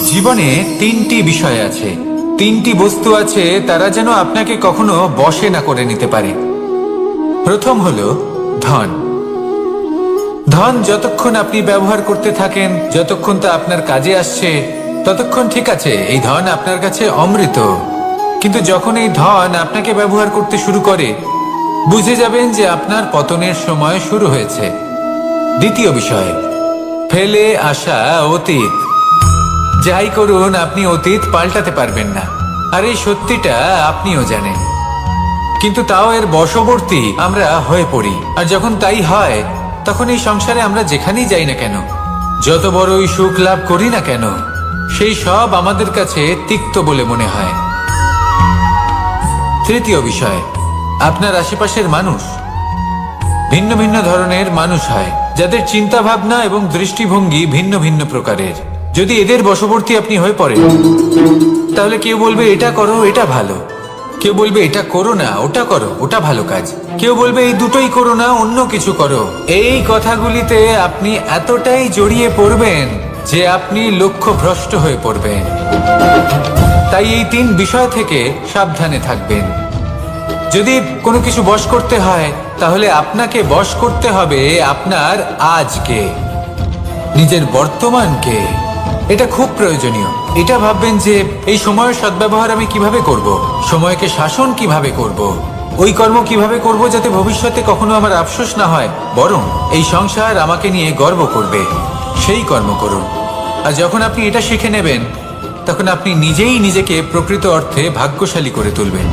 জীবনে তিনটি বিষয় আছে, তিনটি বস্তু আছে, তারা যেন আপনাকে কখনো বশে না করে নিতে পারে। প্রথম হলো ধন। ধন যতক্ষণ আপনি ব্যবহার করতে থাকেন, যতক্ষণ তা আপনার কাজে আসছে, ততক্ষণ ঠিক আছে, এই ধন আপনার কাছে অমৃত। কিন্তু যখন এই ধন আপনাকে ব্যবহার করতে শুরু করে, বুঝে যাবেন যে আপনার পতনের সময় শুরু হয়েছে। দ্বিতীয় বিষয়, ফেলে আসা অতীত। যাই করুন, আপনি অতীত পাল্টাতে পারবেন না, আর এই সত্যিটা আপনিও জানেন। কিন্তু তাও এর বশবর্তী আমরা হয়ে পড়ি, আর যখন তাই হয়, তখন এই সংসারে আমরা যেখানেই যাই না কেন, যত বড়ই সুখ লাভ করি না কেন, সেই সব আমাদের কাছে তিক্ত বলে মনে হয়। তৃতীয় বিষয়, আপনার আশেপাশের মানুষ ভিন্ন ভিন্ন ধরনের মানুষ হয়, যাদের চিন্তা ভাবনা এবং দৃষ্টিভঙ্গি ভিন্ন ভিন্ন প্রকারের। যদি এদের বশবর্তী আপনি হয়ে পড়েন, তাহলে কেউ বলবে এটা করো, এটা ভালো। কেউ বলবে এটা করো না, ওটা করো, ওটা ভালো কাজ। কেউ বলবে এই দুটোই করো না, অন্য কিছু করো। এই কথাগুলিতে আপনি এতটাই জড়িয়ে পড়বেন যে আপনি লক্ষ্যভ্রষ্ট হয়ে পড়বেন। তাই এই তিন বিষয় থেকে সাবধানে থাকবেন। যদি কোনো কিছু বশ করতে হয়, তাহলে আপনাকে বশ করতে হবে আপনার আজকে, নিজের বর্তমানকে। এটা খুব প্রয়োজনীয়। এটা ভাববেন যে এই সময়ের সদ্ব্যবহার আমি কিভাবে করব, সময়কে শাসন কিভাবে করব, ওই কর্ম কিভাবে করব যাতে ভবিষ্যতে কখনো আমার আফসোস না হয়, বরং এই সংসার আমাকে নিয়ে গর্ব করবে, সেই কর্ম করুন। আর যখন আপনি এটা শিখে নেবেন, তখন আপনি নিজেই নিজেকে প্রকৃত অর্থে ভাগ্যশালী করে তুলবেন।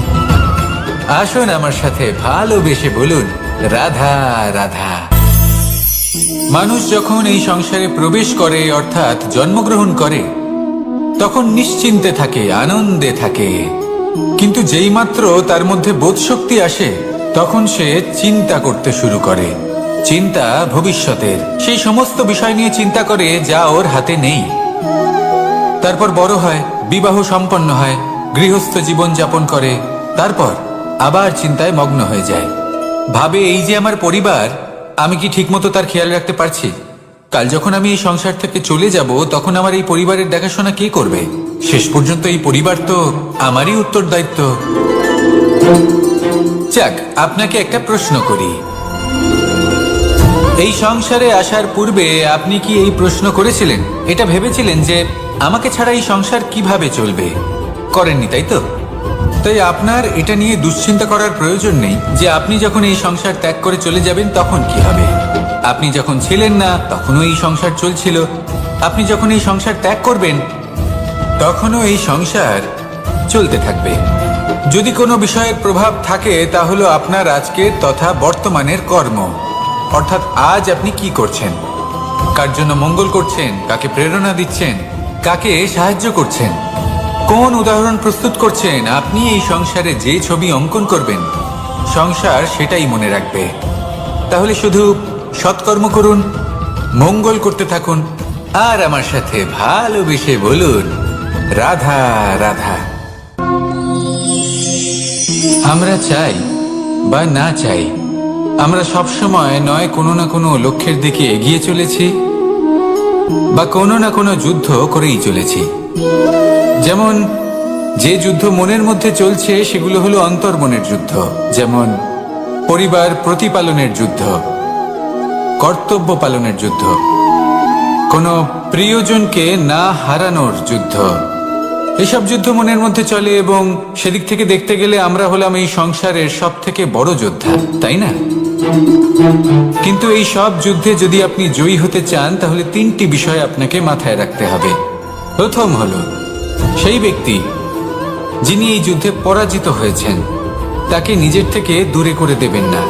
আসুন আমার সাথে ভালোবেসে বলুন, রাধা রাধা। মানুষ যখন এই সংসারে প্রবেশ করে, অর্থাৎ জন্মগ্রহণ করে, তখন নিশ্চিন্তে থাকে, আনন্দে থাকে। কিন্তু যেই মাত্র তার মধ্যে বোধশক্তি আসে, তখন সে চিন্তা করতে শুরু করে। চিন্তা ভবিষ্যতের, সেই সমস্ত বিষয় নিয়ে চিন্তা করে যা ওর হাতে নেই। তারপর বড় হয়, বিবাহ সম্পন্ন হয়, গৃহস্থ জীবন যাপন করে, তারপর আবার চিন্তায় মগ্ন হয়ে যায়। ভাবে এই যে আমার পরিবার, আমি কি ঠিকমতো তার খেয়াল রাখতে পারছি? কাল যখন আমি এই সংসার থেকে চলে যাব, তখন আমার এই পরিবারের দেখাশোনা কে করবে? শেষ পর্যন্ত এই পরিবার তো আমারই উত্তরদায়িত্ব। যাক, আপনাকে একটা প্রশ্ন করি। এই সংসারে আসার পূর্বে আপনি কি এই প্রশ্ন করেছিলেন, এটা ভেবেছিলেন যে আমাকে ছাড়া এই সংসার কিভাবে চলবে? করেননি, তাই তো? তাই আপনার এটা নিয়ে দুশ্চিন্তা করার প্রয়োজন নেই যে আপনি যখন এই সংসার ত্যাগ করে চলে যাবেন তখন কি হবে। আপনি যখন ছিলেন না, তখনও এই সংসার চলছিল। আপনি যখন এই সংসার ত্যাগ করবেন, তখনও এই সংসার চলতে থাকবে। যদি কোনো বিষয়ের প্রভাব থাকে, তা হলো আপনার আজকের তথা বর্তমানের কর্ম। অর্থাৎ আজ আপনি কি করছেন, কার জন্য মঙ্গল করছেন, কাকে প্রেরণা দিচ্ছেন, কাকে সাহায্য করছেন, কোন উদাহরণ প্রস্তুত করছেন। আপনি এই সংসারে যে ছবি অঙ্কন করবেন, সংসার সেটাই মনে রাখবে। তাহলে শুধু সৎকর্ম করুন, মঙ্গল করতে থাকুন, আর আমার সাথে ভালোবেসে বলুন, রাধা রাধা। আমরা চাই বা না চাই, আমরা সবসময় নয় কোনো না কোনো লক্ষ্যের দিকে এগিয়ে চলেছি, বা কোনো না কোনো যুদ্ধ করেই চলেছি। যেমন যে যুদ্ধ মনের মধ্যে চলছে, সেগুলো হলো অন্তর্মনের যুদ্ধ। যেমন পরিবার প্রতিপালনের যুদ্ধ, কর্তব্য পালনের যুদ্ধ, কোনো প্রিয়জনকে না হারানোর যুদ্ধ। এসব যুদ্ধ মনের মধ্যে চলে, এবং সেদিক থেকে দেখতে গেলে আমরা হলাম এই সংসারের সব থেকে বড় যোদ্ধা, তাই না? কিন্তু এই সব যুদ্ধে যদি আপনি জয়ী হতে চান, তাহলে তিনটি বিষয় আপনাকে মাথায় রাখতে হবে। প্রথম হলো, সেই ব্যক্তি যিনি এই যুদ্ধে পরাজিত হয়েছেন, তাকে নিজের থেকে দূরে করে দেবেন না,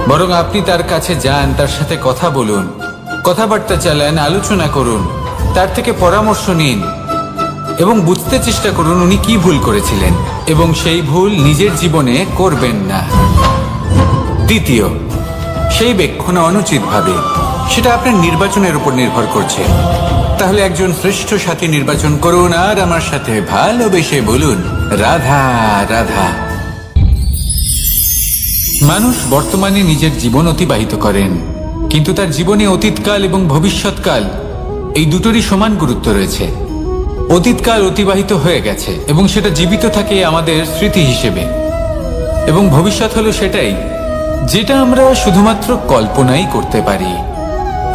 বরং আপনি তার কাছে যান, তার সাথে কথা বলুন, কথাবার্তা চালান, আলোচনা করুন, তার থেকে পরামর্শ নিন এবং বুঝতে চেষ্টা করুন উনি কি ভুল করেছিলেন, এবং সেই ভুল নিজের জীবনে করবেন না। দ্বিতীয়, সেই ব্যক্তি অনুচিত ভাবে, সেটা আপনার নির্বাচনের উপর নির্ভর করছে। তাহলে একজন শ্রেষ্ঠ সাথী নির্বাচন করুন, আর আমার সাথে ভালোবেসে বলুন, রাধা রাধা। মানুষ বর্তমানে নিজের জীবন অতিবাহিত করেন, কিন্তু তার জীবনে অতীতকাল এবং ভবিষ্যৎকাল এই দুটোরই সমান গুরুত্ব রয়েছে। অতীতকাল অতিবাহিত হয়ে গেছে এবং সেটা জীবিত থাকে আমাদের স্মৃতি হিসেবে, এবং ভবিষ্যৎ হলো সেটাই যেটা আমরা শুধুমাত্র কল্পনাই করতে পারি।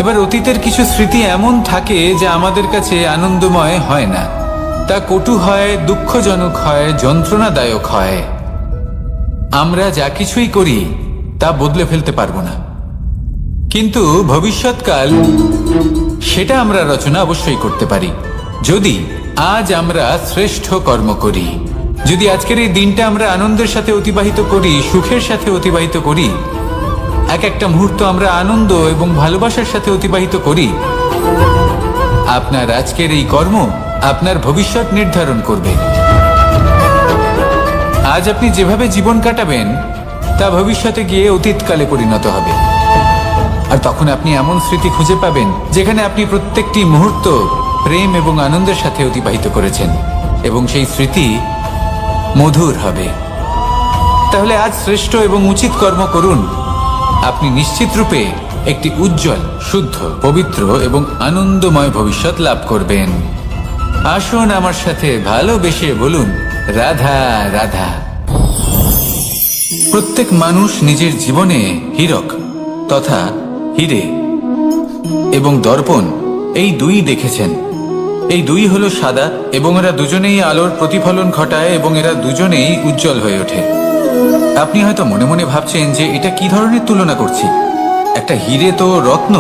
এবার অতীতের কিছু স্মৃতি এমন থাকে যা আমাদের কাছে আনন্দময় হয় না, তা কটু হয়, দুঃখজনক হয়, যন্ত্রণাদায়ক হয়। আমরা যা কিছুই করি তা বদলে ফেলতে পারবো না, কিন্তু ভবিষ্যৎকাল সেটা আমরা রচনা অবশ্যই করতে পারি, যদি আজ আমরা শ্রেষ্ঠ কর্ম করি। যদি আজকের এই দিনটা আমরা আনন্দের সাথে অতিবাহিত করি, সুখের সাথে অতিবাহিত করি, এক একটা মুহূর্ত আমরা আনন্দ এবং ভালোবাসার সাথে অতিবাহিত করি, আপনার আজকের এই কর্ম আপনার ভবিষ্যৎ নির্ধারণ করবে। আজ আপনি যেভাবে জীবন কাটাবেন তা ভবিষ্যতে গিয়ে অতীতকালে পরিণত হবে, আর তখন আপনি এমন স্মৃতি খুঁজে পাবেন যেখানে আপনি প্রত্যেকটি মুহূর্ত প্রেম এবং আনন্দের সাথে অতিবাহিত করেছেন, এবং সেই স্মৃতি মধুর হবে। তাহলে আজ শ্রেষ্ঠ এবং উচিত কর্ম করুন, আপনি নিশ্চিত রূপে একটি উজ্জ্বল, শুদ্ধ, পবিত্র এবং আনন্দময় ভবিষ্যৎ লাভ করবেন। আসুন আমার সাথে ভালোবেসে বলুন, রাধা রাধা। প্রত্যেক মানুষ নিজের জীবনে হীরক তথা হিরে এবং দর্পণ এই দুই দেখেছেন। এই দুই হলো সাদা, এবং এরা দুজনেই আলোর প্রতিফলন ঘটায় এবং এরা দুজনেই উজ্জ্বল হয়ে ওঠে। আপনি হয়তো মনে মনে ভাবছেন যে এটা কি ধরনের তুলনা করছি, একটা হিরে তো রত্ন,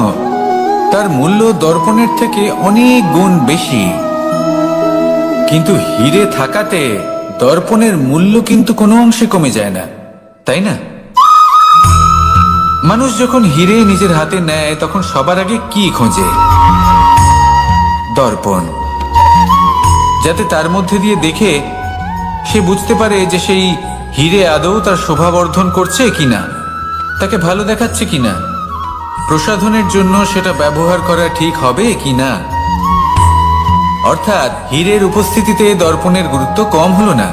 তার মূল্য দর্পণের থেকে অনেক গুণ বেশি, কিন্তু হিরে থাকাতে দর্পণের মূল্য কিন্তু কোনো অংশে কমে যায় না, তাই না? মানুষ যখন হিরে নিজের হাতে নেয় তখন সবার আগে কি খোঁজে? দর্পণ, যাতে তার মধ্যে দিয়ে দেখে সে বুঝতে পারে যে সেই হিরে আদৌ তার শোভাবর্ধন করছে কিনা, তাকে ভালো দেখাচ্ছে কিনা, প্রসাধনের জন্য সেটা ব্যবহার করা ঠিক হবে কিনা। অর্থাৎ হীরের উপস্থিতিতে দর্পণের গুরুত্ব কম হলো না,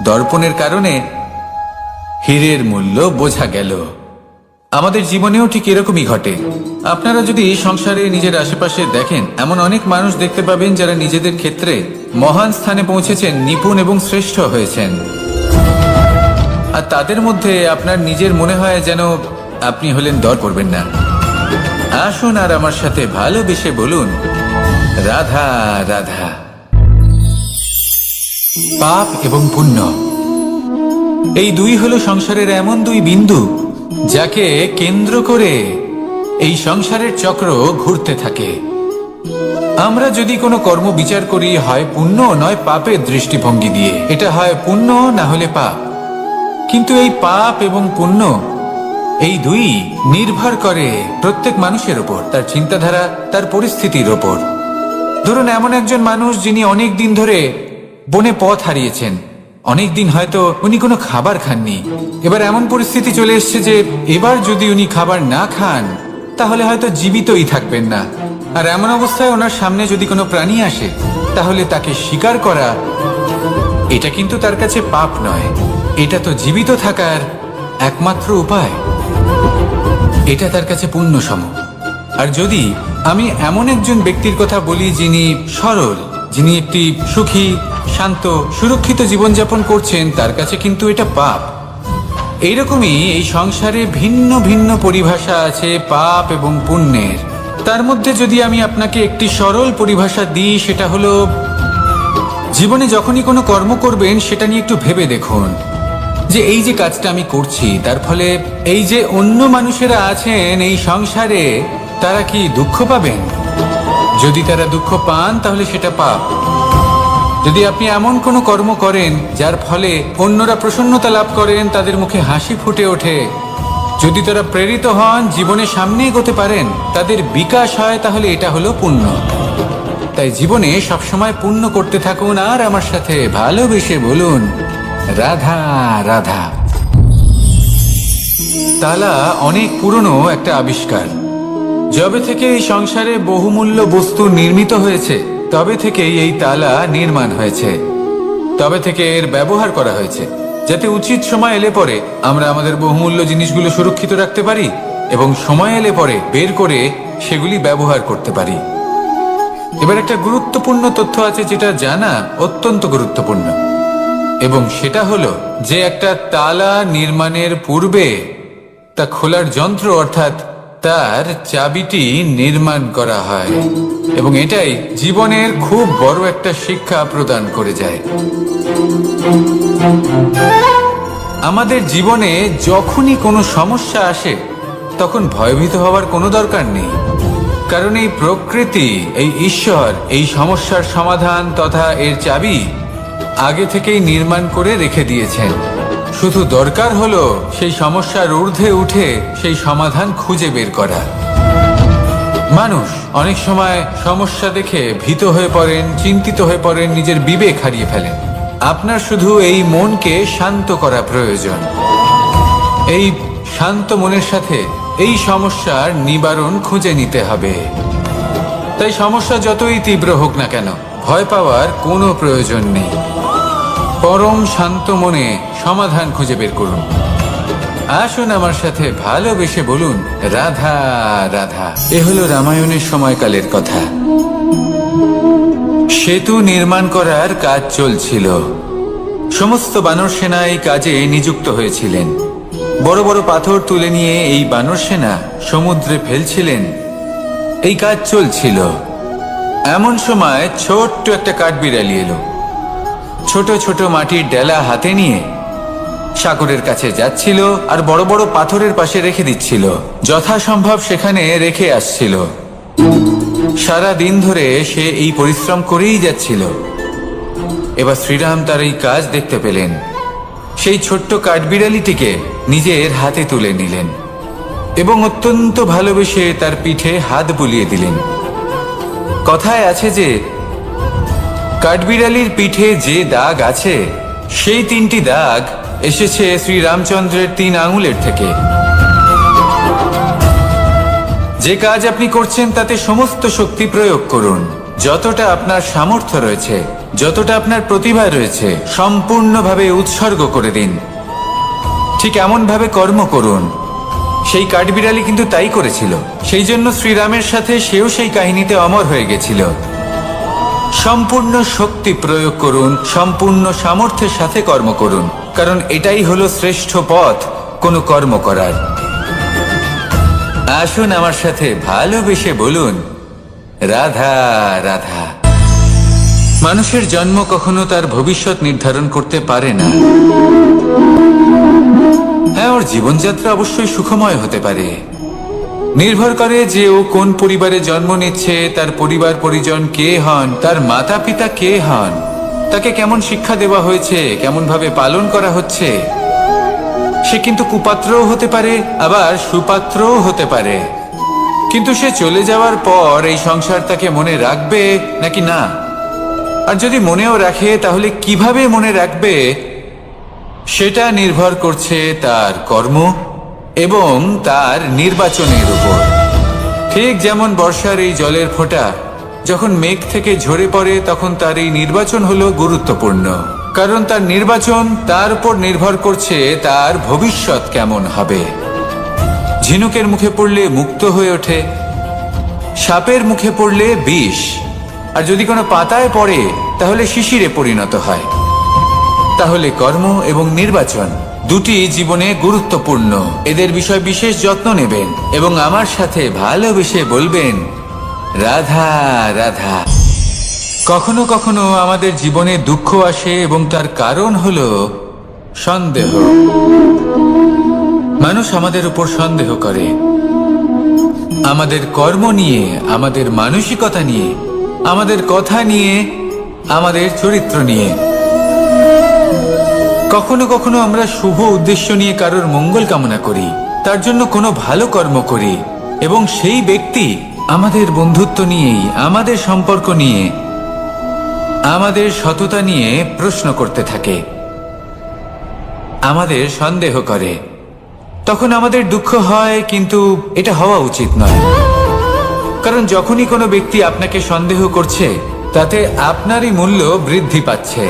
দর্পণের কারণে হীরের মূল্য বোঝা গেল। আমাদের জীবনেও ঠিক এরকমই ঘটে। আপনারা যদি সংসারে নিজের আশেপাশে দেখেন, এমন অনেক মানুষ দেখতে পাবেন যারা নিজেদের ক্ষেত্রে মহান স্থানে পৌঁছেছেন, নিপুণ এবং শ্রেষ্ঠ হয়েছেন, আর তাদের মধ্যে আপনার নিজের মনে হয় যেন আপনি হলেন দর করবেন না। আসুন আর আমার সাথে ভালোবেসে বলুন, রাধা রাধা। পাপ এবং পুণ্য এই দুই হলো সংসারের এমন দুই বিন্দু যাকে কেন্দ্র করে এই সংসারের চক্র ঘুরতে থাকে। আমরা যদি কোনো কর্ম বিচার করি, হয় পুণ্য নয় পাপের দৃষ্টিভঙ্গি দিয়ে, এটা হয় পুণ্য না হলে পাপ। কিন্তু এই পাপ এবং পুণ্য এই দুই নির্ভর করে প্রত্যেক মানুষের ওপর, তার চিন্তাধারা, তার পরিস্থিতির ওপর। ধরুন এমন একজন মানুষ যিনি অনেক দিন ধরে বনে পথ হারিয়েছেন, অনেক দিন হয়তো উনি কোনো খাবার খাননি। এবার এমন পরিস্থিতি চলে এসছে যে এবার যদি উনি খাবার না খান তাহলে হয়তো জীবিতই থাকবেন না। আর এমন অবস্থায় ওনার সামনে যদি কোনো প্রাণী আসে তাহলে তাকে শিকার করা, এটা কিন্তু তার কাছে পাপ নয়, এটা তো জীবিত থাকার একমাত্র উপায়, এটা তার কাছে পুণ্য সম। আর যদি আমি এমন একজন ব্যক্তির কথা বলি যিনি সরল, যিনি একটি সুখী, শান্ত, সুরক্ষিত জীবনযাপন করছেন, তার কাছে কিন্তু এটা পাপ। এইরকমই এই সংসারে ভিন্ন ভিন্ন পরিভাষা আছে পাপ এবং পুণ্যের। তার মধ্যে যদি আমি আপনাকে একটি সরল পরিভাষা দিই, সেটা হলো, জীবনে যখনই কোনো কর্ম করবেন সেটা নিয়ে একটু ভেবে দেখুন যে এই যে কাজটা আমি করছি তার ফলে এই যে অন্য মানুষেরা আছেন এই সংসারে, তারা কি দুঃখ পাবেন? যদি তারা দুঃখ পান তাহলে সেটা পাপ। যদি আপনি এমন কোনো কর্ম করেন যার ফলে অন্যরা প্রসন্নতা লাভ করেন, তাদের মুখে হাসি ফুটে ওঠে, যদি তারা প্রেরিত হন, জীবনে সামনে এগোতে পারেন, তাদের বিকাশ হয়, তাহলে এটা হলো পুণ্য। তাই জীবনে সবসময় পুণ্য করতে থাকুন আর আমার সাথে ভালোবেসে বলুন, রাধা রাধা। তালা অনেক পুরনো একটা আবিষ্কার। যবে থেকে এই সংসারে বহুমূল্য বস্তু নির্মিত হয়েছে তবে থেকেই এই তালা নির্মাণ হয়েছে, তবে থেকে এর ব্যবহার করা হয়েছে। যাতে উচিত সময় এলে পরে আমরা আমাদের বহুমূল্য জিনিসগুলো সুরক্ষিত রাখতে পারি এবং সময় এলে পরে বের করে সেগুলি ব্যবহার করতে পারি। এবার একটা গুরুত্বপূর্ণ তথ্য আছে যেটা জানা অত্যন্ত গুরুত্বপূর্ণ, এবং সেটা হলো যে একটা তালা নির্মাণের পূর্বে তা খোলার যন্ত্র অর্থাৎ তার চাবিটি নির্মাণ করা হয়, এবং এটাই জীবনের খুব বড় একটা শিক্ষা প্রদান করে যায়। আমাদের জীবনে যখনই কোনো সমস্যা আসে তখন ভয়ভীত হওয়ার কোনো দরকার নেই, কারণ এই প্রকৃতি, এই ঈশ্বর এই সমস্যার সমাধান তথা এর চাবি আগে থেকেই নির্মাণ করে রেখে দিয়েছেন। শুধু দরকার হলো সেই সমস্যার ঊর্ধ্বে উঠে সেই সমাধান খুঁজে বের করা। মানুষ অনেক সময় সমস্যা দেখে ভীত হয়ে পড়েন, চিন্তিত হয়ে পড়েন, নিজের বিবেক হারিয়ে ফেলেন। আপনার শুধু এই মনকে শান্ত করা প্রয়োজন। এই শান্ত মনের সাথে এই সমস্যার নিবারণ খুঁজে নিতে হবে। তাই সমস্যা যতই তীব্র হোক না কেন ভয় পাওয়ার কোনো প্রয়োজন নেই। পরম শান্ত মনে সমাধান খুঁজে বের করুন। আসুন আমার সাথে ভালোবেসে বলুন, রাধা রাধা। এ হলো রামায়ণের সময়কালের কথা। সেতু নির্মাণ করার কাজ চলছিল। সমস্ত বানর সেনা এই কাজে নিযুক্ত হয়েছিলেন। বড় বড় পাথর তুলে নিয়ে এই বানর সেনা সমুদ্রে ফেলছিলেন। এই কাজ চলছিল। এমন সময় ছোট্ট একটা কাঠবিড়ালি এলো। ছোট ছোট মাটির ডেলা হাতে নিয়ে সাগরের কাছে যাচ্ছিল আর বড় বড় পাথরের পাশে রেখে দিচ্ছিল। যথাসম্ভব সেখানে রেখে আসছিল। সারা দিন ধরে সে এই পরিশ্রম করেই যাচ্ছিল। এবার শ্রীরাম তার এই কাজ দেখতে পেলেন। সেই ছোট্ট কাঠবিড়ালিটিকে নিজের হাতে তুলে নিলেন এবং অত্যন্ত ভালোবেসে তার পিঠে হাত বুলিয়ে দিলেন। কথায় আছে যে কাঠবিড়ালির পিঠে যে দাগ আছে সেই 3টি দাগ এসেছে শ্রীরামচন্দ্রের 3 আঙুলের থেকে। যে কাজ আপনি করছেন তাতে সমস্ত শক্তি প্রয়োগ করুন। যতটা আপনার সামর্থ্য রয়েছে, যতটা আপনার প্রতিভা রয়েছে, সম্পূর্ণভাবে উৎসর্গ করে দিন। ঠিক এমন ভাবে কর্ম করুন। সেই কাঠবিড়ালি কিন্তু তাই করেছিল। সেই জন্য শ্রীরামের সাথে সেও সেই কাহিনীতে অমর হয়ে গেছিল। সম্পূর্ণ শক্তি প্রয়োগ করুন, সম্পূর্ণ সামর্থ্যের সাথে কর্ম করুন, কারণ এটাই হলো শ্রেষ্ঠ পথ কোনো কর্ম করার। আসুন আমার সাথে ভালোবেসে বলুন, রাধা রাধা। মানুষের জন্ম কখনো তার ভবিষ্যৎ নির্ধারণ করতে পারে না। হ্যাঁ, ওর জীবনযাত্রা অবশ্যই সুখময় হতে পারে। নির্ভর করে যে ও কোন পরিবারে জন্ম নিচ্ছে, তার পরিবার পরিজন কে হন, তার মাতা পিতা কে হন, তাকে কেমন শিক্ষা দেওয়া হয়েছে, কেমন ভাবে পালন করা হচ্ছে। সে কিন্তু কুপাত্রও হতে পারে, আবার সুপাত্রও হতে পারে। কিন্তু সে চলে যাওয়ার পর এই সংসার তাকে মনে রাখবে নাকি না, আর যদি মনেও রাখে তাহলে কিভাবে মনে রাখবে সেটা নির্ভর করছে তার কর্ম এবং তার নির্বাচনের উপর। ঠিক যেমন বর্ষার এই জলের ফোঁটা যখন মেঘ থেকে ঝরে পড়ে তখন তার এই নির্বাচন হলো গুরুত্বপূর্ণ, কারণ তার নির্বাচন তার উপর নির্ভর করছে তার ভবিষ্যৎ কেমন হবে। ঝিনুকের মুখে পড়লে মুক্ত হয়ে ওঠে, সাপের মুখে পড়লে বিষ, আর যদি কোনো পাতায় পড়ে তাহলে শিশিরে পরিণত হয়। তাহলে কর্ম এবং নির্বাচন দুটি জীবনে গুরুত্বপূর্ণ। এদের বিষয় বিশেষ যত্ন নেবেন এবং আমার সাথে ভালোবেসে বলবেন, রাধা রাধা। কখনো কখনো আমাদের জীবনে দুঃখ আসে এবং তার কারণ হলো সন্দেহ। মানুষ আমাদের উপর সন্দেহ করে, আমাদের কর্ম নিয়ে, আমাদের মানসিকতা নিয়ে, আমাদের কথা নিয়ে, আমাদের চরিত্র নিয়ে। কখনো কখনো আমরা শুভ উদ্দেশ্য নিয়ে কারোর মঙ্গল কামনা করি, তার জন্য কোনো ভালো কর্ম করি, এবং সেই ব্যক্তি আমাদের বন্ধুত্ব নিয়েই, আমাদের সম্পর্ক নিয়ে, আমাদের সততা নিয়ে প্রশ্ন করতে থাকে, আমাদের সন্দেহ করে। তখন আমাদের দুঃখ হয়, কিন্তু এটা হওয়া উচিত নয়। কারণ যখনই কোনো ব্যক্তি আপনাকে সন্দেহ করছে তাতে আপনারই মূল্য বৃদ্ধি পাচ্ছে।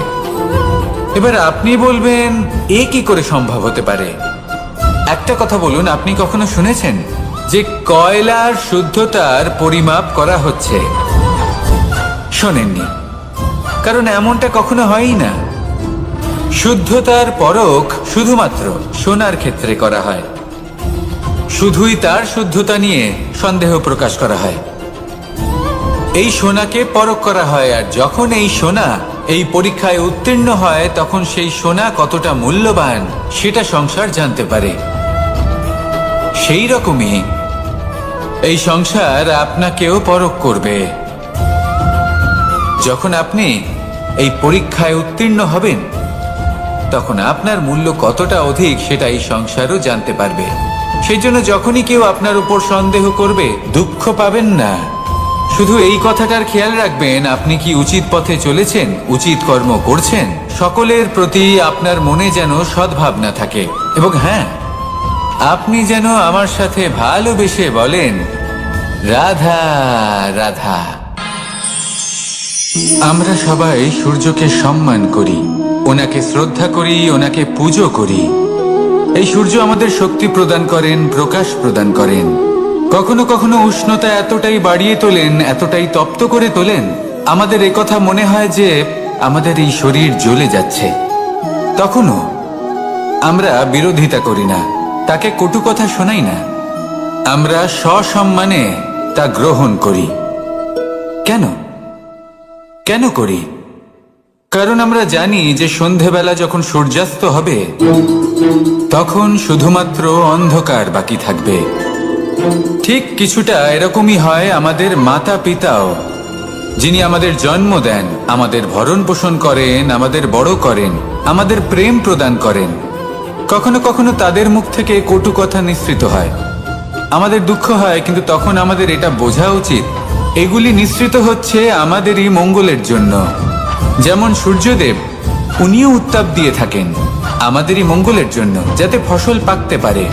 এবার আপনি বলবেন এ কি করে সম্ভব হতে পারে? একটা কথা বলুন, আপনি কখনো শুনেছেন যে কয়লার শুদ্ধতার পরিমাপ করা হচ্ছে? শোনেননি, কারণ এমনটা কখনো হয়ই না। শুদ্ধতার পরখ শুধুমাত্র সোনার ক্ষেত্রে করা হয়, শুধুই তার শুদ্ধতা নিয়ে সন্দেহ প্রকাশ করা হয়। এই সোনাকে পরখ করা হয়, আর যখন এই সোনা এই পরীক্ষায় উত্তীর্ণ হয় তখন সেই সোনা কতটা মূল্যবান সেটা সংসার জানতে পারে। সেই রকমই এই সংসার আপনাকেও পরখ করবে। যখন আপনি এই পরীক্ষায় উত্তীর্ণ হবেন তখন আপনার মূল্য কতটা অধিক সেটা এই সংসারও জানতে পারবে। সেই জন্য যখনই কেউ আপনার উপর সন্দেহ করবে, দুঃখ পাবেন না। শুধু এই কথাটার খেয়াল রাখবেন, আপনি কি উচিত পথে চলেছেন, উচিত কর্ম করছেন। সকলের প্রতি আপনার মনে যেন সদ্ভাবনা থাকে, এবং হ্যাঁ, আপনি যেন আমার সাথে ভালোবেসে বলেন, রাধা রাধা। আমরা সবাই সূর্যকে সম্মান করি, ওনাকে শ্রদ্ধা করি, ওনাকে পুজো করি। এই সূর্য আমাদের শক্তি প্রদান করেন, প্রকাশ প্রদান করেন। কখনো কখনো উষ্ণতা এতটাই বাড়িয়ে তোলেন, এতটাই তপ্ত করে তোলেন, আমাদের একথা মনে হয় যে আমাদের এই শরীর জ্বলে যাচ্ছে। তখনও আমরা বিরোধিতা করি না, তাকে কটু কথা শোনাই না, আমরা সসম্মানে তা গ্রহণ করি। কেন কেন করি? কারণ আমরা জানি যে সন্ধেবেলা যখন সূর্যাস্ত হবে তখন শুধুমাত্র অন্ধকার বাকি থাকবে। ঠিক কিছুটা এরকমই হয় আমাদের মাতা পিতাও, যিনি আমাদের জন্ম দেন, আমাদের ভরণ পোষণ করেন, আমাদের বড় করেন, আমাদের প্রেম প্রদান করেন। কখনো কখনো তাদের মুখ থেকে কটু কথা নিঃসৃত হয়, আমাদের দুঃখ হয়, কিন্তু তখন আমাদের এটা বোঝা উচিত এগুলি নিঃসৃত হচ্ছে আমাদেরই মঙ্গলের জন্য। যেমন সূর্যদেব, উনিও উত্তাপ দিয়ে থাকেন আমাদেরই মঙ্গলের জন্য, যাতে ফসল পাকতে পারে,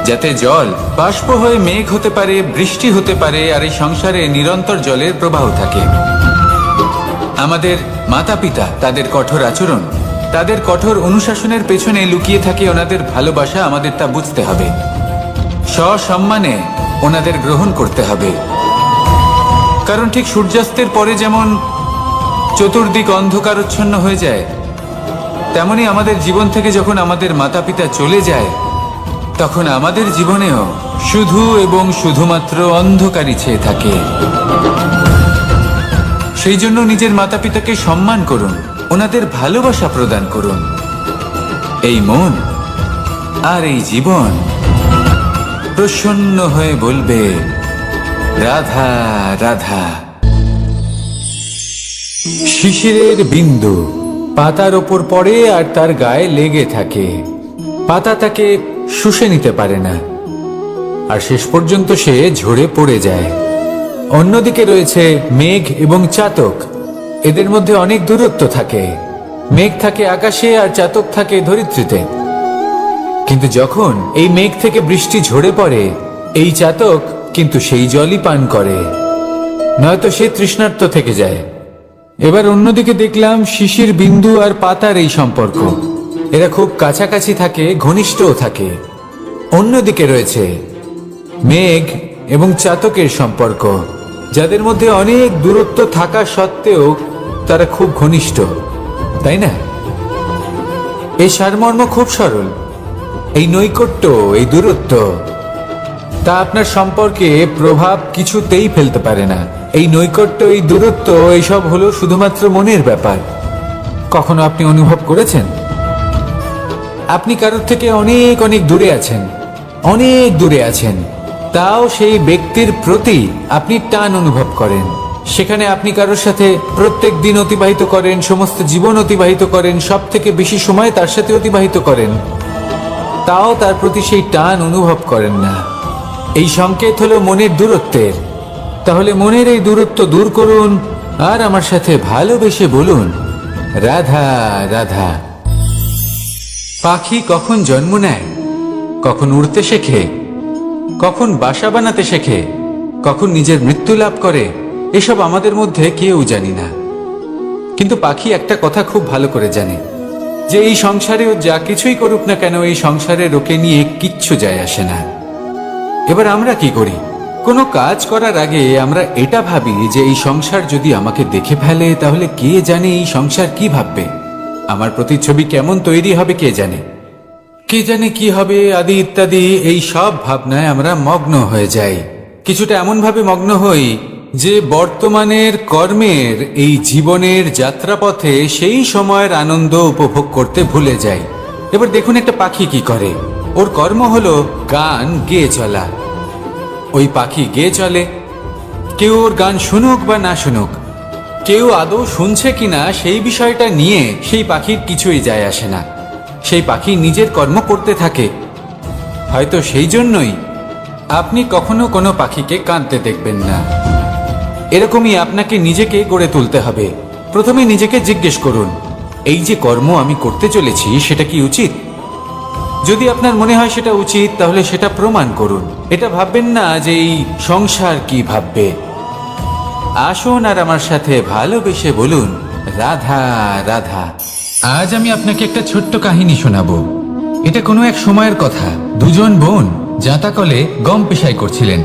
যাতে জল বাষ্প হয়ে মেঘ হতে পারে, বৃষ্টি হতে পারে, আর এই সংসারে নিরন্তর জলের প্রবাহ থাকে। আমাদের মাতা পিতা, তাদের কঠোর আচরণ, তাদের কঠোর অনুশাসনের পেছনে লুকিয়ে থাকে ওনাদের ভালোবাসা। আমাদের তা বুঝতে হবে, সসম্মানে ওনাদের গ্রহণ করতে হবে। কারণ ঠিক সূর্যাস্তের পরে যেমন চতুর্দিক অন্ধকারচ্ছন্ন হয়ে যায়, তেমনি আমাদের জীবন থেকে যখন আমাদের মাতা পিতা চলে যায় তখন আমাদের জীবনেও শুধু এবং শুধুমাত্র অন্ধকারই ছেয়ে থাকে। সেই জন্য নিজের মাতা পিতাকে সম্মান করুন, ওনাদের ভালোবাসা প্রদান করুন। এই মন আর এই জীবন প্রসন্ন হয়ে বলবে, রাধা রাধা। শিশিরের বিন্দু পাতার ওপর পড়ে আর তার গায়ে লেগে থাকে। পাতা তাকে শুষে নিতে পারে না, আর শেষ পর্যন্ত সে ঝরে পড়ে যায়। অন্যদিকে রয়েছে মেঘ এবং চাতক। এদের মধ্যে অনেক দূরত্ব থাকে। মেঘ থাকে আকাশে আর চাতক থাকে ধরিত্রীতে। কিন্তু যখন এই মেঘ থেকে বৃষ্টি ঝরে পড়ে, এই চাতক কিন্তু সেই জলই পান করে, নয়তো সে তৃষ্ণার্ত থেকে যায়। এবার অন্যদিকে দেখলাম শিশির বিন্দু আর পাতার এই সম্পর্ক। এরা খুব কাছাকাছি থাকে, ঘনিষ্ঠও থাকে। অন্যদিকে রয়েছে মেঘ এবং চাতকের সম্পর্ক, যাদের মধ্যে অনেক দূরত্ব থাকা সত্ত্বেও তারা খুব ঘনিষ্ঠ, তাই না? এই সারমর্ম খুব সরল। এই নৈকট্য, এই দূরত্ব, তা আপনার সম্পর্কে প্রভাব কিছুতেই ফেলতে পারে না। এই নৈকট্য, এই দূরত্ব, এইসব হলো শুধুমাত্র মনের ব্যাপার। কখনো আপনি অনুভব করেছেন আপনি কারোর থেকে অনেক অনেক দূরে আছেন, অনেক দূরে আছেন, তাও সেই ব্যক্তির প্রতি আপনি টান অনুভব করেন। সেখানে আপনি কারোর সাথে প্রত্যেক দিন অতিবাহিত করেন, সমস্ত জীবন অতিবাহিত করেন, সব থেকে বেশি সময় তার সাথে অতিবাহিত করেন, তাও তার প্রতি সেই টান অনুভব করেন না। এই সংকেত হলো মনের দূরত্বের। তাহলে মনের এই দূরত্ব দূর করুন আর আমার সাথে ভালোবেসে বলুন, রাধা রাধা। পাখি কখন জন্ম নেয়, কখন উড়তে শেখে, কখন বাসা বানাতে শেখে, কখন নিজের মৃত্যু লাভ করে, এসব আমাদের মধ্যে কেউ জানি না। কিন্তু পাখি একটা কথা খুব ভালো করে জানে যে এই সংসারে ও যা কিছুই করুক না কেন, এই সংসারে ওকে নিয়ে কিচ্ছু যায় আসে না। এবার আমরা কি করি? কোনো কাজ করার আগে আমরা এটা ভাবি যে এই সংসার যদি আমাকে দেখে ফেলে তাহলে কে জানে এই সংসার কি ভাববে, আমার প্রতিচ্ছবি কেমন তৈরি হবে কে জানে, কে জানে কি হবে আদি ইত্যাদি। এই সব ভাবনায় আমরা মগ্ন হয়ে যাই। কিছুটা এমন ভাবে মগ্ন হই যে বর্তমানের কর্মের এই জীবনের যাত্রাপথে সেই সময়ের আনন্দ উপভোগ করতে ভুলে যাই। এবার দেখুন একটা পাখি কি করে, ওর কর্ম হলো গান গেয়ে চলা। ওই পাখি গেয়ে চলে, কেউ ওর গান শুনুক বা না শুনুক, কেউ আদৌ শুনছে কিনা সেই বিষয়টা নিয়ে সেই পাখির কিছুই যায় আসে না। সেই পাখি নিজের কর্ম করতে থাকে। হয়তো সেই জন্যই আপনি কখনো কোনো পাখিকে কাঁদতে দেখবেন না। এরকমই আপনাকে নিজেকে গড়ে তুলতে হবে। প্রথমে নিজেকে জিজ্ঞেস করুন, এই যে কর্ম আমি করতে চলেছি সেটা কি উচিত? যদি আপনার মনে হয় সেটা উচিত তাহলে সেটা প্রমাণ করুন। এটা ভাববেন না যে এই সংসার কি ভাববে। আসুন আর আমার সাথে ভালোবেসে বলুন, রাধা রাধা। আজ আমি আপনাকে একটা ছোট্ট কাহিনী শোনাবো। এটা কোনো এক সময়ের কথা। দুজন বোন জাঁতাকলে গম পেশাই করছিলেন,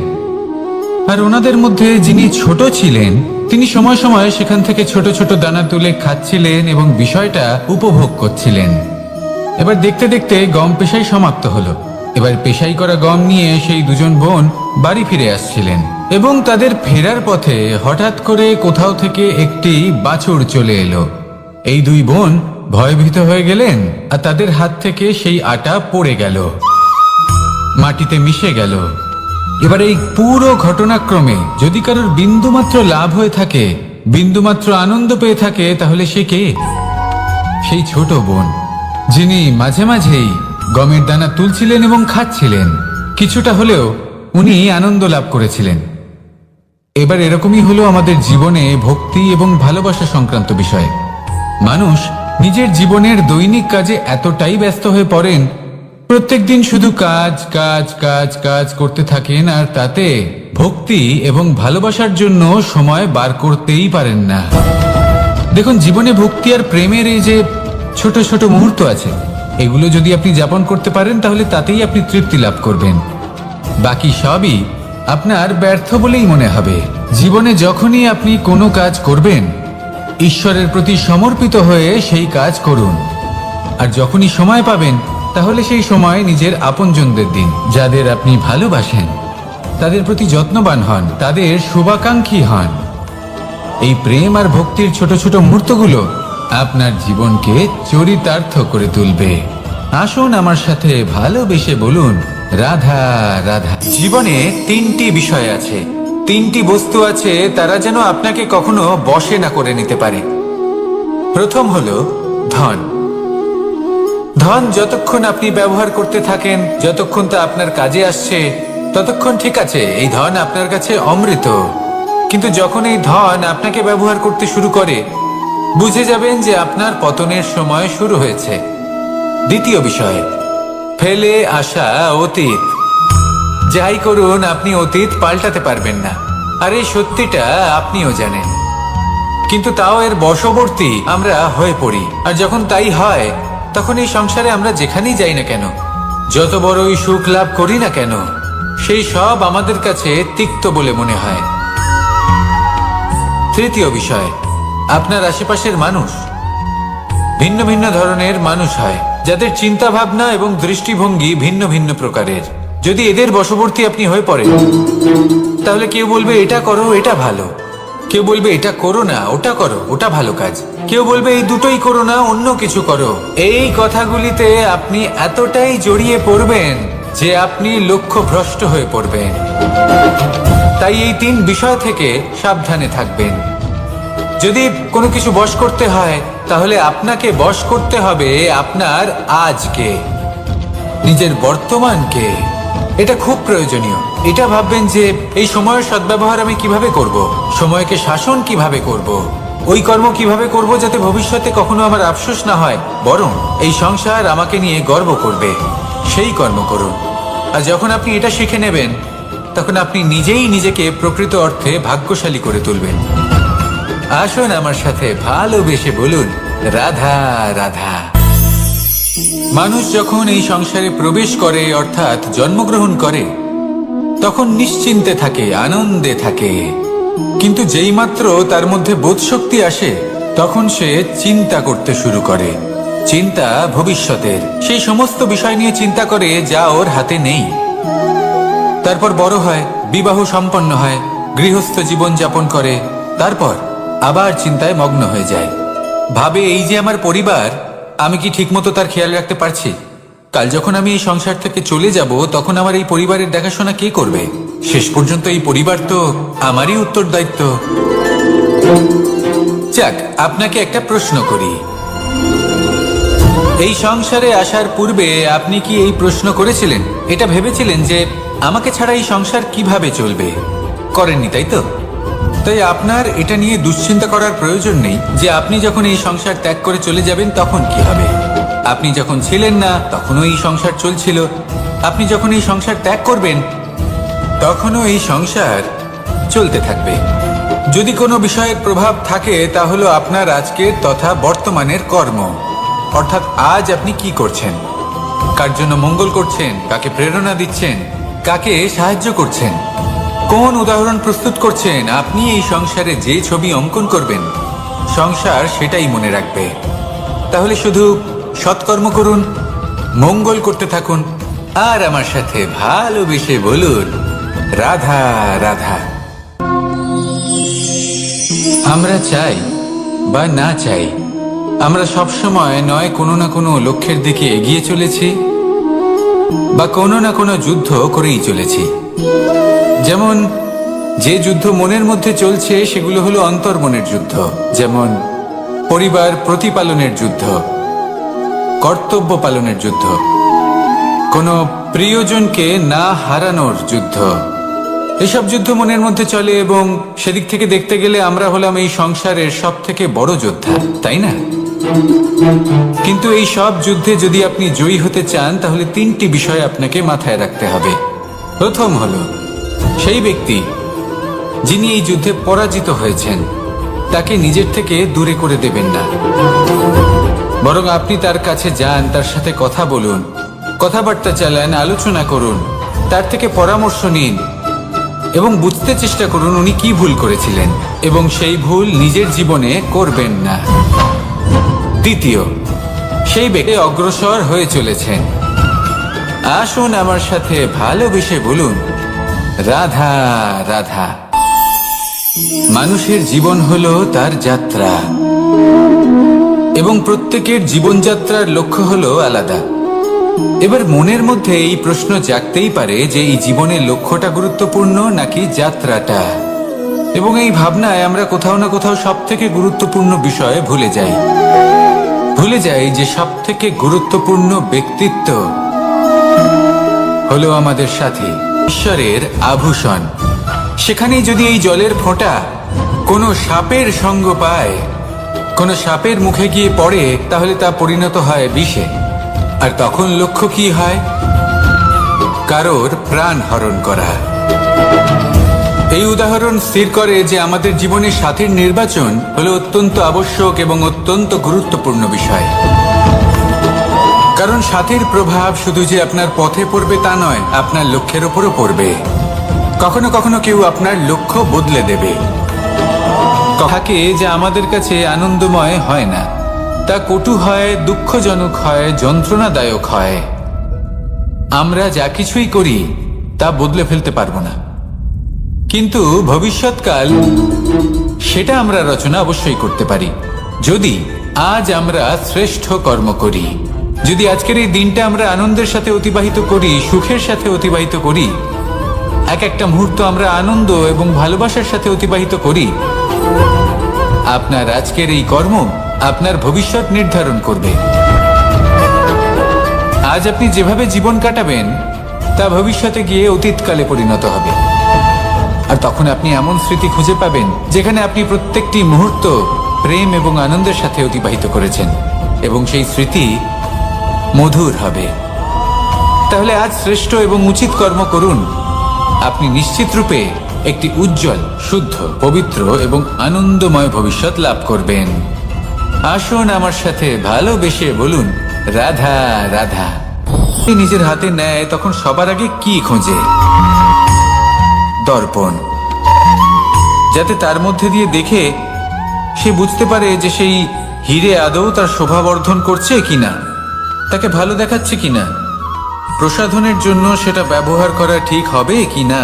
আর ওনাদের মধ্যে যিনি ছোট ছিলেন তিনি সময় সময় সেখান থেকে ছোট ছোট দানা তুলে খাচ্ছিলেন এবং বিষয়টা উপভোগ করছিলেন। এবার দেখতে দেখতে গম পেশাই সমাপ্ত হলো। এবার পেশাই করা গম নিয়ে সেই দুজন বোন বাড়ি ফিরে আসছিলেন এবং তাদের ফেরার পথে হঠাৎ করে কোথাও থেকে একটি বাছুর চলে এলো। এই দুই বোন ভয়ভীত হয়ে গেলেন আর তাদের হাত থেকে সেই আটা পড়ে গেল, মাটিতে মিশে গেল। এবার এই পুরো ঘটনাক্রমে যদি কারোর বিন্দুমাত্র লাভ হয়ে থাকে, বিন্দুমাত্র আনন্দ পেয়ে থাকে, তাহলে সে কে? সেই ছোট বোন, যিনি মাঝে মাঝেই গমের দানা তুলছিলেন এবং খাচ্ছিলেন। কিছুটা হলেও উনি আনন্দ লাভ করেছিলেন। এবার এরকমই হলো আমাদের জীবনে ভক্তি এবং ভালোবাসা সংক্রান্ত বিষয়। মানুষ নিজের জীবনের দৈনিক কাজে এতটাই ব্যস্ত হয়ে পড়েন, প্রত্যেকদিন শুধু কাজ কাজ কাজ কাজ করতে থাকেন, আর তাতে ভক্তি এবং ভালোবাসার জন্য সময় বার করতেই পারেন না। দেখুন, জীবনে ভক্তি আর প্রেমের এই যে ছোট ছোট মুহূর্ত আছে, এগুলো যদি আপনি যাপন করতে পারেন তাহলে তাতেই আপনি তৃপ্তি লাভ করবেন। বাকি সবই আপনার ব্যর্থ বলেই মনে হবে। জীবনে যখনই আপনি কোনো কাজ করবেন, ঈশ্বরের প্রতি সমর্পিত হয়ে সেই কাজ করুন। আর যখনই সময় পাবেন তাহলে সেই সময় নিজের আপনজনদের দিন। যাদের আপনি ভালোবাসেন তাদের প্রতি যত্নবান হন, তাদের শুভাকাঙ্ক্ষী হন। এই প্রেম আর ভক্তির ছোট ছোট মুহূর্তগুলো আপনার জীবনকে চরিতার্থ করে তুলবে। আসুন আমার সাথে ভালোবেসে বলুন, রাধা রাধা। জীবনে তিনটি বিষয় আছে, তিনটি বস্তু আছে, তারা যেন আপনাকে কখনো বশে না করে নিতে পারে। প্রথম হলো ধন। ধন যতক্ষণ আপনি ব্যবহার করতে থাকেন, যতক্ষণ তা আপনার কাজে আসছে, ততক্ষণ ঠিক আছে, এই ধন আপনার কাছে অমৃত। কিন্তু যখন এই ধন আপনাকে ব্যবহার করতে শুরু করে, বুঝে যাবেন যে আপনার পতনের সময় শুরু হয়েছে। দ্বিতীয় বিষয়, ফেলে আসা অতীত। যাই করুন আপনি অতীত পাল্টাতে পারবেন না, আর এই সত্যিটা আপনিও জানেন। কিন্তু তাও এর বশবর্তী আমরা হয়ে পড়ি। আর যখন তাই হয়, তখন এই সংসারে আমরা যেখানেই যাই না কেন, যত বড়ই সুখ লাভ করি না কেন, সেই সব আমাদের কাছে তিক্ত বলে মনে হয়। তৃতীয় বিষয়, আপনার আশেপাশের মানুষ ভিন্ন ভিন্ন ধরনের মানুষ হয়, যাদের চিন্তা ভাবনা এবং দৃষ্টিভঙ্গি ভিন্ন ভিন্ন প্রকারের। যদি এদের বশবর্তী আপনি হয়ে পড়েন, তাহলে কেউ বলবে এটা করো, এটা ভালো। কেউ বলবে এটা করো না, ওটা করো, ওটা ভালো কাজ। কেউ বলবে এই দুটোই করো না, অন্য কিছু করো। এই কথাগুলিতে আপনি এতটাই জড়িয়ে পড়বেন যে আপনি লক্ষ্যভ্রষ্ট হয়ে পড়বেন। তাই এই তিন বিষয় থেকে সাবধানে থাকবেন। যদি কোনো কিছু বশ করতে হয়, তাহলে আপনাকে বশ করতে হবে আপনার আজকে, নিজের বর্তমানকে। এটা খুব প্রয়োজনীয়। এটা ভাববেন যে এই সময়ের সদ্ব্যবহার আমি কিভাবে করব, সময়কে শাসন কিভাবে করব, ওই কর্ম কিভাবে করব যাতে ভবিষ্যতে কখনো আমার আফসোস না হয়, বরং এই সংসার আমাকে নিয়ে গর্ব করবে, সেই কর্ম করুন। আর যখন আপনি এটা শিখে নেবেন, তখন আপনি নিজেই নিজেকে প্রকৃত অর্থে ভাগ্যশালী করে তুলবেন। আসুন আমার সাথে ভালোবেসে বলুন, রাধা রাধা। মানুষ যখন এই সংসারে প্রবেশ করে, অর্থাৎ জন্মগ্রহণ করে, তখন নিশ্চিন্তে থাকে, আনন্দে থাকে। কিন্তু যেইমাত্র তার মধ্যে বোধশক্তি আসে, তখন সে চিন্তা করতে শুরু করে। চিন্তা ভবিষ্যতের, সেই সমস্ত বিষয় নিয়ে চিন্তা করে যা ওর হাতে নেই। তারপর বড় হয়, বিবাহ সম্পন্ন হয়, গৃহস্থ জীবন যাপন করে, তারপর আবার চিন্তায় মগ্ন হয়ে যায়। ভাবে, এই যে আমার পরিবার, আমি কি ঠিকমতো তার খেয়াল রাখতে পারছি? কাল যখন আমি এই সংসার থেকে চলে যাব, তখন আমার এই পরিবারের দেখাশোনা কে করবে? শেষ পর্যন্ত এই পরিবার তো আমারই উত্তরদায়িত্ব। যাক, আপনাকে একটা প্রশ্ন করি। এই সংসারে আসার পূর্বে আপনি কি এই প্রশ্ন করেছিলেন, এটা ভেবেছিলেন যে আমাকে ছাড়া এই সংসার কিভাবে চলবে? করেননি, তাই তো? তাই আপনার এটা নিয়ে দুশ্চিন্তা করার প্রয়োজন নেই যে আপনি যখন এই সংসার ত্যাগ করে চলে যাবেন তখন কি হবে। আপনি যখন ছিলেন না তখনও এই সংসার চলছিল, আপনি যখন এই সংসার ত্যাগ করবেন তখনও এই সংসার চলতে থাকবে। যদি কোনো বিষয়ের প্রভাব থাকে, তা হলো আপনার আজকের তথা বর্তমানের কর্ম। অর্থাৎ আজ আপনি কি করছেন, কার জন্য মঙ্গল করছেন, কাকে প্রেরণা দিচ্ছেন, কাকে সাহায্য করছেন, কোন উদাহরণ প্রস্তুত করছেন। আপনি এই সংসারে যে ছবি অঙ্কন করবেন, সংসার সেটাই মনে রাখবে। তাহলে শুধু সৎকর্ম করুন, মঙ্গল করতে থাকুন, আর আমার সাথে ভালোবেসে বলুন, রাধা রাধা। আমরা চাই বা না চাই, আমরা সবসময় নয় কোনো না কোনো লক্ষ্যের দিকে এগিয়ে চলেছি, বা কোনো না কোনো যুদ্ধ করেই চলেছি। যেমন যে যুদ্ধ মনের মধ্যে চলছে, সেগুলো হলো অন্তর্মনের যুদ্ধ। যেমন পরিবার প্রতিপালনের যুদ্ধ, কর্তব্য পালনের যুদ্ধ, কোনো প্রিয়জনকে না হারানোর যুদ্ধ। এসব যুদ্ধ মনের মধ্যে চলে, এবং সেদিক থেকে দেখতে গেলে আমরা হলাম এই সংসারের সব থেকে বড় যোদ্ধা, তাই না? কিন্তু এই সব যুদ্ধে যদি আপনি জয়ী হতে চান, তাহলে তিনটি বিষয় আপনাকে মাথায় রাখতে হবে। প্রথম হলো, সেই ব্যক্তি যিনি এই যুদ্ধে পরাজিত হয়েছেন, তাকে নিজের থেকে দূরে করে দেবেন না, বরং আপনি তার কাছে যান, তার সাথে কথা বলুন, কথাবার্তা চালান, আলোচনা করুন, তার থেকে পরামর্শ নিন এবং বুঝতে চেষ্টা করুন উনি কি ভুল করেছিলেন, এবং সেই ভুল নিজের জীবনে করবেন না। দ্বিতীয়, সেই ব্যক্তি অগ্রসর হয়ে চলেছেন। আসুন আমার সাথে ভালোবেসে বলুন, রাধা রাধা। মানুষের জীবন হলো তার যাত্রা, এবং প্রত্যেকের জীবনযাত্রার লক্ষ্য হলো আলাদা। এবার মনের মধ্যে এই প্রশ্ন জাগতেই পারে যে এই জীবনের লক্ষ্যটা গুরুত্বপূর্ণ নাকি যাত্রাটা। এবং এই ভাবনায় আমরা কোথাও না কোথাও সব থেকে গুরুত্বপূর্ণ বিষয় ভুলে যাই। ভুলে যাই যে সব থেকে গুরুত্বপূর্ণ ব্যক্তিত্ব হলো আমাদের সাথী, ঈশ্বরের আভূষণ। সেখানেই যদি এই জলের ফোঁটা কোনো সাপের সঙ্গ পায়, কোনো সাপের মুখে গিয়ে পড়ে, তাহলে তা পরিণত হয় বিষে। আর তখন লক্ষ্য কি হয়? কারোর প্রাণ হরণ করা। এই উদাহরণ স্থির করে যে আমাদের জীবনে সাথীর নির্বাচন হলো অত্যন্ত আবশ্যক এবং অত্যন্ত গুরুত্বপূর্ণ বিষয়। কারণ সাথীর প্রভাব শুধু যে আপনার পথে পড়বে তা নয়, আপনার লক্ষ্যের ওপরও পড়বে। কখনো কখনো কেউ আপনার লক্ষ্য বদলে দেবে। থাকে যা আমাদের কাছে আনন্দময় হয় না, তা কটু হয়, দুঃখজনক হয়, যন্ত্রণাদায়ক হয়। আমরা যা কিছুই করি তা বদলে ফেলতে পারবো না, কিন্তু ভবিষ্যৎকাল সেটা আমরা রচনা অবশ্যই করতে পারি, যদি আজ আমরা শ্রেষ্ঠ কর্ম করি। যদি আজকের এই দিনটা আমরা আনন্দের সাথে অতিবাহিত করি, সুখের সাথে অতিবাহিত করি, এক একটা মুহূর্ত আমরা আনন্দ এবং ভালোবাসার সাথে অতিবাহিত করি, আপনার আজকের এই কর্ম আপনার ভবিষ্যৎ নির্ধারণ করবে। আজ আপনি যেভাবে জীবন কাটাবেন তা ভবিষ্যতে গিয়ে অতীতকালে পরিণত হবে। আর তখন আপনি এমন স্মৃতি খুঁজে পাবেন যেখানে আপনি প্রত্যেকটি মুহূর্ত প্রেম এবং আনন্দের সাথে অতিবাহিত করেছেন, এবং সেই স্মৃতি মধুর হবে। তাহলে আজ শ্রেষ্ঠ এবং উচিত কর্ম করুন। আপনি নিশ্চিত রূপে একটি উজ্জ্বল, শুদ্ধ, পবিত্র এবং আনন্দময় ভবিষ্যৎ লাভ করবেন। আসুন আমার সাথে ভালোবেসে বলুন, রাধা রাধা। নিজের হাতে নেয় তখন সবার আগে কি খোঁজে? দর্পণ, যাতে তার মধ্যে দিয়ে দেখে সে বুঝতে পারে যে সেই হিরে আদৌ তার শোভাবর্ধন করছে কিনা, তাকে ভালো দেখাচ্ছে কিনা, প্রসাধনের জন্য সেটা ব্যবহার করা ঠিক হবে কিনা।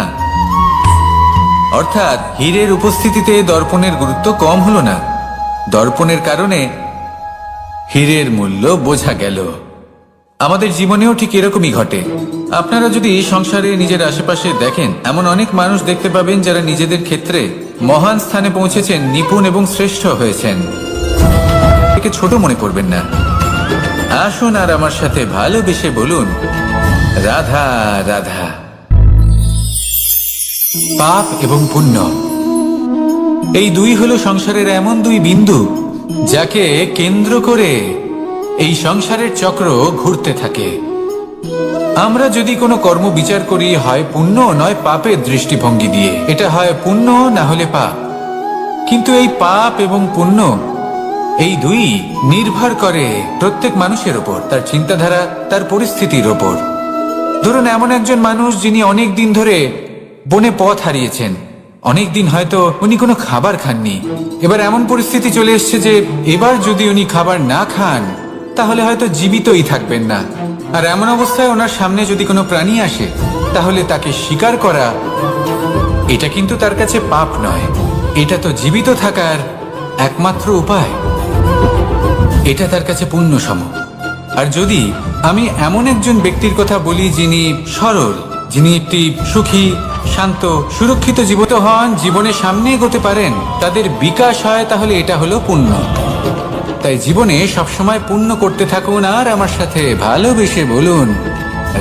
অর্থাৎ হীরের উপস্থিতিতে দর্পণের গুরুত্ব কম হলো না, দর্পণের কারণে হীরের মূল্য বোঝা গেল। আমাদের জীবনেও ঠিক এরকমই ঘটে। আপনারা যদি সংসারে নিজের আশেপাশে দেখেন, এমন অনেক মানুষ দেখতে পাবেন যারা নিজেদের ক্ষেত্রে মহান স্থানে পৌঁছেছেন, নিপুণ এবং শ্রেষ্ঠ হয়েছেন। একে ছোট মনে করবেন না। আসুন আর আমার সাথে ভালোবেসে বলুন, রাধা রাধা। পাপ এবং পুণ্য, এই দুই হলো সংসারের এমন দুই বিন্দু যাকে কেন্দ্র করে এই সংসারের চক্র ঘুরতে থাকে। আমরা যদি কোনো কর্ম বিচার করি, হয় পুণ্য নয় পাপের দৃষ্টিভঙ্গি দিয়ে, এটা হয় পুণ্য না হলে পাপ। কিন্তু এই পাপ এবং পুণ্য এই দুই নির্ভর করে প্রত্যেক মানুষের ওপর, তার চিন্তাধারা, তার পরিস্থিতির ওপর। ধরুন এমন একজন মানুষ যিনি অনেক দিন ধরে বনে পথ হারিয়েছেন, অনেক দিন হয়তো উনি কোনো খাবার খাননি। এবার এমন পরিস্থিতি চলে এসছে যে এবার যদি উনি খাবার না খান তাহলে হয়তো জীবিতই থাকবেন না। আর এমন অবস্থায় ওনার সামনে যদি কোনো প্রাণী আসে তাহলে তাকে শিকার করা, এটা কিন্তু তার কাছে পাপ নয়, এটা তো জীবিত থাকার একমাত্র উপায়। এটা তার কাছে পুণ্য সম। আর যদি আমি এমন একজন ব্যক্তির কথা বলি যিনি সরল, যিনি একটি সুখী, শান্ত, সুরক্ষিত জীবিত হন, জীবনের সামনে এগোতে পারেন, তাদের বিকাশ হয়, তাহলে এটা হলো পুণ্য। তাই জীবনে সবসময় পুণ্য করতে থাকুন আর আমার সাথে ভালোবেসে বলুন,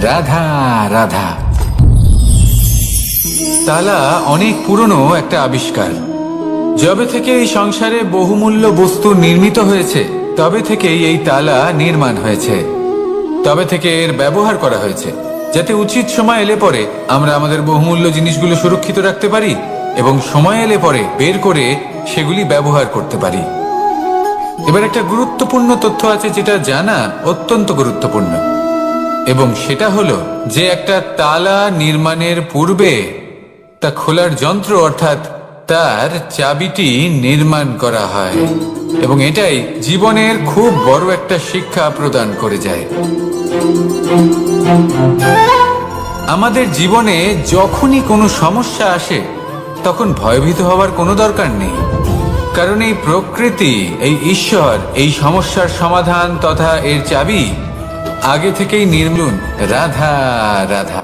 রাধা রাধা। তালা অনেক পুরনো একটা আবিষ্কার। যবে থেকে এই সংসারে বহুমূল্য বস্তু নির্মিত হয়েছে তবে থেকেই এই তালা নির্মাণ হয়েছে, তবে থেকে এর ব্যবহার করা হয়েছে, যাতে উচিত সময় এলে পরে আমরা আমাদের বহুমূল্য জিনিসগুলো সুরক্ষিত রাখতে পারি এবং সময় এলে পরে বের করে সেগুলি ব্যবহার করতে পারি। এবার একটা গুরুত্বপূর্ণ তথ্য আছে যেটা জানা অত্যন্ত গুরুত্বপূর্ণ, এবং সেটা হলো যে একটা তালা নির্মাণের পূর্বে তা খোলার যন্ত্র অর্থাৎ তার চাবিটি নির্মাণ করা হয়, এবং এটাই জীবনের খুব বড় একটা শিক্ষা প্রদান করে যায়। আমাদের জীবনে যখনই কোনো সমস্যা আসে তখন ভয়ভীত হওয়ার কোনো দরকার নেই, কারণ এই প্রকৃতি, এই ঈশ্বর এই সমস্যার সমাধান তথা এর চাবি আগে থেকেই নির্মূল। রাধা রাধা।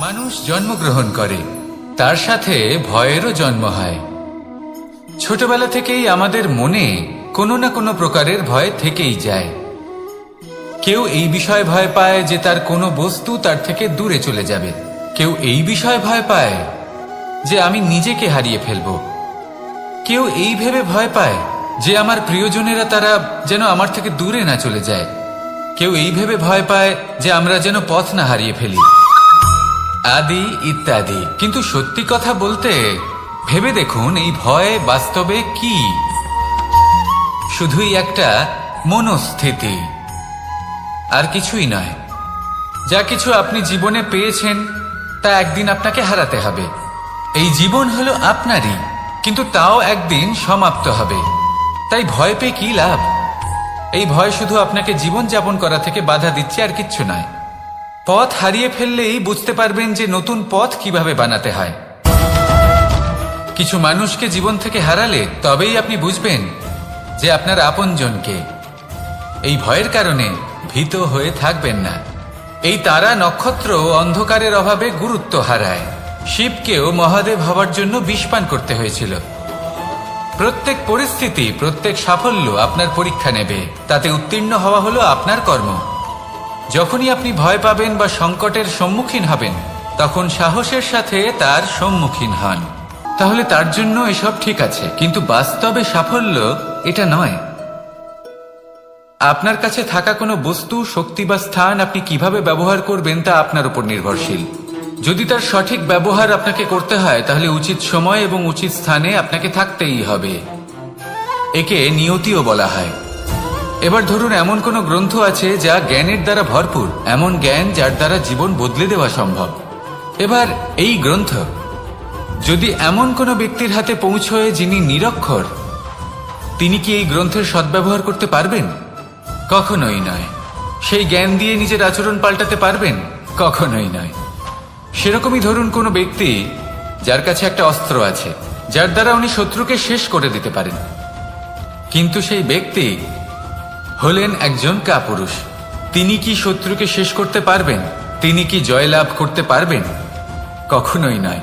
মানুষ জন্মগ্রহণ করে, তার সাথে ভয়েরও জন্ম হয়। ছোটবেলা থেকেই আমাদের মনে কোনো না কোনো প্রকারের ভয় থেকেই যায়। কেউ এই বিষয়ে ভয় পায় যে তার কোনো বস্তু তার থেকে দূরে চলে যাবে, কেউ এই বিষয়ে ভয় পায় যে আমি নিজেকে হারিয়ে ফেলব, কেউ এই ভেবে ভয় পায় যে আমার প্রিয়জনেরা তারা যেন আমার থেকে দূরে না চলে যায়, কেউ এই ভেবে ভয় পায় যে আমরা যেন পথ না হারিয়ে ফেলি, আদি ইত্যাদি। কিন্তু সত্যি কথা বলতে ভেবে দেখুন, এই ভয় বাস্তবে কি? শুধুই একটা মনস্থিতি, আর কিছুই নয়। যা কিছু আপনি জীবনে পেয়েছেন তা একদিন আপনাকে হারাতে হবে। এই জীবন হলো আপনারই, কিন্তু তাও একদিন সমাপ্ত হবে। তাই ভয় পেয়ে কি লাভ? এই ভয় শুধু আপনাকে জীবন যাপন করা থেকে বাধা দিচ্ছে, আর কিচ্ছু নয়। পথ হারিয়ে ফেললেই বুঝতে পারবেন যে নতুন পথ কিভাবে বানাতে হয়। কিছু মানুষকে জীবন থেকে হারালে তবেই আপনি বুঝবেন যে আপনার আপনজনকে। এই ভয়ের কারণে ভীত হয়ে থাকবেন না। এই তারা নক্ষত্র অন্ধকারের অভাবে গুরুত্ব হারায়। শিবকেও মহাদেব হওয়ার জন্য বিষপান করতে হয়েছিল। প্রত্যেক পরিস্থিতি, প্রত্যেক সাফল্য আপনার পরীক্ষা নেবে, তাতে উত্তীর্ণ হওয়া হলো আপনার কর্ম। যখনই আপনি ভয় পাবেন বা সংকটের সম্মুখীন হবেন তখন সাহসের সাথে তার সম্মুখীন হন, তাহলে তার জন্য এসব ঠিক আছে, কিন্তু বাস্তবে সাফল্য এটা নয়। আপনার কাছে থাকা কোনো বস্তু, শক্তি বা স্থান আপনি কিভাবে ব্যবহার করবেন তা আপনার উপর নির্ভরশীল। যদি তার সঠিক ব্যবহার আপনাকে করতে হয় তাহলে উচিত সময় এবং উচিত স্থানে আপনাকে থাকতেই হবে। একে নিয়তিও বলা হয়। এবার ধরুন এমন কোনো গ্রন্থ আছে যা জ্ঞানের দ্বারা ভরপুর, এমন জ্ঞান যার দ্বারা জীবন বদলে দেওয়া সম্ভব। এবার এই গ্রন্থ যদি এমন কোনো ব্যক্তির হাতে পৌঁছয় যিনি নিরক্ষর, তিনি কি এই গ্রন্থের সদ্ব্যবহার করতে পারবেন? কখনোই নয়। সেই জ্ঞান দিয়ে নিজের আচরণ পাল্টাতে পারবেন? কখনোই নয়। সেরকমই ধরুন কোনো ব্যক্তি যার কাছে একটা অস্ত্র আছে যার দ্বারা উনি শত্রুকে শেষ করে দিতে পারেন, কিন্তু সেই ব্যক্তি হলেন একজন কাপুরুষ। তিনি কি শত্রুকে শেষ করতে পারবেন? তিনি কি জয়লাভ করতে পারবেন? কখনোই নয়।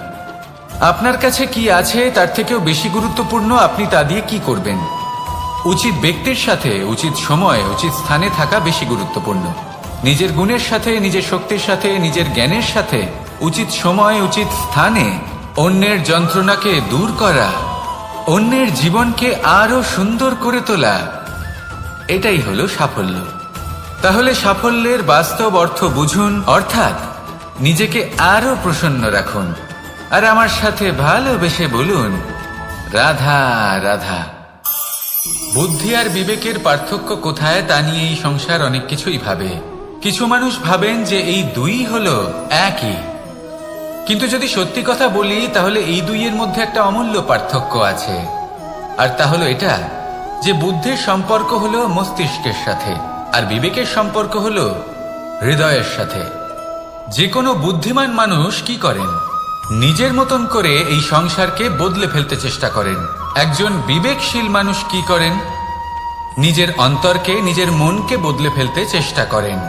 আপনার কাছে কি আছে তার থেকেও বেশি গুরুত্বপূর্ণ আপনি তা দিয়ে কি করবেন। উচিত ব্যক্তির সাথে উচিত সময় উচিত স্থানে থাকা বেশি গুরুত্বপূর্ণ। নিজের গুণের সাথে, নিজের শক্তির সাথে, নিজের জ্ঞানের সাথে উচিত সময় উচিত স্থানে অন্যের যন্ত্রণাকে দূর করা, অন্যের জীবনকে আরো সুন্দর করে তোলা, এটাই হলো সাফল্য। তাহলে সাফল্যের বাস্তব অর্থ বুঝুন, অর্থাৎ নিজেকে আরো প্রসন্ন রাখুন। আর আমার সাথে ভালোবেসে বলুন, রাধা রাধা। বুদ্ধি আর বিবেকের পার্থক্য কোথায় তা নিয়ে এই সংসার অনেক কিছুই ভাবে। কিছু মানুষ ভাবেন যে এই দুই হলো একই, কিন্তু যদি সত্যি কথা বলি তাহলে এই দুইয়ের মধ্যে একটা অমূল্য পার্থক্য আছে। আর তা হলো এটা যে বুদ্ধির সম্পর্ক হলো মস্তিষ্কের সাথে আর বিবেকের সম্পর্ক হলো হৃদয়ের সাথে। যে কোনো বুদ্ধিমান মানুষ কি করেন? নিজের মতন করে এই সংসারকে বদলে ফেলতে চেষ্টা করেন। একজন বিবেকশীল মানুষ কি করেন? নিজের অন্তরকে, নিজের মনকে বদলে ফেলতে চেষ্টা করেন।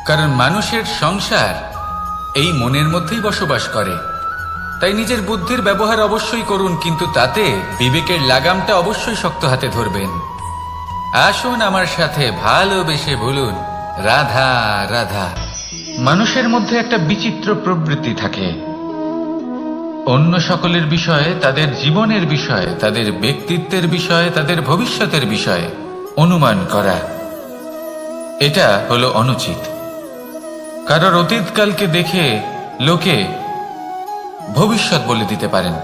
কারণ মানুষের সংসার এই মনের মধ্যেই বসবাস করে। তাই নিজের বুদ্ধির ব্যবহার অবশ্যই করুন, কিন্তু তাতে বিবেকের লাগামটা অবশ্যই শক্ত হাতে ধরবেন। আসুন আমার সাথে ভালোবেসে বলুন, রাধা রাধা। মানুষের মধ্যে একটা বিচিত্র প্রবৃত্তি থাকে, অন্য সকলের বিষয়ে, তাদের জীবনের বিষয়ে, তাদের ব্যক্তিত্বের বিষয়ে, তাদের ভবিষ্যতের বিষয়ে অনুমান করা। এটা হলো অনুচিত। কারোর অতীতকালকে দেখে লোকে ভবিষ্যৎ বলে দিতে পারেন,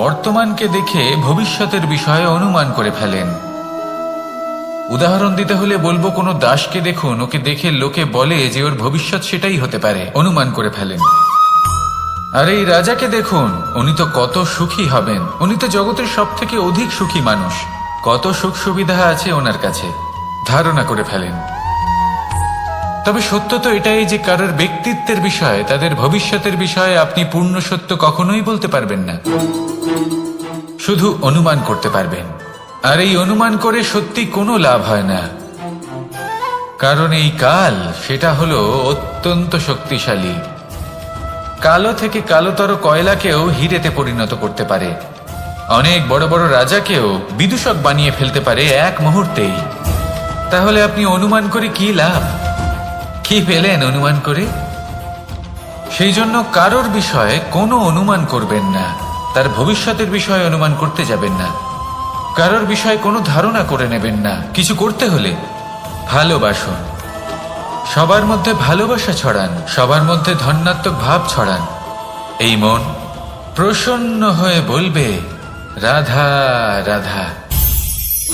বর্তমানকে দেখে ভবিষ্যতের বিষয়ে অনুমান করে ফেলেন। উদাহরণ দিতে হলে বলবো, কোনো দাসকে দেখুন, ওকে দেখে লোকে বলে যে ওর ভবিষ্যৎ সেটাই হতে পারে, অনুমান করে ফেলেন। আর এই রাজাকে দেখুন, উনি তো কত সুখী হবেন, উনি তো জগতের সব থেকে অধিক সুখী মানুষ, কত সুখ সুবিধা আছে ওনার কাছে, ধারণা করে ফেলেন। তবে সত্য তো এটাই যে কারোর ব্যক্তিত্বের বিষয়ে, তাদের ভবিষ্যতের বিষয়ে আপনি পূর্ণ সত্য কখনোই বলতে পারবেন না, শুধু অনুমান করতে পারবেন। আর এই অনুমান করে সত্যি কোনো লাভ হয় না, কারণ এই কাল সেটা হলো অত্যন্ত শক্তিশালী। কালো থেকে কালোতর কয়লাকেও হিরেতে পরিণত করতে পারে, অনেক বড় বড় রাজাকেও বিদূষক বানিয়ে ফেলতে পারে এক মুহূর্তেই। তাহলে আপনি অনুমান করে কি লাভ? কি পেলেন অনুমান করে? সেই জন্য কারোর বিষয়ে কোনো অনুমান করবেন না, তার ভবিষ্যতের বিষয়ে অনুমান করতে যাবেন না, কারোর বিষয়ে কোনো ধারণা করে নেবেন না। কিছু করতে হলে ভালোবাসুন, সবার মধ্যে ভালোবাসা ছড়ান, সবার মধ্যে ধন্যাত্মক ভাব ছড়ান। এই মন প্রসন্ন হয়ে বলবে, রাধা রাধা।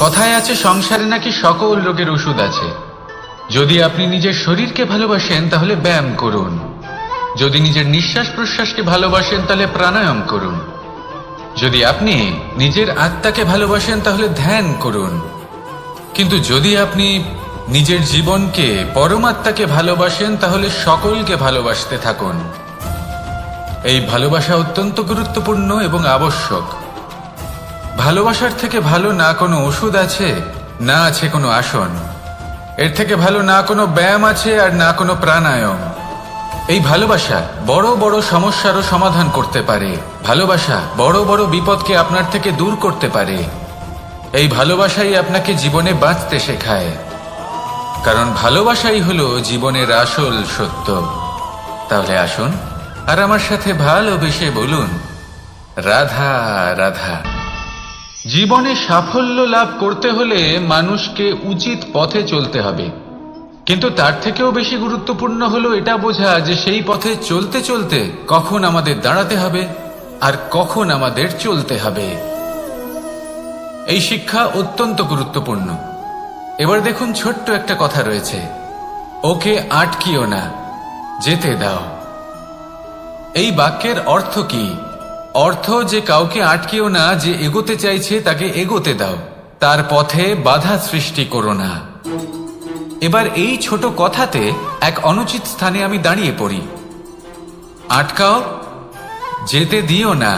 কথায় আছে সংসারে নাকি সকল রোগের ওষুধ আছে। যদি আপনি নিজের শরীরকে ভালোবাসেন তাহলে ব্যায়াম করুন, যদি নিজের নিঃশ্বাস প্রশ্বাসকে ভালোবাসেন তাহলে প্রাণায়াম করুন, যদি আপনি নিজের আত্মাকে ভালোবাসেন তাহলে ধ্যান করুন, কিন্তু যদি আপনি নিজের জীবনকে, পরমাত্মাকে ভালোবাসেন তাহলে সকলকে ভালোবাসতে থাকুন। এই ভালোবাসা অত্যন্ত গুরুত্বপূর্ণ এবং আবশ্যক। ভালোবাসার থেকে ভালো না কোনো ওষুধ আছে, না আছে কোনো আসন, এর থেকে ভালো না কোনো ব্যায়াম আছে আর না কোনো প্রাণায়াম। এই ভালোবাসা বড় বড় সমস্যারও সমাধান করতে পারে, ভালোবাসা বড় বড় বিপদকে আপনার থেকে দূর করতে পারে। এই ভালোবাসাই আপনাকে জীবনে বাঁচতে শেখায়, কারণ ভালোবাসাই হলো জীবনের আসল সত্য। তাহলে আসুন আর আমার সাথে ভালোবেসে বলুন, রাধা রাধা। জীবনে সাফল্য লাভ করতে হলে মানুষকে উচিত পথে চলতে হবে, কিন্তু তার থেকেও বেশি গুরুত্বপূর্ণ হলো এটা বোঝা যে সেই পথে চলতে চলতে কখন আমাদের দাঁড়াতে হবে আর কখন আমাদের চলতে হবে। এই শিক্ষা অত্যন্ত গুরুত্বপূর্ণ। এবার দেখুন, ছোট্ট একটা কথা রয়েছে, ওকে আটকিও না, যেতে দাও। এই বাক্যের অর্থ কি? অর্থ যে কাউকে আটকিও না, যে এগোতে চাইছে তাকে এগোতে দাও, তার পথে বাধা সৃষ্টি করো না। এবার এই ছোট কথাতে এক অনুচিত স্থানে আমি দাঁড়িয়ে পড়ি। আটকাও, যেতে দিও না।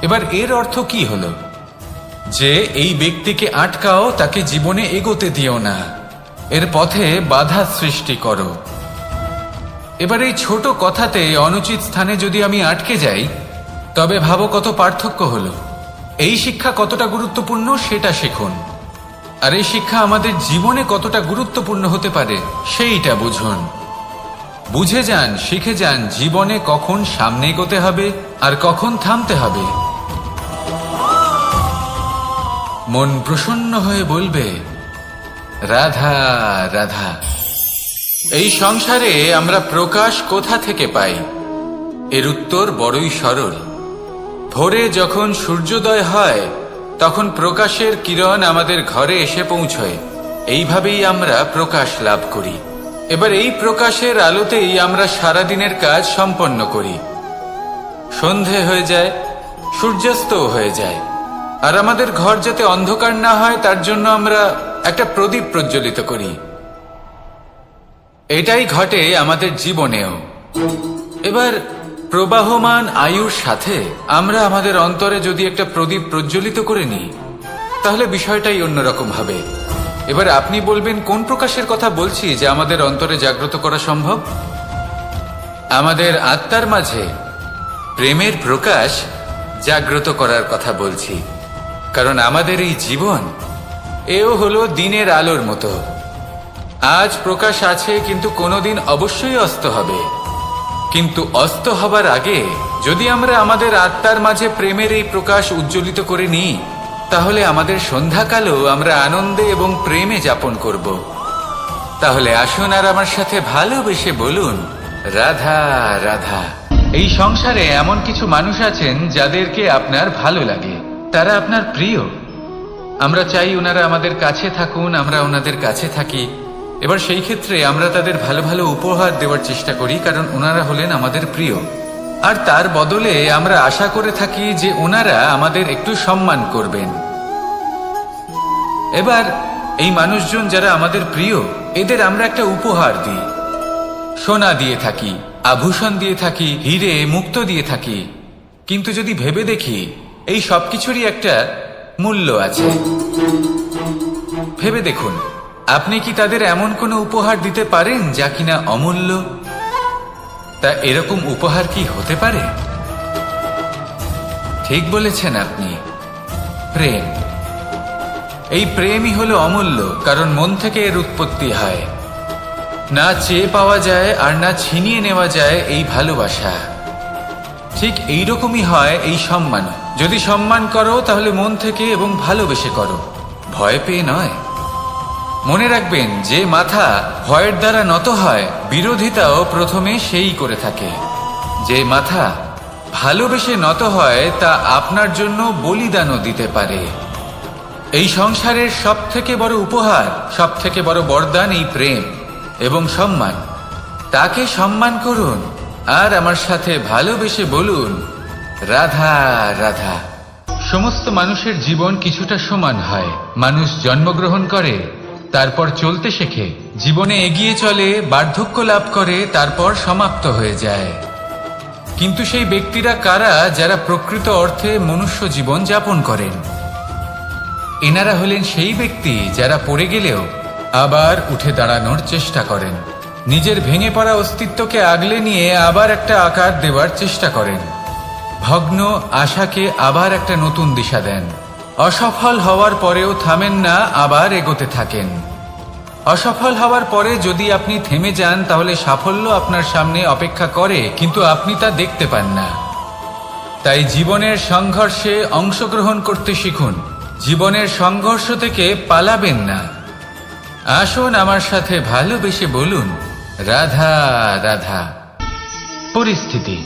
এবার এর অর্থ কি হলো? যে এই ব্যক্তিকে আটকাও, তাকে জীবনে এগোতে দিও না, এর পথে বাধা সৃষ্টি করো। এবার এই ছোট কথাতে অনুচিত স্থানে যদি আমি আটকে যাই, তবে ভাবো কত পার্থক্য হলো। এই শিক্ষা কতটা গুরুত্বপূর্ণ সেটা শিখুন, আর এই শিক্ষা আমাদের জীবনে কতটা গুরুত্বপূর্ণ হতে পারে সেইটা বুঝুন। বুঝে যান, শিখে যান জীবনে কখন সামনে এগোতে হবে আর কখন থামতে হবে। মন প্রসন্ন হয়ে বলবে, রাধা রাধা। এই সংসারে আমরা প্রকাশ কোথা থেকে পাই? এর উত্তর বড়ই সরল। ভোরে যখন সূর্যোদয় হয় তখন প্রকাশের কিরণ আমাদের ঘরে এসে পৌঁছয়। এইভাবেই আমরা প্রকাশ লাভ করি। এবার এই প্রকাশের আলোতেই আমরা সারাদিনের কাজ সম্পন্ন করি। সন্ধে হয়ে যায়, সূর্যাস্তও হয়ে যায়, আর আমাদের ঘর যাতে অন্ধকার না হয় তার জন্য আমরা একটা প্রদীপ প্রজ্বলিত করি। এটাই ঘটে আমাদের জীবনেও। এবার প্রবাহমান আয়ুর সাথে আমরা আমাদের অন্তরে যদি একটা প্রদীপ প্রজ্বলিত করে নিই, তাহলে বিষয়টাই অন্যরকম হবে। এবার আপনি বলবেন, কোন প্রকাশের কথা বলছি যে আমাদের অন্তরে জাগ্রত করা সম্ভব? আমাদের আত্মার মাঝে প্রেমের প্রকাশ জাগ্রত করার কথা বলছি। কারণ আমাদের এই জীবন এও হলো দিনের আলোর মতো। আজ প্রকাশ আছে, কিন্তু কোনোদিন অবশ্যই অস্ত হবে। কিন্তু অস্ত হবার আগে যদি আমরা আমাদের আত্মার মাঝে প্রেমের এই প্রকাশ উজ্জ্বলিত করে নিই, তাহলে আমাদের সন্ধ্যাকালও আমরা আনন্দে এবং প্রেমে যাপন করব। তাহলে আসুন আর আমার সাথে ভালোবেসে বলুন, রাধা রাধা। এই সংসারে এমন কিছু মানুষ আছেন যাদেরকে আপনার ভালো লাগে, তারা আপনার প্রিয়। আমরা চাই ওনারা আমাদের কাছে থাকুন, আমরা ওনাদের কাছে থাকি। এবার সেই ক্ষেত্রে আমরা তাদের ভালো ভালো উপহার দেওয়ার চেষ্টা করি, কারণ ওনারা হলেন আমাদের প্রিয়। আর তার বদলে আমরা আশা করে থাকি যে ওনারা আমাদের একটু সম্মান করবেন। এবার এই মানুষজন যারা আমাদের প্রিয়, এদের আমরা একটা উপহার দিই। সোনা দিয়ে থাকি, আভূষণ দিয়ে থাকি, হিরে মুক্তো দিয়ে থাকি। কিন্তু যদি ভেবে দেখি, এই সবকিছুরই একটা মূল্য আছে। ভেবে দেখুন, আপনি কি তাদের এমন কোনো উপহার দিতে পারেন যা কিনা অমূল্য? তা এরকম উপহার কি হতে পারে? ঠিক বলেছেন আপনি, প্রেম। এই প্রেমই হলো অমূল্য, কারণ মন থেকে এর উৎপত্তি হয়। না চেয়ে পাওয়া যায় আর না ছিনিয়ে নেওয়া যায় এই ভালোবাসা। ঠিক এইরকমই হয় এই সম্মান। যদি সম্মান করো তাহলে মন থেকে এবং ভালোবেসে করো, ভয় পেয়ে নয়। মনে রাখবেন, যে মাথা ভয়ের দ্বারা নত হয়, বিরোধিতাও প্রথমে সেই করে থাকে। যে মাথা ভালোবেসে নত হয়, তা আপনার জন্য বলিদানও দিতে পারে। এই সংসারের সব থেকে বড় উপহার, সব থেকে বড় বরদান এই প্রেম এবং সম্মান। তাকে সম্মান করুন আর আমার সাথে ভালোবেসে বলুন, রাধা রাধা। সমস্ত মানুষের জীবন কিছুটা সমান হয়। মানুষ জন্মগ্রহণ করে, তারপর চলতে শেখে, জীবনে এগিয়ে চলে, বার্ধক্য লাভ করে, তারপর সমাপ্ত হয়ে যায়। কিন্তু সেই ব্যক্তিরা কারা যারা প্রকৃত অর্থে মনুষ্য জীবন যাপন করেন? এনারা হলেন সেই ব্যক্তি যারা পড়ে গেলেও আবার উঠে দাঁড়ানোর চেষ্টা করেন, নিজের ভেঙে পড়া অস্তিত্বকে আগলে নিয়ে আবার একটা আকার দেওয়ার চেষ্টা করেন, ভগ্ন আশাকে আবার একটা নতুন দিশা দেন। অসফল হওয়ার পরেও থামেন না, আবার এগোতে থাকেন। অসফল হওয়ার পরে যদি আপনি থেমে যান, তাহলে সাফল্য আপনার সামনে অপেক্ষা করে, কিন্তু আপনি তা দেখতে পান না। তাই জীবনের সংঘর্ষে অংশগ্রহণ করতে শিখুন। জীবনের সংঘর্ষ থেকে পালাবেন না। আসুন আমার সাথে ভালোবেসে বলুন, রাধা রাধা। পরিস্থিতি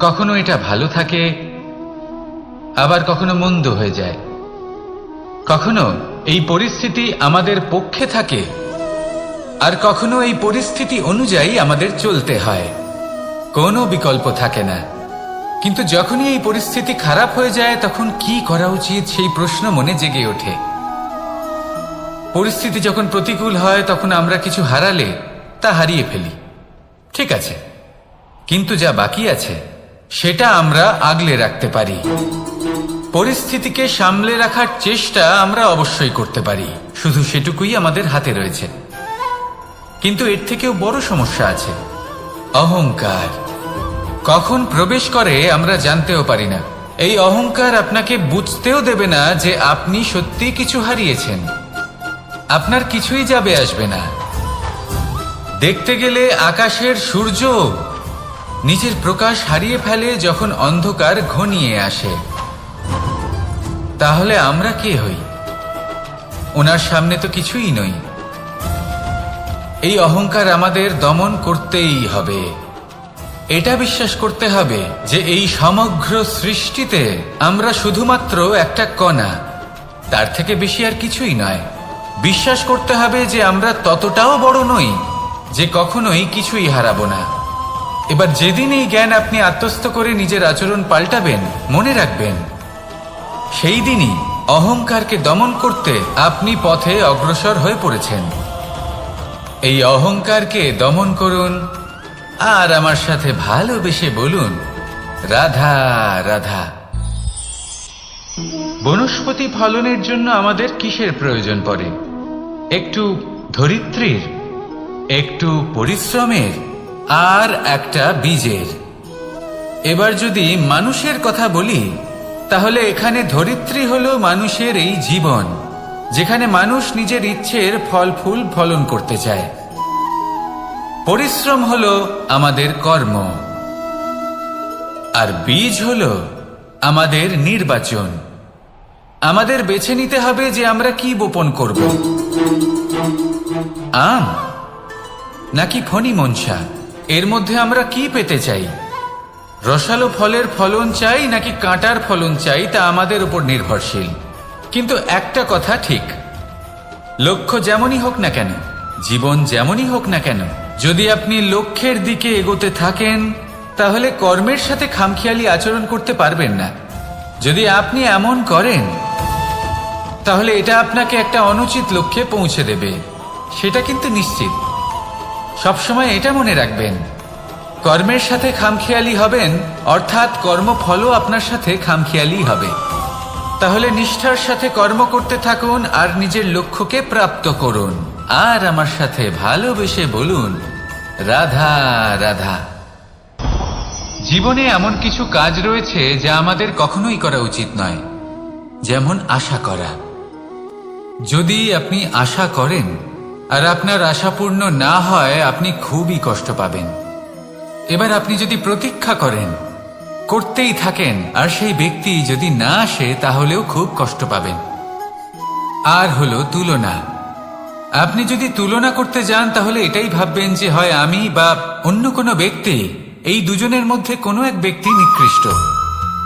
কখনো এটা ভালো থাকে, আবার কখনো মন্দ হয়ে যায়। কখনো এই পরিস্থিতি আমাদের পক্ষে থাকে, আর কখনো এই পরিস্থিতি অনুযায়ী আমাদের চলতে হয়। কোনো বিকল্প থাকে না। কিন্তু যখনই এই পরিস্থিতি খারাপ হয়ে যায়, তখন কি করা উচিত সেই প্রশ্ন মনে জেগে ওঠে। পরিস্থিতি যখন প্রতিকূল হয়, তখন আমরা কিছু হারালে তা হারিয়ে ফেলি, ঠিক আছে, কিন্তু যা বাকি আছে সেটা আমরা আগলে রাখতে পারি। পরিস্থিতিকে সামলে রাখার চেষ্টা আমরা অবশ্যই করতে পারি, শুধু সেটুকুই আমাদের হাতে রয়েছে। কিন্তু এর থেকেও বড় সমস্যা আছে, অহংকার। কখন প্রবেশ করে আমরা জানতেও পারি না। এই অহংকার আপনাকে বুঝতেও দেবে না যে আপনি সত্যি কিছু হারিয়েছেন। আপনার কিছুই যাবে আসবে না। দেখতে গেলে আকাশের সূর্য নিজের প্রকাশ হারিয়ে ফেলে যখন অন্ধকার ঘনিয়ে আসে। তাহলে আমরা কে হই? ওনার সামনে তো কিছুই নই। এই অহংকার আমাদের দমন করতেই হবে। এটা বিশ্বাস করতে হবে যে এই সমগ্র সৃষ্টিতে আমরা শুধুমাত্র একটা কণা, তার থেকে বেশি আর কিছুই নয়। বিশ্বাস করতে হবে যে আমরা ততটাও বড় নই যে কখনোই কিছুই হারাবো না। এবার যেদিন এই জ্ঞান আপনি আত্মস্থ করে নিজের আচরণ পাল্টাবেন, মনে রাখবেন সেই দিনই অহংকারকে দমন করতে আপনি পথে অগ্রসর হয়ে পড়েছেন। এই অহংকারকে দমন করুন আর আমার সাথে ভালোবেসে বলুন, রাধা রাধা। বনস্পতি ফলনের জন্য আমাদের কিসের প্রয়োজন পড়ে? একটু ধরিত্রীর, একটু পরিশ্রমের, আর একটা বীজের। এবার যদি মানুষের কথা বলি, তাহলে এখানে ধরিত্রী হলো মানুষের এই জীবন, যেখানে মানুষ নিজের ইচ্ছের ফল ফুল ফলন করতে চায়। পরিশ্রম হলো আমাদের কর্ম, আর বীজ হলো আমাদের নির্বাচন। আমাদের বেছে নিতে হবে যে আমরা কি বপন করব, আম নাকি ফণি মনসা। এর মধ্যে আমরা কি পেতে চাই? রসালো ফলের ফলন চাই নাকি কাঁটার ফলন চাই, তা আমাদের উপর নির্ভরশীল। কিন্তু একটা কথা ঠিক, লক্ষ্য যেমনই হোক না কেন, জীবন যেমনই হোক না কেন, যদি আপনি লক্ষ্যের দিকে এগোতে থাকেন, তাহলে কর্মের সাথে খামখেয়ালি আচরণ করতে পারবেন না। যদি আপনি এমন করেন, তাহলে এটা আপনাকে একটা অনুচিত লক্ষ্যে পৌঁছে দেবে, সেটা কিন্তু নিশ্চিত। সবসময় এটা মনে রাখবেন, কর্মের সাথে খামখেয়ালি হবেন, অর্থাৎ কর্মফলও আপনার সাথে খামখেয়ালি হবে। তাহলে নিষ্ঠার সাথে কর্ম করতে থাকুন আর নিজের লক্ষ্যকে প্রাপ্ত করুন। আর আমার সাথে ভালোবেসে বলুন, রাধা রাধা। জীবনে এমন কিছু কাজ রয়েছে যা আমাদের কখনোই করা উচিত নয়, যেমন আশা করা। যদি আপনি আশা করেন আর আপনার আশা পূর্ণ না হয়, আপনি খুবই কষ্ট পাবেন। এবার আপনি যদি প্রতীক্ষা করেন, করতেই থাকেন, আর সেই ব্যক্তি যদি না আসে, তাহলেও খুব কষ্ট পাবেন। আর হলো তুলনা। আপনি যদি তুলনা করতে যান, তাহলে এটাই ভাববেন যে হয় আমি বা অন্য কোনো ব্যক্তি, এই দুজনের মধ্যে কোনো এক ব্যক্তি নিকৃষ্ট।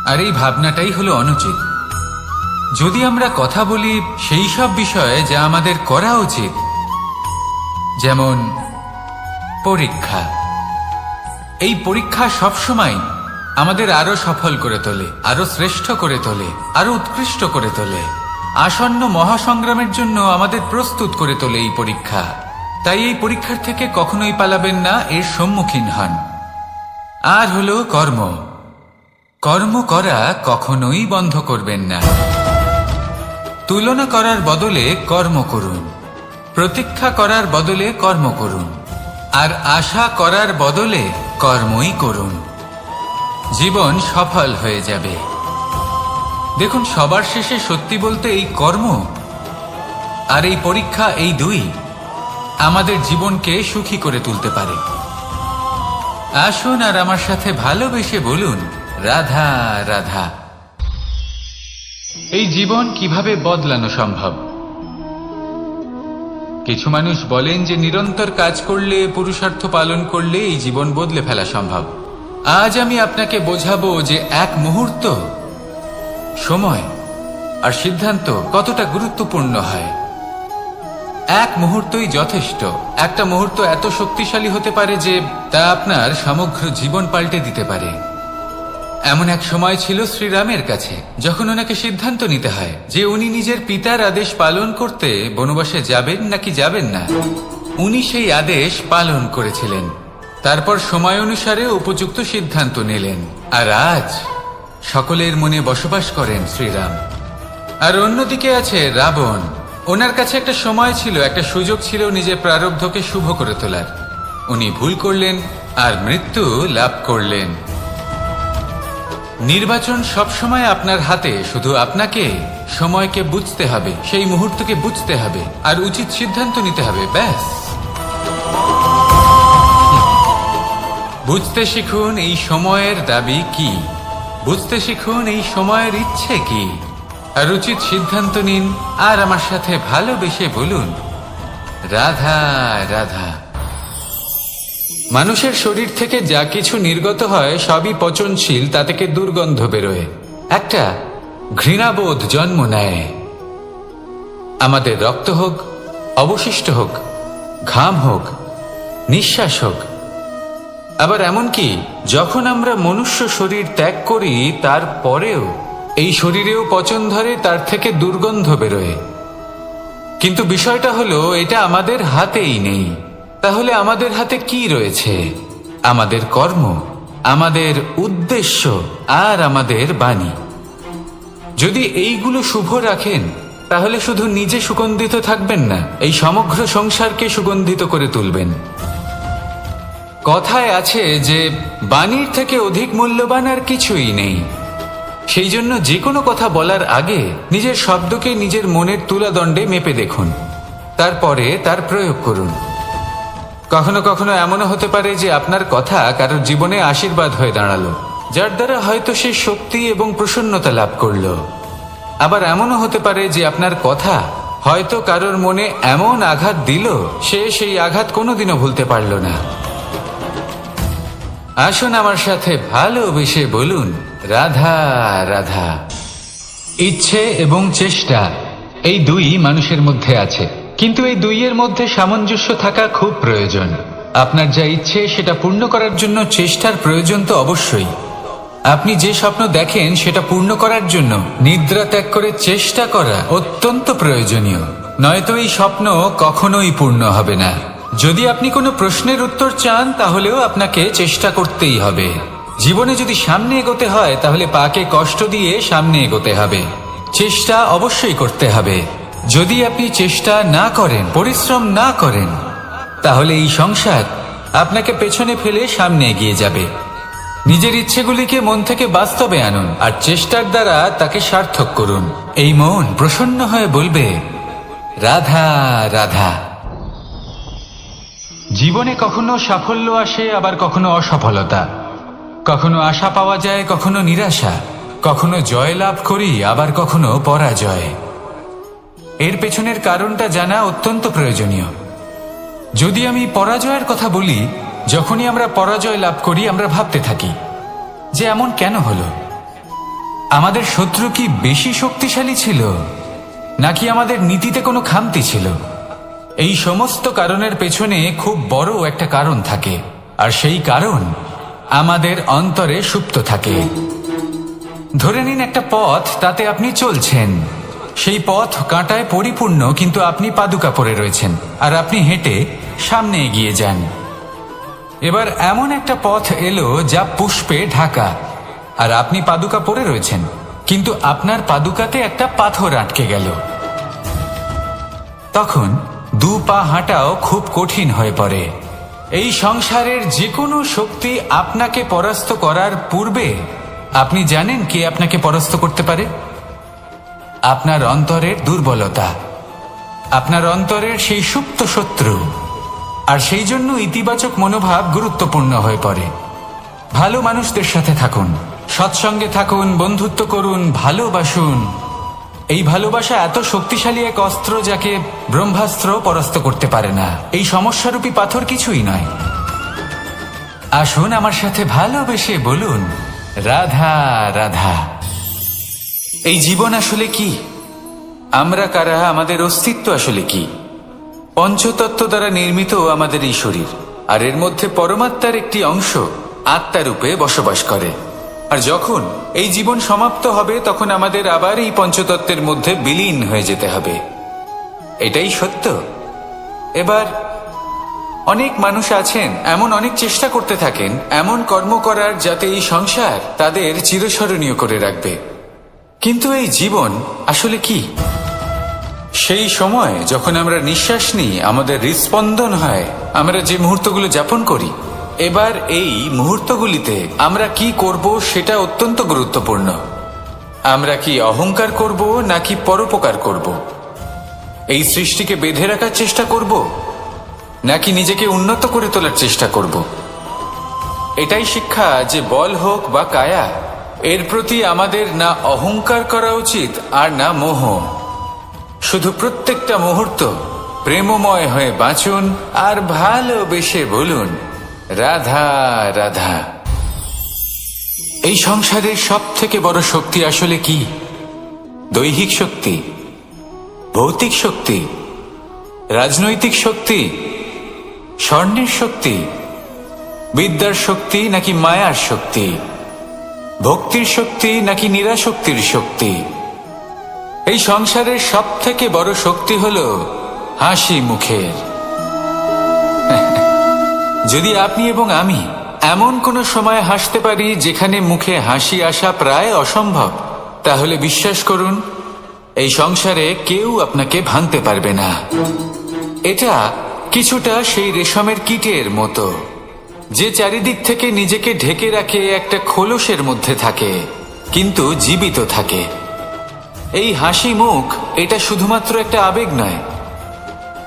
আর এই ভাবনাটাই হলো অনুচিত। যদি আমরা কথা বলি সেই সব বিষয়ে যা আমাদের করা উচিত, যেমন পরীক্ষা। এই পরীক্ষা সবসময় আমাদের আরো সফল করে তোলে, আরো শ্রেষ্ঠ করে তোলে, আরো উৎকৃষ্ট করে তোলে। আসন্ন মহাসংগ্রামের জন্য আমাদের প্রস্তুত করে তোলে এই পরীক্ষা। তাই এই পরীক্ষার থেকে কখনোই পালাবেন না, এর সম্মুখীন হন। আর হলো কর্ম। কর্ম করা কখনোই বন্ধ করবেন না। তুলনা করার বদলে কর্ম করুন, প্রতীক্ষা করার বদলে কর্ম করুন, আর আশা করার বদলে কর্মই করুন। জীবন সফল হয়ে যাবে। দেখুন, সবার শেষে সত্যি বলতে এই কর্ম আর এই পরীক্ষা, এই দুই আমাদের জীবনকে সুখী করে তুলতে পারে। আসুন আর আমার সাথে ভালোবেসে বলুন, রাধা রাধা। এই জীবন কিভাবে বদলানো সম্ভব? কিছু মানুষ বলেন যে নিরন্তর কাজ করলে, পুরুষার্থ পালন করলে এই জীবন বদলে ফেলা সম্ভব। আজ আমি আপনাকে বোঝাবো যে এক মুহূর্ত, সময় আর সিদ্ধান্ত কতটা গুরুত্বপূর্ণ হয়। এক মুহূর্তই যথেষ্ট। একটা মুহূর্ত এত শক্তিশালী হতে পারে যে তা আপনার সমগ্র জীবন পাল্টে দিতে পারে। এমন এক সময় ছিল শ্রীরামের কাছে, যখন ওনাকে সিদ্ধান্ত নিতে হয় যে উনি নিজের পিতার আদেশ পালন করতে বনবাসে যাবেন নাকি যাবেন না। উনি সেই আদেশ পালন করেছিলেন, তারপর সময় অনুসারে উপযুক্ত সিদ্ধান্ত নিলেন। আর আজ সকলের মনে বসবাস করেন শ্রীরাম। আর অন্যদিকে আছে রাবণ। ওনার কাছে একটা সময় ছিল, একটা সুযোগ ছিল নিজের প্রারব্ধকে শুভ করে তোলার। উনি ভুল করলেন আর মৃত্যু লাভ করলেন। নির্বাচন সবসময় আপনার হাতে, শুধু আপনাকে সময়কে বুঝতে হবে, সেই মুহূর্তকে বুঝতে হবে আর উচিত সিদ্ধান্ত নিতে হবে, ব্যাস। বুঝতে শিখুন এই সময়ের দাবি কি, বুঝতে শিখুন এই সময়ের ইচ্ছে কি, আর উচিত সিদ্ধান্ত নিন। আর আমার সাথে ভালোবেসে বলুন রাধা রাধা। মানুষের শরীর থেকে যা কিছু নির্গত হয় সবই পচনশীল, তা থেকে দুর্গন্ধ বেরোয়, একটা ঘৃণাবোধ জন্ম নেয়। আমাদের রক্ত হোক, অবশিষ্ট হোক, ঘাম হোক, নিঃশ্বাস হোক, আবার এমনকি যখন আমরা মনুষ্য শরীর ত্যাগ করি তারপরেও এই শরীরেও পচন ধরে, তার থেকে দুর্গন্ধ বেরোয়। কিন্তু বিষয়টা হলো এটা আমাদের হাতেই নেই। তাহলে আমাদের হাতে কি রয়েছে? আমাদের কর্ম, আমাদের উদ্দেশ্য আর আমাদের বাণী। যদি এইগুলো শুভ রাখেন তাহলে শুধু নিজে সুগন্ধিত থাকবেন না, এই সমগ্র সংসারকে সুগন্ধিত করে তুলবেন। কথায় আছে যে বাণীর থেকে অধিক মূল্যবান আর কিছুই নেই। সেই জন্য যে কোনো কথা বলার আগে নিজের শব্দকে নিজের মনের তুলাদণ্ডে মেপে দেখুন, তারপরে তার প্রয়োগ করুন। কখনো কখনো এমনও হতে পারে যে আপনার কথা কারোর জীবনে আশীর্বাদ হয়ে দাঁড়ালো, যার দ্বারা হয়তো সে শক্তি এবং প্রসন্নতা লাভ করলো। আবার এমনও হতে পারে যে আপনার কথা হয়তো কারোর মনে এমন আঘাত দিল, সে সেই আঘাত কোনোদিনও ভুলতে পারল না। আসুন আমার সাথে ভালোবেসে বলুন রাধা রাধা। ইচ্ছে এবং চেষ্টা, এই দুই মানুষের মধ্যে আছে, কিন্তু এই দুইয়ের মধ্যে সামঞ্জস্য থাকা খুব প্রয়োজন। আপনার যা ইচ্ছে সেটা পূর্ণ করার জন্য চেষ্টার প্রয়োজন তো অবশ্যই। আপনি যে স্বপ্ন দেখেন সেটা পূর্ণ করার জন্য নিদ্রা ত্যাগ করে চেষ্টা করা অত্যন্ত প্রয়োজনীয়, নয়তো এই স্বপ্ন কখনোই পূর্ণ হবে না। যদি আপনি কোনো প্রশ্নের উত্তর চান তাহলেও আপনাকে চেষ্টা করতেই হবে। জীবনে যদি সামনে এগোতে হয় তাহলে পাকে কষ্ট দিয়ে সামনে এগোতে হবে, চেষ্টা অবশ্যই করতে হবে। যদি আপনি চেষ্টা না করেন, পরিশ্রম না করেন, তাহলে এই সংসার আপনাকে পেছনে ফেলে সামনে এগিয়ে যাবে। নিজের ইচ্ছেগুলিকে মন থেকে বাস্তবে আনুন আর চেষ্টার দ্বারা তাকে সার্থক করুন। এই মন প্রসন্ন হয়ে বলবে রাধা রাধা। জীবনে কখনো সাফল্য আসে, আবার কখনো অসফলতা, কখনো আশা পাওয়া যায়, কখনো নিরাশা, কখনো জয় লাভ করি, আবার কখনো পরাজয়। এর পেছনের কারণটা জানা অত্যন্ত প্রয়োজনীয়। যদি আমি পরাজয়ের কথা বলি, যখনই আমরা পরাজয় লাভ করি আমরা ভাবতে থাকি যে এমন কেন হলো? আমাদের শত্রু কি বেশি শক্তিশালী ছিল, নাকি আমাদের নীতিতে কোনো খামতি ছিল? এই সমস্ত কারণের পেছনে খুব বড় একটা কারণ থাকে, আর সেই কারণ আমাদের অন্তরে সুপ্ত থাকে। ধরে নিন একটা পথ, তাতে আপনি চলছেন, সেই পথ কাঁটায় পরিপূর্ণ, কিন্তু আপনি পাদুকা পরে রয়েছেন আর আপনি হেঁটে সামনে এগিয়ে যান। এবার এমন একটা পথ এলো যা পুষ্পে ঢাকা, আর আপনি পাদুকা পরে রয়েছেন, কিন্তু আপনার পাদুকাতে একটা পাথর আটকে গেল। তখন দু পা হাঁটাও খুব কঠিন হয়ে পড়ে। এই সংসারের যে কোনো শক্তি আপনাকে পরাস্ত করার পূর্বে আপনি জানেন কে আপনাকে পরাস্ত করতে পারে? আপনার অন্তরের দুর্বলতা, আপনার অন্তরের সেই সুপ্ত শত্রু। আর সেই জন্য ইতিবাচক মনোভাব গুরুত্বপূর্ণ হয়ে পড়ে। ভালো মানুষদের সাথে থাকুন, সৎসঙ্গে থাকুন, বন্ধুত্ব করুন, ভালোবাসুন। এই ভালোবাসা এত শক্তিশালী এক অস্ত্র যাকে ব্রহ্মাস্ত্র পরাস্ত করতে পারে না। এই সমস্যারূপী পাথর কিছুই নয়। আসুন আমার সাথে ভালোবেসে বলুন, রাধা রাধা। এই জীবন আসলে কি? আমরা কারা? আমাদের অস্তিত্ব আসলে কি? পঞ্চতত্ত্ব দ্বারা নির্মিত আমাদের এই শরীর, আর এর মধ্যে পরমাত্মার একটি অংশ আত্মারূপে বসবাস করে। আর যখন এই জীবন সমাপ্ত হবে তখন আমাদের আবার এই পঞ্চতত্ত্বের মধ্যে বিলীন হয়ে যেতে হবে। এটাই সত্য। এবার অনেক মানুষ আছেন এমন অনেক চেষ্টা করতে থাকেন এমন কর্ম করার যাতে এই সংসার তাদের চিরস্মরণীয় করে রাখবে। কিন্তু এই জীবন আসলে কি? সেই সময় যখন আমরা নিঃশ্বাস নিই, আমাদের হৃদস্পন্দন হয়, আমরা যে মুহূর্তগুলো যাপন করি, এবার এই মুহূর্তগুলিতে আমরা কি করব সেটা অত্যন্ত গুরুত্বপূর্ণ। আমরা কি অহংকার করব নাকি পরোপকার করব? এই সৃষ্টিকে বেঁধে রাখার চেষ্টা করব নাকি নিজেকে উন্নত করে তোলার চেষ্টা করব? এটাই শিক্ষা যে বল হোক বা কায়া, এর প্রতি আমাদের না অহংকার করা উচিত আর না মোহ। শুধু প্রত্যেকটা মুহূর্ত প্রেমময় হয়ে বাঁচুন আর ভালোবেসে বলুন, রাধা রাধা। এই সংসারের সব থেকে বড় শক্তি আসলে কি? দৈহিক শক্তি, ভৌতিক শক্তি, রাজনৈতিক শক্তি, স্বর্ণের শক্তি, বিদ্যার শক্তি নাকি মায়ার শক্তি, ভক্তির শক্তি নাকি নিরাশক্তির শক্তি? এই সংসারের সব থেকে বড় শক্তি হলো হাসি মুখের। যদি আপনি এবং আমি এমন কোনো সময় হাসতে পারি যেখানে মুখে হাসি আসা প্রায় অসম্ভব, তাহলে বিশ্বাস করুন এই সংসারে কেউ আপনাকে ভাঙতে পারবে না। এটা কিছুটা সেই রেশমের কীটের মতো, যে চারিদিক থেকে নিজেকে ঢেকে রাখে একটা খোলসের মধ্যে থাকে কিন্তু জীবিত থাকে। এই হাসি মুখ এটা শুধুমাত্র একটা আবেগ নয়,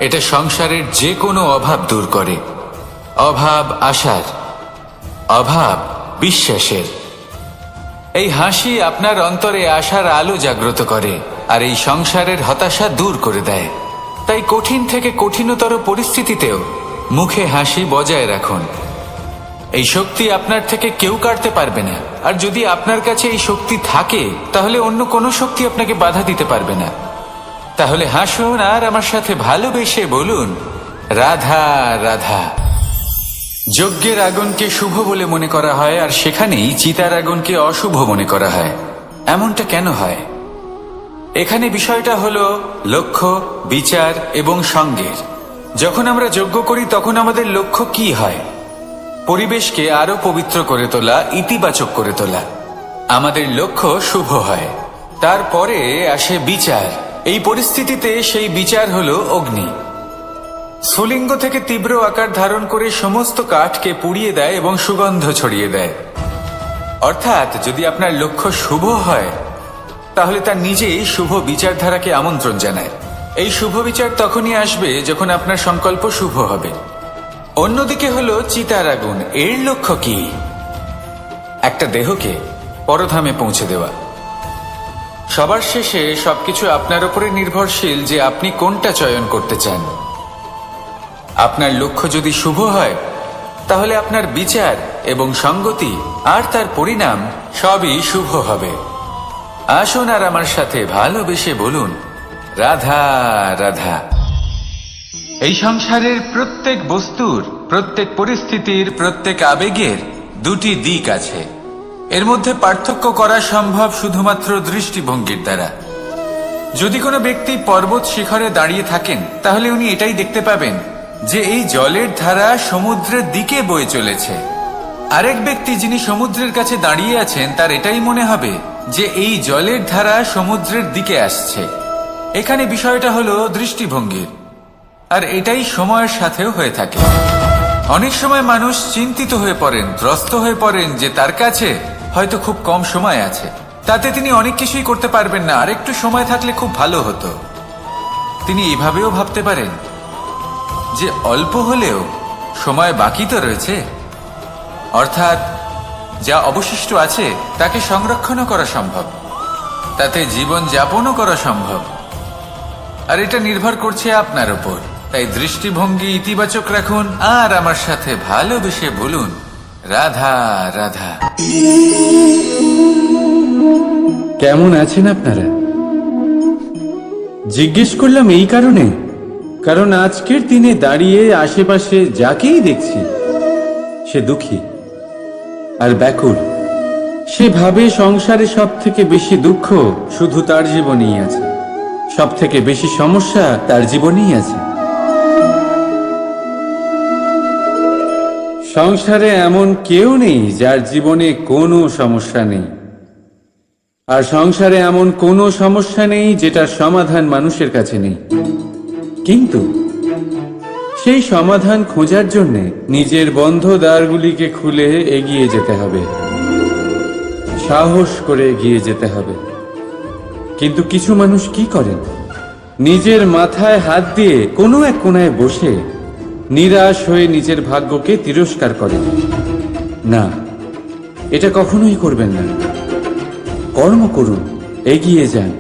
এটা সংসারের যে কোনো অভাব দূর করে। অভাব আশার, অভাব বিশ্বাসের। এই হাসি আপনার অন্তরে আশার আলো জাগ্রত করে আর এই সংসারের হতাশা দূর করে দেয়। তাই কঠিন থেকে কঠিনতর পরিস্থিতিতেও মুখে হাসি বজায় রাখুন। এই শক্তি আপনার থেকে কেউ কাটতে পারবে না। আর যদি আপনার কাছে এই শক্তি থাকে তাহলে অন্য কোনো শক্তি আপনাকে বাধা দিতে পারবে না। তাহলে হাসুন আর আমার সাথে ভালোবেসে বলুন, রাধা রাধা। যজ্ঞের আগুনকে শুভ বলে মনে করা হয় আর সেখানেই চিতার আগুনকে অশুভ মনে করা হয়। এমনটা কেন হয়? এখানে বিষয়টা হলো লক্ষ্য, বিচার এবং সঙ্গের। যখন আমরা যজ্ঞ করি তখন আমাদের লক্ষ্য কি হয়? পরিবেশকে আরো পবিত্র করে তোলা, ইতিবাচক করে তোলা। আমাদের লক্ষ্য শুভ হয়। তারপরে আসে বিচার। এই পরিস্থিতিতে সেই বিচার হলো অগ্নি। স্ফুলিঙ্গ থেকে তীব্র আকার ধারণ করে সমস্ত কাঠকে পুড়িয়ে দেয় এবং সুগন্ধ ছড়িয়ে দেয়। অর্থাৎ যদি আপনার লক্ষ্য শুভ হয় তাহলে তা নিজেই শুভ বিচারধারাকে আমন্ত্রণ জানায়। এই শুভ বিচার তখনই আসবে যখন আপনার সংকল্প শুভ হবে। অন্যদিকে হলো চিতার আগুন। এর লক্ষ্য কি? একটা দেহকে পরধামে পৌঁছে দেওয়া। সবার শেষে সবকিছু আপনার উপরে নির্ভরশীল যে আপনি কোনটা চয়ন করতে চান। আপনার লক্ষ্য যদি শুভ হয় তাহলে আপনার বিচার এবং সঙ্গতি আর তার পরিণাম সবই শুভ হবে। আসুন আর আমার সাথে ভালোবেসে বলুন, রাধা রাধা। এই সংসারের প্রত্যেক বস্তুর, প্রত্যেক পরিস্থিতির, প্রত্যেক আবেগের দুটি দিক আছে। এর মধ্যে পার্থক্য করা সম্ভব শুধুমাত্র দৃষ্টিভঙ্গির দ্বারা। যদি কোনো ব্যক্তি পর্বত শিখরে দাঁড়িয়ে থাকেন তাহলে উনি এটাই দেখতে পাবেন যে এই জলের ধারা সমুদ্রের দিকে বয়ে চলেছে। আরেক ব্যক্তি যিনি সমুদ্রের কাছে দাঁড়িয়ে আছেন তার এটাই মনে হবে যে এই জলের ধারা সমুদ্রের দিকে আসছে। এখানে বিষয়টা হলো দৃষ্টিভঙ্গির। আর এটাই সময়ের সাথেও হয়ে থাকে। অনেক সময় মানুষ চিন্তিত হয়ে পড়েন, ত্রস্ত হয়ে পড়েন যে তার কাছে হয়তো খুব কম সময় আছে, তাতে তিনি অনেক কিছুই করতে পারবেন না, আর একটু সময় থাকলে খুব ভালো হতো। তিনি এভাবেও ভাবতে পারেন যে অল্প হলেও সময় বাকি তো রয়েছে। অর্থাৎ যা অবশিষ্ট আছে তাকে সংরক্ষণও করা সম্ভব, তাতে জীবন যাপনও করা সম্ভব। আর এটা নির্ভর করছে আপনার উপর। তাই দৃষ্টিভঙ্গি ইতিবাচক রাখুন আর আমার সাথে ভালোবেসে বলুন, রাধা রাধা। কেমন আছেন আপনারা? জিজ্ঞেস করলাম এই কারণে, কারণ আজকের দিনে দাঁড়িয়ে আশেপাশে যাকেই দেখছি সে দুঃখী আর ব্যাকুল। সে ভাবে সংসারে সব থেকে বেশি দুঃখ শুধু তার জীবনেই আছে, সব থেকে বেশি সমস্যা তার জীবনেই আছে। সংসারে এমন কেউ নেই যার জীবনে কোনো সমস্যা নেই, আর সংসারে এমন কোনো সমস্যা নেই যেটার সমাধান মানুষের কাছে নেই। কিন্তু সেই সমাধান খোঁজার জন্য নিজের বন্ধ দ্বারগুলিকে খুলে এগিয়ে যেতে হবে, সাহস করে এগিয়ে যেতে হবে। কিন্তু কিছু মানুষ কি করেন, নিজের মাথায় হাত দিয়ে কোনো এক কোণায় বসে নিরাশ হয়ে নিজের ভাগ্যকে তিরস্কার করেন। না, এটা কখনোই করবেন না। কর্ম করুন, এগিয়ে যান,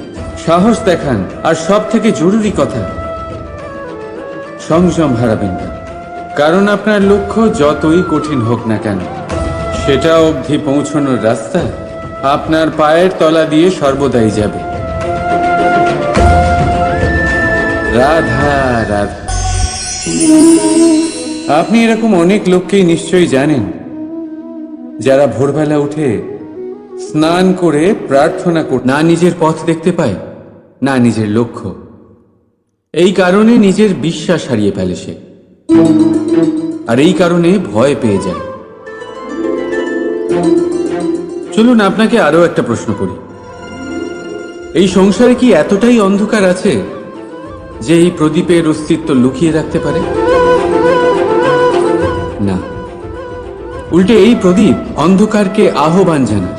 সাহস দেখান, আর সব থেকে জরুরি কথা, সংযম হারাবেন না। কারণ আপনার লক্ষ্য যতই কঠিন হোক না কেন, সেটা অবধি পৌঁছানোর রাস্তা আপনার পায়ের তলা দিয়ে সর্বদাই যাবে। রাধা রাধা। আপনি এরকম অনেক লোককেই নিশ্চয়ই জানেন যারা ভোরবেলা উঠে স্নান করে প্রার্থনা করে না নিজের পথ দেখতে পায়, না নিজের লক্ষ্য। এই কারণে নিজের বিশ্বাস হারিয়ে ফেলে সে, আর এই কারণে ভয় পেয়ে যায়। চলুন আপনাকে আরো একটা প্রশ্ন করি। এই সংসারে কি এতটাই অন্ধকার আছে যে এই প্রদীপের অস্তিত্ব লুকিয়ে রাখতে পারে? না, উল্টে এই প্রদীপ অন্ধকারকে আহ্বান জানায়।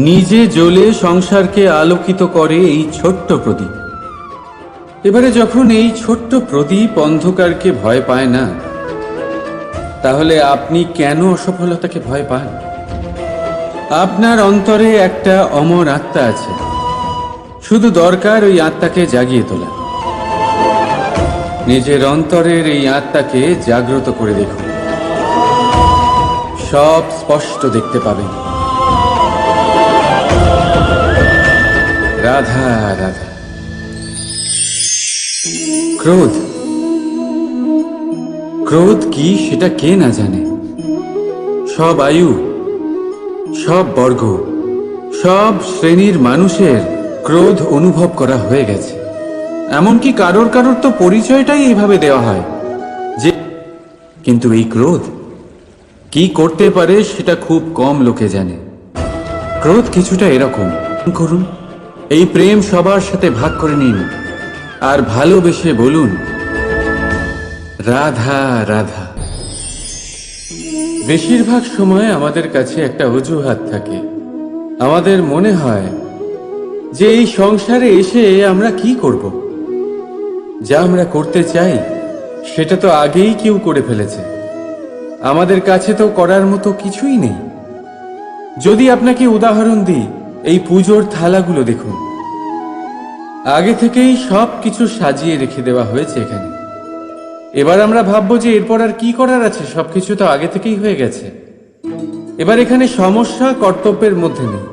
নিজে জ্বলে সংসারকে আলোকিত করে এই ছোট্ট প্রদীপ। এবারে যখন এই ছোট্ট প্রদীপ অন্ধকারকে ভয় পায় না, তাহলে আপনি কেন অসফলতাকে ভয় পান? আপনার অন্তরে একটা অমর আত্মা আছে, শুধু দরকার ওই আত্মাকে জাগিয়ে তোলা। নিজের অন্তরের এই আত্মাকে জাগ্রত করে দেখুন, সব স্পষ্ট দেখতে পাবেন। রাধা রাধা। ক্রোধ, ক্রোধ কি সেটা কে না জানে? সব আয়ু, সব বর্গ, সব শ্রেণীর মানুষের ক্রোধ অনুভব করা হয়ে গেছে। এমনকি কারোর কারোর তো পরিচয়টাই এইভাবে দেওয়া হয় যে, কিন্তু এই ক্রোধ কি করতে পারে সেটা খুব কম লোকে জানে। ক্রোধ কিছুটা এরকম। করুন, এই প্রেম সবার সাথে ভাগ করে নিন আর ভালোবেসে বলুন, রাধা রাধা। বেশিরভাগ সময় আমাদের কাছে একটা অজুহাত থাকে। আমাদের মনে হয় যে এই সংসারে এসে আমরা কি করব? যা আমরা করতে চাই সেটা তো আগেই কেউ করে ফেলেছে, আমাদের কাছে তো করার মতো কিছুই নেই। যদি আপনাকে উদাহরণ দিই, এই পুজোর থালাগুলো দেখুন, আগে থেকেই সব কিছু সাজিয়ে রেখে দেওয়া হয়েছে এখানে। এবার আমরা ভাববো যে এরপর আর কি করার আছে, সবকিছু তো আগে থেকেই হয়ে গেছে। এবার এখানে সমস্যা কর্তব্যের মধ্যে নেই,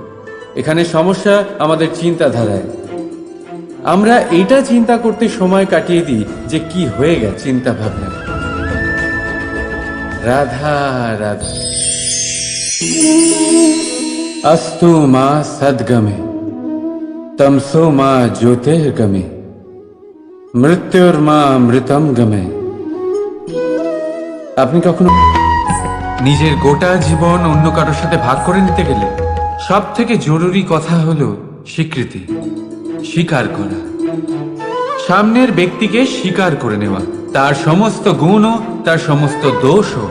এখানে সমস্যা আমাদের চিন্তাধারায়। আমরা এটা চিন্তা করতে সময় কাটিয়ে দিই যে কি হয়ে গেছে চিন্তা ভাবনা। রাধা রাধা। अस्तु मा सद्गमे तमसो मा ज्योतिर्गमे মৃত্যুর্মা মৃতম গমে। আপনি কখনো নিজের গোটা জীবন অন্য কারোর সাথে ভাগ করে নিতে গেলে সব থেকে জরুরি কথা হলো স্বীকৃতি, স্বীকার করা। সামনের ব্যক্তিকে স্বীকার করে নেওয়া, তার সমস্ত গুণও তার সমস্ত দোষও।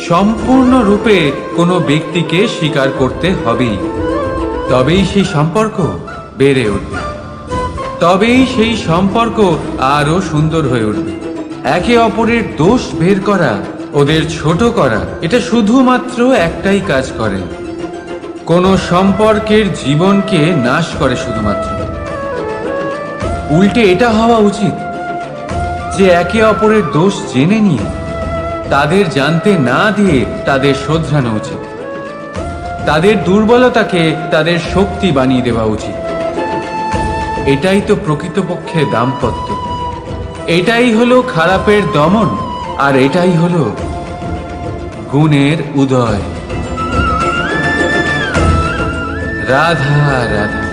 সম্পূর্ণরূপে কোনো ব্যক্তিকে স্বীকার করতে হবেই, তবেই সেই সম্পর্ক বেড়ে উঠবে, তবেই সেই সম্পর্ক আরো সুন্দর হয়ে উঠবে। একে অপরের দোষ বের করা ওদের ছোট করা, এটা শুধুমাত্র একটাই কাজ করে, কোনো সম্পর্কের জীবনকে নাশ করে শুধুমাত্র। উল্টে এটা হওয়া উচিত যে একে অপরের দোষ জেনে নিয়ে তাদের জানতে না দিয়ে তাদের শোধরানো উচিত। তাদের দুর্বলতাকে তাদের শক্তি বানিয়ে দেওয়া উচিত। এটাই তো প্রকৃতপক্ষে দাম্পত্য। এটাই হলো খারাপের দমন, আর এটাই হলো গুণের উদয়। রাধা রাধা।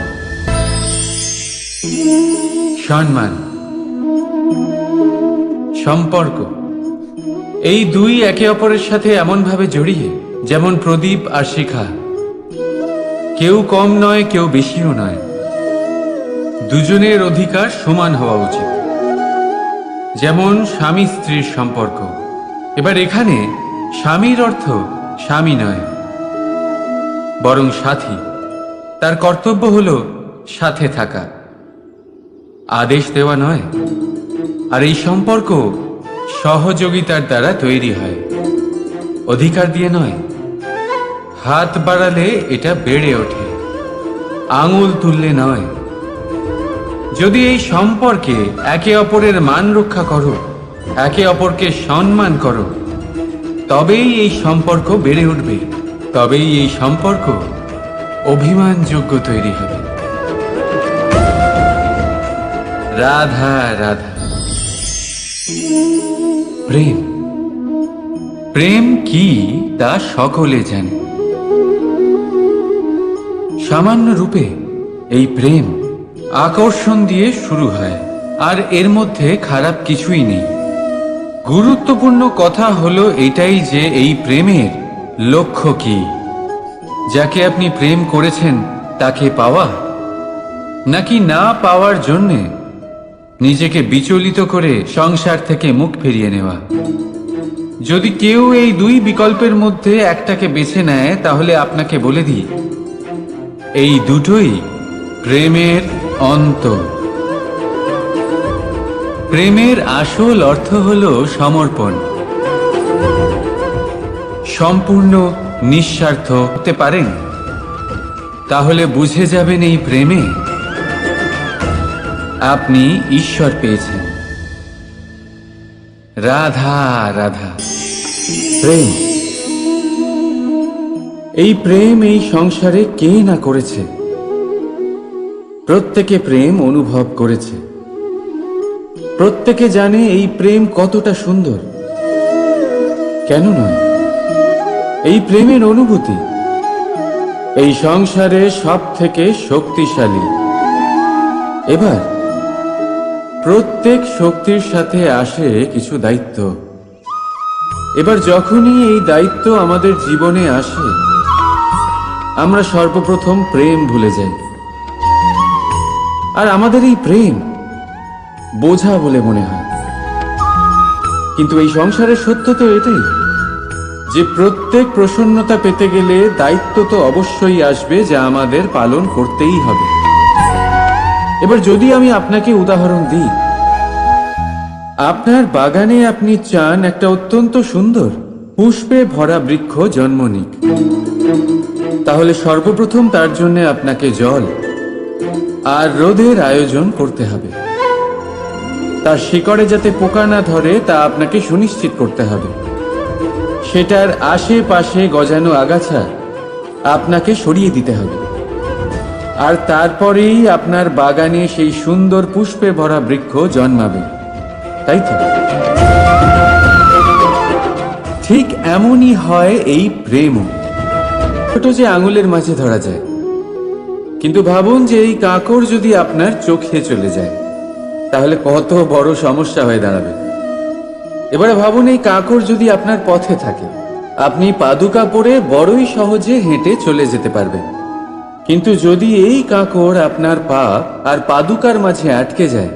সম্মান, সম্পর্ক, এই দুই একে অপরের সাথে এমন ভাবে জড়িয়ে যেমন প্রদীপ আর শিখা। কেউ কম নয়, কেউ বেশিও নয়। দুজনের অধিকার সমান হওয়া উচিত। যেমন স্বামী স্ত্রীর সম্পর্ক। এবার এখানে স্বামীর অর্থ স্বামী নয়, বরং সাথী। তার কর্তব্য হলো সাথে থাকা, আদেশ দেওয়া নয়। আর এই সম্পর্ক সহযোগিতার দ্বারা তৈরি হয়, অধিকার দিয়ে নয়। হাত বাড়ালে এটা বেড়ে ওঠে, আঙুল তুললে নয়। যদি এই সম্পর্কে একে অপরের মান রক্ষা করো, একে অপরকে সম্মান করো, তবেই এই সম্পর্ক বেড়ে উঠবে, তবেই এই সম্পর্ক অভিমানযোগ্য তৈরি হবে। রাধা রাধা। প্রেম, প্রেম কি তা সকলে জানে। সামান্য রূপে এই প্রেম আকর্ষণ দিয়ে শুরু হয়, আর এর মধ্যে খারাপ কিছুই নেই। গুরুত্বপূর্ণ কথা হলো এটাই যে এই প্রেমের লক্ষ্য কি। যাকে আপনি প্রেম করেছেন তাকে পাওয়া, নাকি না পাওয়ার জন্যে নিজেকে বিচলিত করে সংসার থেকে মুখ ফিরিয়ে নেওয়া। যদি কেউ এই দুই বিকল্পের মধ্যে একটাকে বেছে নেয়, তাহলে আপনাকে বলে দিই, এই দুটোই প্রেমের অন্ত। প্রেমের আসল অর্থ হলো সমর্পণ। সম্পূর্ণ নিঃস্বার্থ হতে পারেন, তাহলে বুঝে যাবেন এই প্রেমে আপনি ঈশ্বর পেয়েছেন। রাধা রাধা। প্রেম, এই প্রেম এই সংসারে কে না করেছে। প্রত্যেকে প্রেম অনুভব করেছে। প্রত্যেকে জানে এই প্রেম কতটা সুন্দর। কেন নয়? এই প্রেমের অনুভূতি এই সংসারে সব থেকে শক্তিশালী। এবার প্রত্যেক শক্তির সাথে আসে কিছু দায়িত্ব। এবার যখনই এই দায়িত্ব আমাদের জীবনে আসে, আমরা সর্বপ্রথম প্রেম ভুলে যাই। আর আমাদের এই প্রেম বোঝা বলে মনে হয়। কিন্তু এই সংসারের সত্য তো এটাই যে প্রত্যেক প্রসন্নতা পেতে গেলে দায়িত্ব তো অবশ্যই আসবে, যা আমাদের পালন করতেই হবে। এবার যদি আমি আপনাকে উদাহরণ দিই, আপনার বাগানে আপনি চান একটা অত্যন্ত সুন্দর পুষ্পে ভরা বৃক্ষ জন্ম নিক, তাহলে সর্বপ্রথম তার জন্য আপনাকে জল আর রোদের আয়োজন করতে হবে। তার শিকড়ে যাতে পোকা না ধরে তা আপনাকে সুনিশ্চিত করতে হবে। সেটার আশেপাশে গজানো আগাছা আপনাকে সরিয়ে দিতে হবে। আর তারপরেই আপনার বাগানে সেই সুন্দর পুষ্পে ভরা বৃক্ষ জন্মাবে, তাই তো? ঠিক এমনই হয় এই প্রেমও। ছোট যে আঙুলের মাঝে ধরা যায়, কিন্তু ভাবুন যে এই কাঁকড় যদি আপনার চোখে চলে যায়, তাহলে কত বড় সমস্যা হয়ে দাঁড়াবে। এবারে ভাবুন এই কাঁকড় যদি আপনার পথে থাকে, আপনি পাদুকা পরে বড়ই সহজে হেঁটে চলে যেতে পারবেন। কিন্তু যদি এই কাঁকড় আপনার পা আর পাদুকার মাঝে আটকে যায়,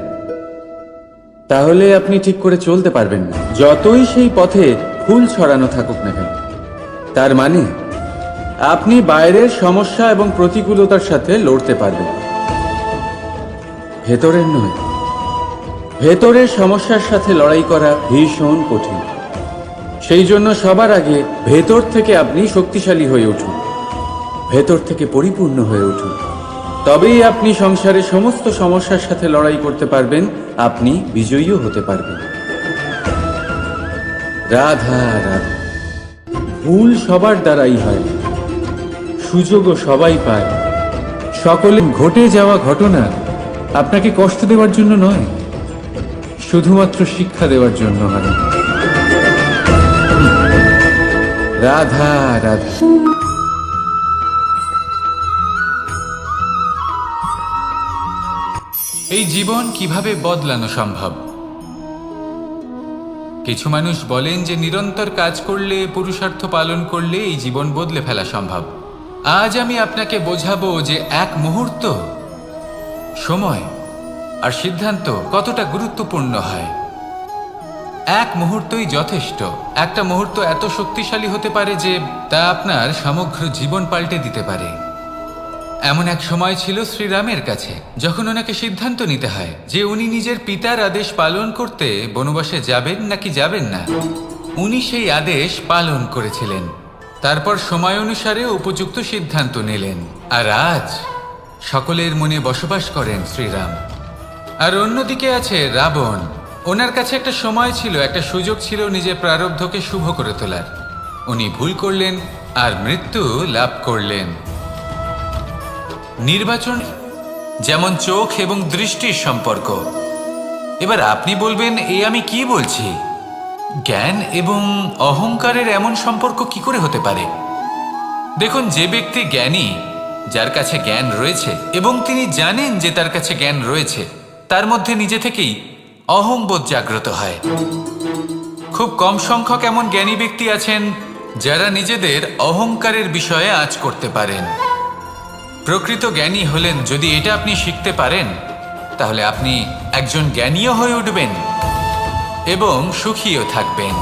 তাহলে আপনি ঠিক করে চলতে পারবেন না, যতই সেই পথে ফুল ছড়ানো থাকুক না কেন। তার মানে আপনি বাইরের সমস্যা এবং প্রতিকূলতার সাথে লড়তে পারবেন, ভেতরের নয়। ভেতরের সমস্যার সাথে লড়াই করা ভীষণ কঠিন। সেই জন্য সবার আগে ভেতর থেকে আপনি শক্তিশালী হয়ে উঠুন, ভেতর থেকে পরিপূর্ণ হয়ে উঠুন। তবেই আপনি সংসারে সমস্ত সমস্যার সাথে লড়াই করতে পারবেন, আপনি বিজয়ীও হতে পারবেন। রাধা রাধা। ভুল সবার দ্বারাই হয়, সুযোগও সবাই পায়। সকলে ঘটে যাওয়া ঘটনা আপনাকে কষ্ট দেওয়ার জন্য নয়, শুধুমাত্র শিক্ষা দেওয়ার জন্য হয়। রাধা রাধা। এই জীবন কিভাবে বদলানো সম্ভব? কিছু মানুষ বলেন যে নিরন্তর কাজ করলে, পুরুষার্থ পালন করলে এই জীবন বদলে ফেলা সম্ভব। আজ আমি আপনাকে বোঝাবো যে এক মুহূর্ত, সময় আর সিদ্ধান্ত কতটা গুরুত্বপূর্ণ হয়। এক মুহূর্তই যথেষ্ট। একটা মুহূর্ত এত শক্তিশালী হতে পারে যে তা আপনার সমগ্র জীবন পাল্টে দিতে পারে। এমন এক সময় ছিল শ্রীরামের কাছে, যখন ওনাকে সিদ্ধান্ত নিতে হয় যে উনি নিজের পিতার আদেশ পালন করতে বনবাসে যাবেন নাকি যাবেন না। উনি সেই আদেশ পালন করেছিলেন, তারপর সময় অনুসারে উপযুক্ত সিদ্ধান্ত নিলেন। আর আজ সকলের মনে বসবাস করেন শ্রীরাম। আর অন্যদিকে আছে রাবণ। ওনার কাছে একটা সময় ছিল, একটা সুযোগ ছিল নিজের প্রারব্ধকে শুভ করে তোলার। উনি ভুল করলেন আর মৃত্যু লাভ করলেন। নির্বাচন যেমন চোখ এবং দৃষ্টির সম্পর্ক। এবার আপনি বলবেন, আমি কি বলছি? জ্ঞান এবং অহংকারের এমন সম্পর্ক কি করে হতে পারে? দেখুন, যে ব্যক্তি জ্ঞানী, যার কাছে জ্ঞান রয়েছে এবং তিনি জানেন যে তার কাছে জ্ঞান রয়েছে, তার মধ্যে নিজে থেকেই অহংবোধ জাগ্রত হয়। খুব কম সংখ্যক এমন জ্ঞানী ব্যক্তি আছেন যারা নিজেদের অহংকারের বিষয়ে আঁচ করতে পারেন। প্রকৃত জ্ঞানী হলেন, যদি এটা আপনি শিখতে পারেন, তাহলে আপনি একজন জ্ঞানীও হয়ে উঠবেন এবং সুখীও থাকবেন।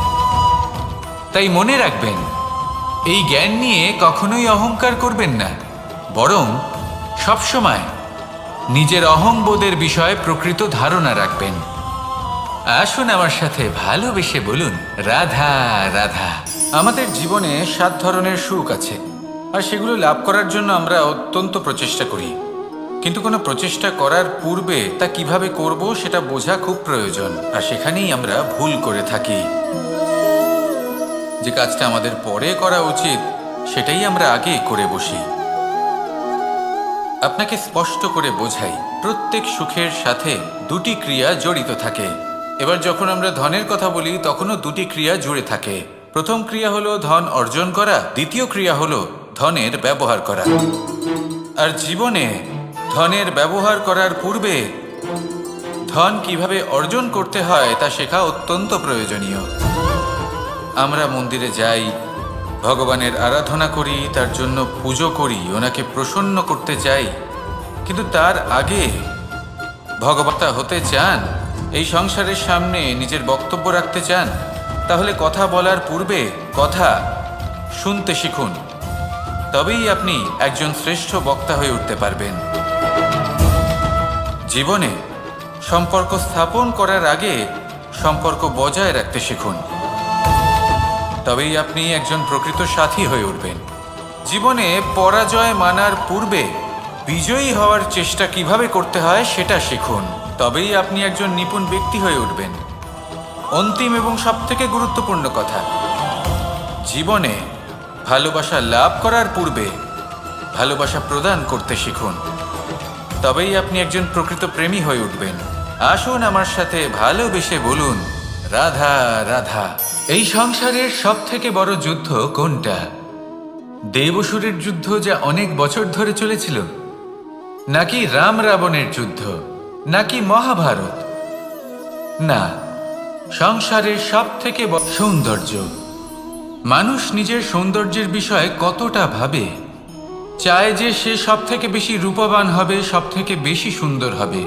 তাই মনে রাখবেন, এই জ্ঞান নিয়ে কখনোই অহংকার করবেন না, বরং সবসময় নিজের অহংবোধের বিষয়ে প্রকৃত ধারণা রাখবেন। আসুন আমার সাথে ভালোবেসে বলুন, রাধা রাধা। আমাদের জীবনে 7 ধরনের সুখ আছে, আর সেগুলো লাভ করার জন্য আমরা অত্যন্ত প্রচেষ্টা করি। কিন্তু কোনো প্রচেষ্টা করার পূর্বে তা কিভাবে করব সেটা বোঝা খুব প্রয়োজন। আর সেখানেই আমরা ভুল করে থাকি। যে কাজটা আমাদের পরে করা উচিত, সেটাই আমরা আগে করে বসি। আপনাকে স্পষ্ট করে বোঝাই, প্রত্যেক সুখের সাথে 2টি ক্রিয়া জড়িত থাকে। এবার যখন আমরা ধনের কথা বলি, তখনও 2টি ক্রিয়া জুড়ে থাকে। প্রথম ক্রিয়া হলো ধন অর্জন করা, দ্বিতীয় ক্রিয়া হলো ধনের ব্যবহার করা। আর জীবনে ধনের ব্যবহার করার পূর্বে ধন কিভাবে অর্জন করতে হয় তা শেখা অত্যন্ত প্রয়োজনীয়। আমরা মন্দিরে যাই, ভগবানের আরাধনা করি, তার জন্য পুজো করি, ওনাকে প্রসন্ন করতে চাই। কিন্তু তার আগে ভগবতা হতে চান, এই সংসারের সামনে নিজের বক্তব্য রাখতে চান, তাহলে কথা বলার পূর্বে কথা শুনতে শিখুন। তবেই আপনি একজন শ্রেষ্ঠ বক্তা হয়ে উঠতে পারবেন। জীবনে সম্পর্ক স্থাপন করার আগে সম্পর্ক বজায় রাখতে শিখুন। তবেই আপনি একজন প্রকৃত সাথী হয়ে উঠবেন। জীবনে পরাজয় মানার পূর্বে বিজয়ী হওয়ার চেষ্টা কিভাবে করতে হয় সেটা শিখুন। তবেই আপনি একজন নিপুণ ব্যক্তি হয়ে উঠবেন। অন্তিম এবং সবথেকে গুরুত্বপূর্ণ কথা, জীবনে ভালোবাসা লাভ করার পূর্বে ভালোবাসা প্রদান করতে শিখুন। তবেই আপনি একজন প্রকৃত প্রেমী হয়ে উঠবেন। আসুন আমার সাথে ভালোবেসে বলুন, রাধা রাধা। এই সংসারের সবথেকে বড় যুদ্ধ কোনটা? দেব-অসুরের যুদ্ধ, যা অনেক বছর ধরে চলেছিল, নাকি রাম রাবণের যুদ্ধ, নাকি মহাভারত? না, সংসারের সবথেকে বড় সৌন্দর্য। মানুষ নিজের সৌন্দর্যের বিষয়ে কতটা ভাবে, চায় যে সে সবথেকে বেশি রূপবান হবে, সবথেকে বেশি সুন্দর হবে।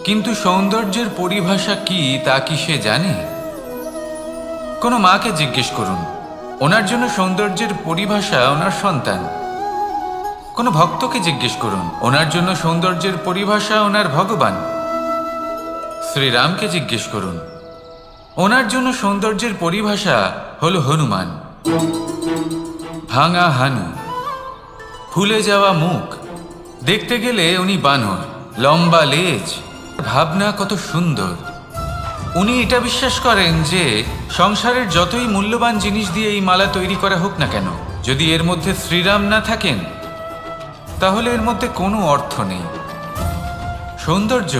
কিন্তু সৌন্দর্যের পরিভাষা কি তা কি সে জানে? কোনো মাকে জিজ্ঞেস করুন, ওনার জন্য সৌন্দর্যের পরিভাষা ওনার সন্তান। কোনো ভক্তকে জিজ্ঞেস করুন, ওনার জন্য সৌন্দর্যের পরিভাষা ওনার ভগবান। শ্রীরামকে জিজ্ঞেস করুন, ওনার জন্য সৌন্দর্যের পরিভাষা হলো হনুমান। ভাঙা হানু, ফুলে যাওয়া মুখ, দেখতে গেলে উনি বানর, লম্বা লেজ, ভাবনা কত সুন্দর। উনি এটা বিশ্বাস করেন যে সংসারের যতই মূল্যবান জিনিস দিয়ে এই মালা তৈরি করা হোক না কেন, যদি এর মধ্যে শ্রীরাম না থাকেন তাহলে এর মধ্যে কোনো অর্থ নেই। সৌন্দর্য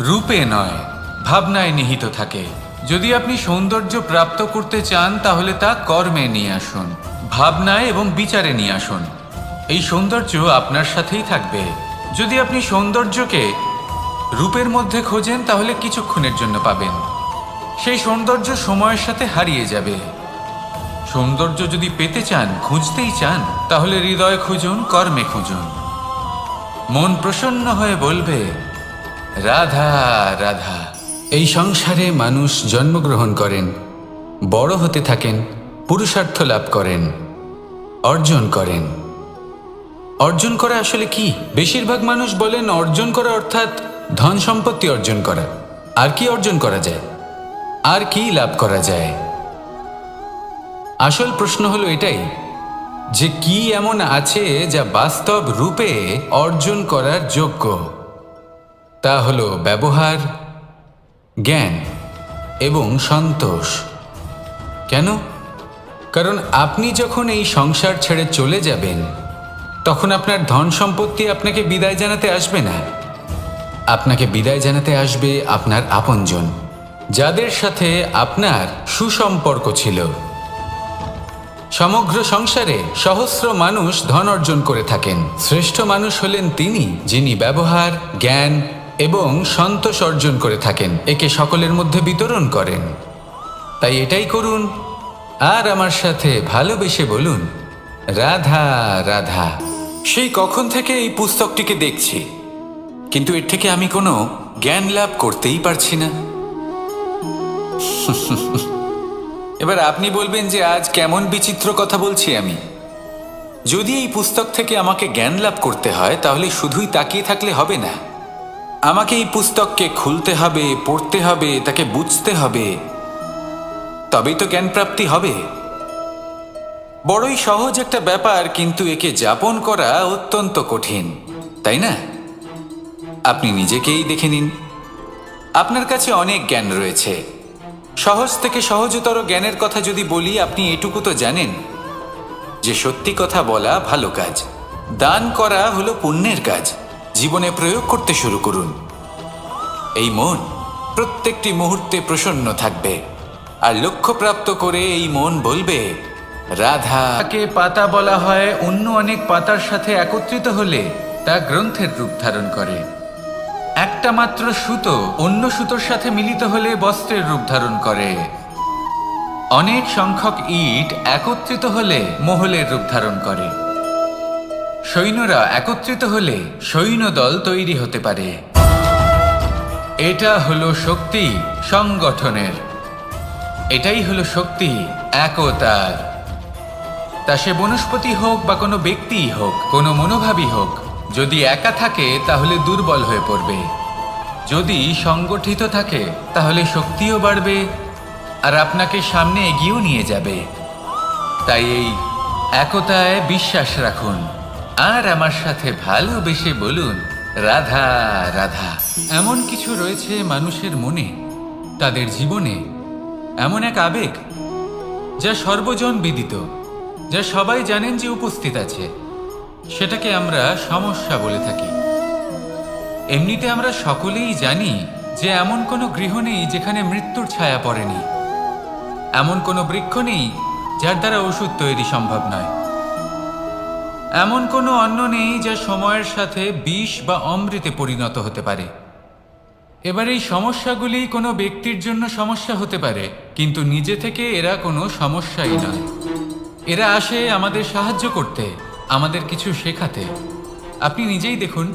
রূপে নয়, ভাবনায় নিহিত থাকে। যদি আপনি সৌন্দর্য প্রাপ্ত করতে চান তাহলে তা কর্মে নিয়ে আসুন, ভাবনায় এবং বিচারে নিয়ে আসুন। এই সৌন্দর্য আপনার সাথেই থাকবে। যদি আপনি সৌন্দর্যকে রূপের মধ্যে খোঁজেন তাহলে কিছুক্ষণের জন্য পাবেন, সেই সৌন্দর্য সময়ের সাথে হারিয়ে যাবে। সৌন্দর্য যদি পেতে চান, খুঁজতেই চান, তাহলে হৃদয় খুঁজুন, কর্মে খুঁজুন। মন প্রসন্ন হয়ে বলবে রাধা রাধা। এই সংসারে মানুষ জন্মগ্রহণ করেন, বড় হতে থাকেন, পুরুষার্থ লাভ করেন, অর্জন করেন। অর্জন করা আসলে কি? বেশিরভাগ মানুষ বলেন অর্জন করা অর্থাৎ ধন সম্পত্তি অর্জন করা। আর কি অর্জন করা যায়? আর কি লাভ করা যায়? আসল প্রশ্ন হলো এটাই যে কি এমন আছে যা বাস্তব রূপে অর্জন করার যোগ্য। তা হলো ব্যবহার, জ্ঞান এবং সন্তোষ। কেন? কারণ আপনি যখন এই সংসার ছেড়ে চলে যাবেন তখন আপনার ধন সম্পত্তি আপনাকে বিদায় জানাতে আসবে না। আপনাকে বিদায় জানাতে আসবে আপনার আপনজন, যাদের সাথে আপনার সুসম্পর্ক ছিল। সমগ্র সংসারে সহস্র মানুষ ধন অর্জন করে থাকেন। শ্রেষ্ঠ মানুষ হলেন তিনি যিনি ব্যবহার, জ্ঞান এবং সন্তোষ অর্জন করে থাকেন, একে সকলের মধ্যে বিতরণ করেন। তাই এটাই করুন আর আমার সাথে ভালোবেসে বলুন রাধা রাধা। সেই কখন থেকে এই পুস্তকটিকে দেখছি, কিন্তু এর থেকে আমি কোনো জ্ঞান লাভ করতেই পারছি না। এবার আপনি বলবেন যে আজ কেমন বিচিত্র কথা বলছি আমি। যদি এই পুস্তক থেকে আমাকে জ্ঞান লাভ করতে হয় তাহলে শুধুই তাকিয়ে থাকলে হবে না। আমাকে এই পুস্তককে খুলতে হবে, পড়তে হবে, তাকে বুঝতে হবে, তবেই তো জ্ঞান প্রাপ্তি হবে। বড়ই সহজ একটা ব্যাপার, কিন্তু একে যাপন করা অত্যন্ত কঠিন, তাই না? আপনি নিজেকেই দেখে নিন। আপনার কাছে অনেক জ্ঞান রয়েছে। সহজ থেকে সহজতর জ্ঞানের কথা যদি বলি, আপনি এটুকু তো জানেন যে সত্যি কথা বলা ভালো কাজ, দান করা হলো পুণ্যের কাজ। জীবনে প্রয়োগ করতে শুরু করুন। এই মন প্রত্যেকটি মুহূর্তে প্রসন্ন থাকবে, আর লক্ষ্যপ্রাপ্ত করে এই মন বলবে রাধা। তাকে পাতা বলা হয়, অন্য অনেক পাতার সাথে একত্রিত হলে তা গ্রন্থের রূপ ধারণ করে। একটা মাত্র সুতো অন্য সুতোর সাথে মিলিত হলে বস্ত্রের রূপ ধারণ করে। অনেক সংখ্যক ইট একত্রিত হলে মহলের রূপ ধারণ করে। সৈন্যরা একত্রিত হলে সৈন্যদল তৈরি হতে পারে। এটা হলো শক্তি সংগঠনের, এটাই হলো শক্তি একতার। তা সে বনস্পতি হোক বা কোনো ব্যক্তিই হোক, কোনো মনোভাবই হোক, যদি একা থাকে তাহলে দুর্বল হয়ে পড়বে। যদি সংগঠিত থাকে তাহলে শক্তিও বাড়বে আর আপনাকে সামনে এগিয়েও নিয়ে যাবে। তাই এই একতায় বিশ্বাস রাখুন আর আমার সাথে ভালোবেসে বলুন রাধা রাধা। এমন কিছু রয়েছে মানুষের মনে, তাদের জীবনে এমন এক আবেগ যা সর্বজন বিদিত, যা সবাই জানেন যে উপস্থিত আছে। সেটাকে আমরা সমস্যা বলে থাকি। এমনিতে আমরা সকলেই জানি যে এমন কোনো গৃহ নেই যেখানে মৃত্যুর ছায়া পড়েনি, এমন কোনো বৃক্ষ নেই যার দ্বারা ওষুধ তৈরি সম্ভব নয়, এমন কোনো অন্ন নেই যা সময়ের সাথে বিষ বা অমৃতে পরিণত হতে পারে। এবার এই সমস্যাগুলি কোনো ব্যক্তির জন্য সমস্যা হতে পারে, কিন্তু নিজে থেকে এরা কোনো সমস্যাই নয়। এরা আসে আমাদের সাহায্য করতে, আমাদের কিছু শেখাতে। আপনি নিজেই দেখুন,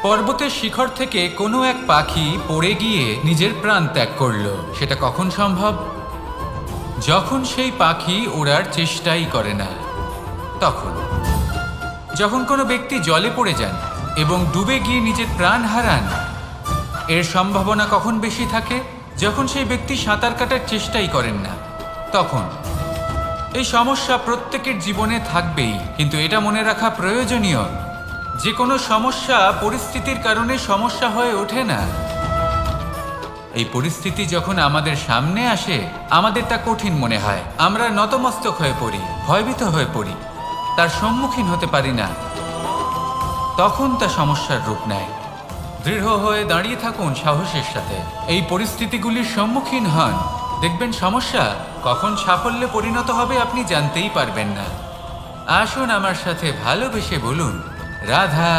পর্বতের শিখর থেকে কোনো এক পাখি পড়ে গিয়ে নিজের প্রাণ ত্যাগ করলো। সেটা কখন সম্ভব? যখন সেই পাখি ওড়ার চেষ্টাই করে না। তখন যখন কোনো ব্যক্তি জলে পড়ে যান এবং ডুবে গিয়ে নিজের প্রাণ হারান, এর সম্ভাবনা কখন বেশি থাকে? যখন সেই ব্যক্তি সাঁতার কাটার চেষ্টাই করেন না। তখন এই সমস্যা প্রত্যেকের জীবনে থাকবেই, কিন্তু এটা মনে রাখা প্রয়োজনীয় যে কোনো সমস্যা পরিস্থিতির কারণে সমস্যা হয়ে ওঠে না। এই পরিস্থিতি যখন আমাদের সামনে আসে আমাদের তা কঠিন মনে হয়, আমরা নতমস্তক হয়ে পড়ি, ভয়ভীত হয়ে পড়ি, তার সম্মুখীন হতে পারি না। তখন তা সমস্যার রূপ নেয়। দৃঢ় হয়ে দাঁড়িয়ে থাকুন সাহসের সাথে, এই পরিস্থিতিগুলির সম্মুখীন হন, দেখবেন সমস্যা কখন সাফল্যে পরিণত হবে আপনি জানতেই পারবেন না। আসুন আমার সাথে ভালোবেসে বলুন, রাধা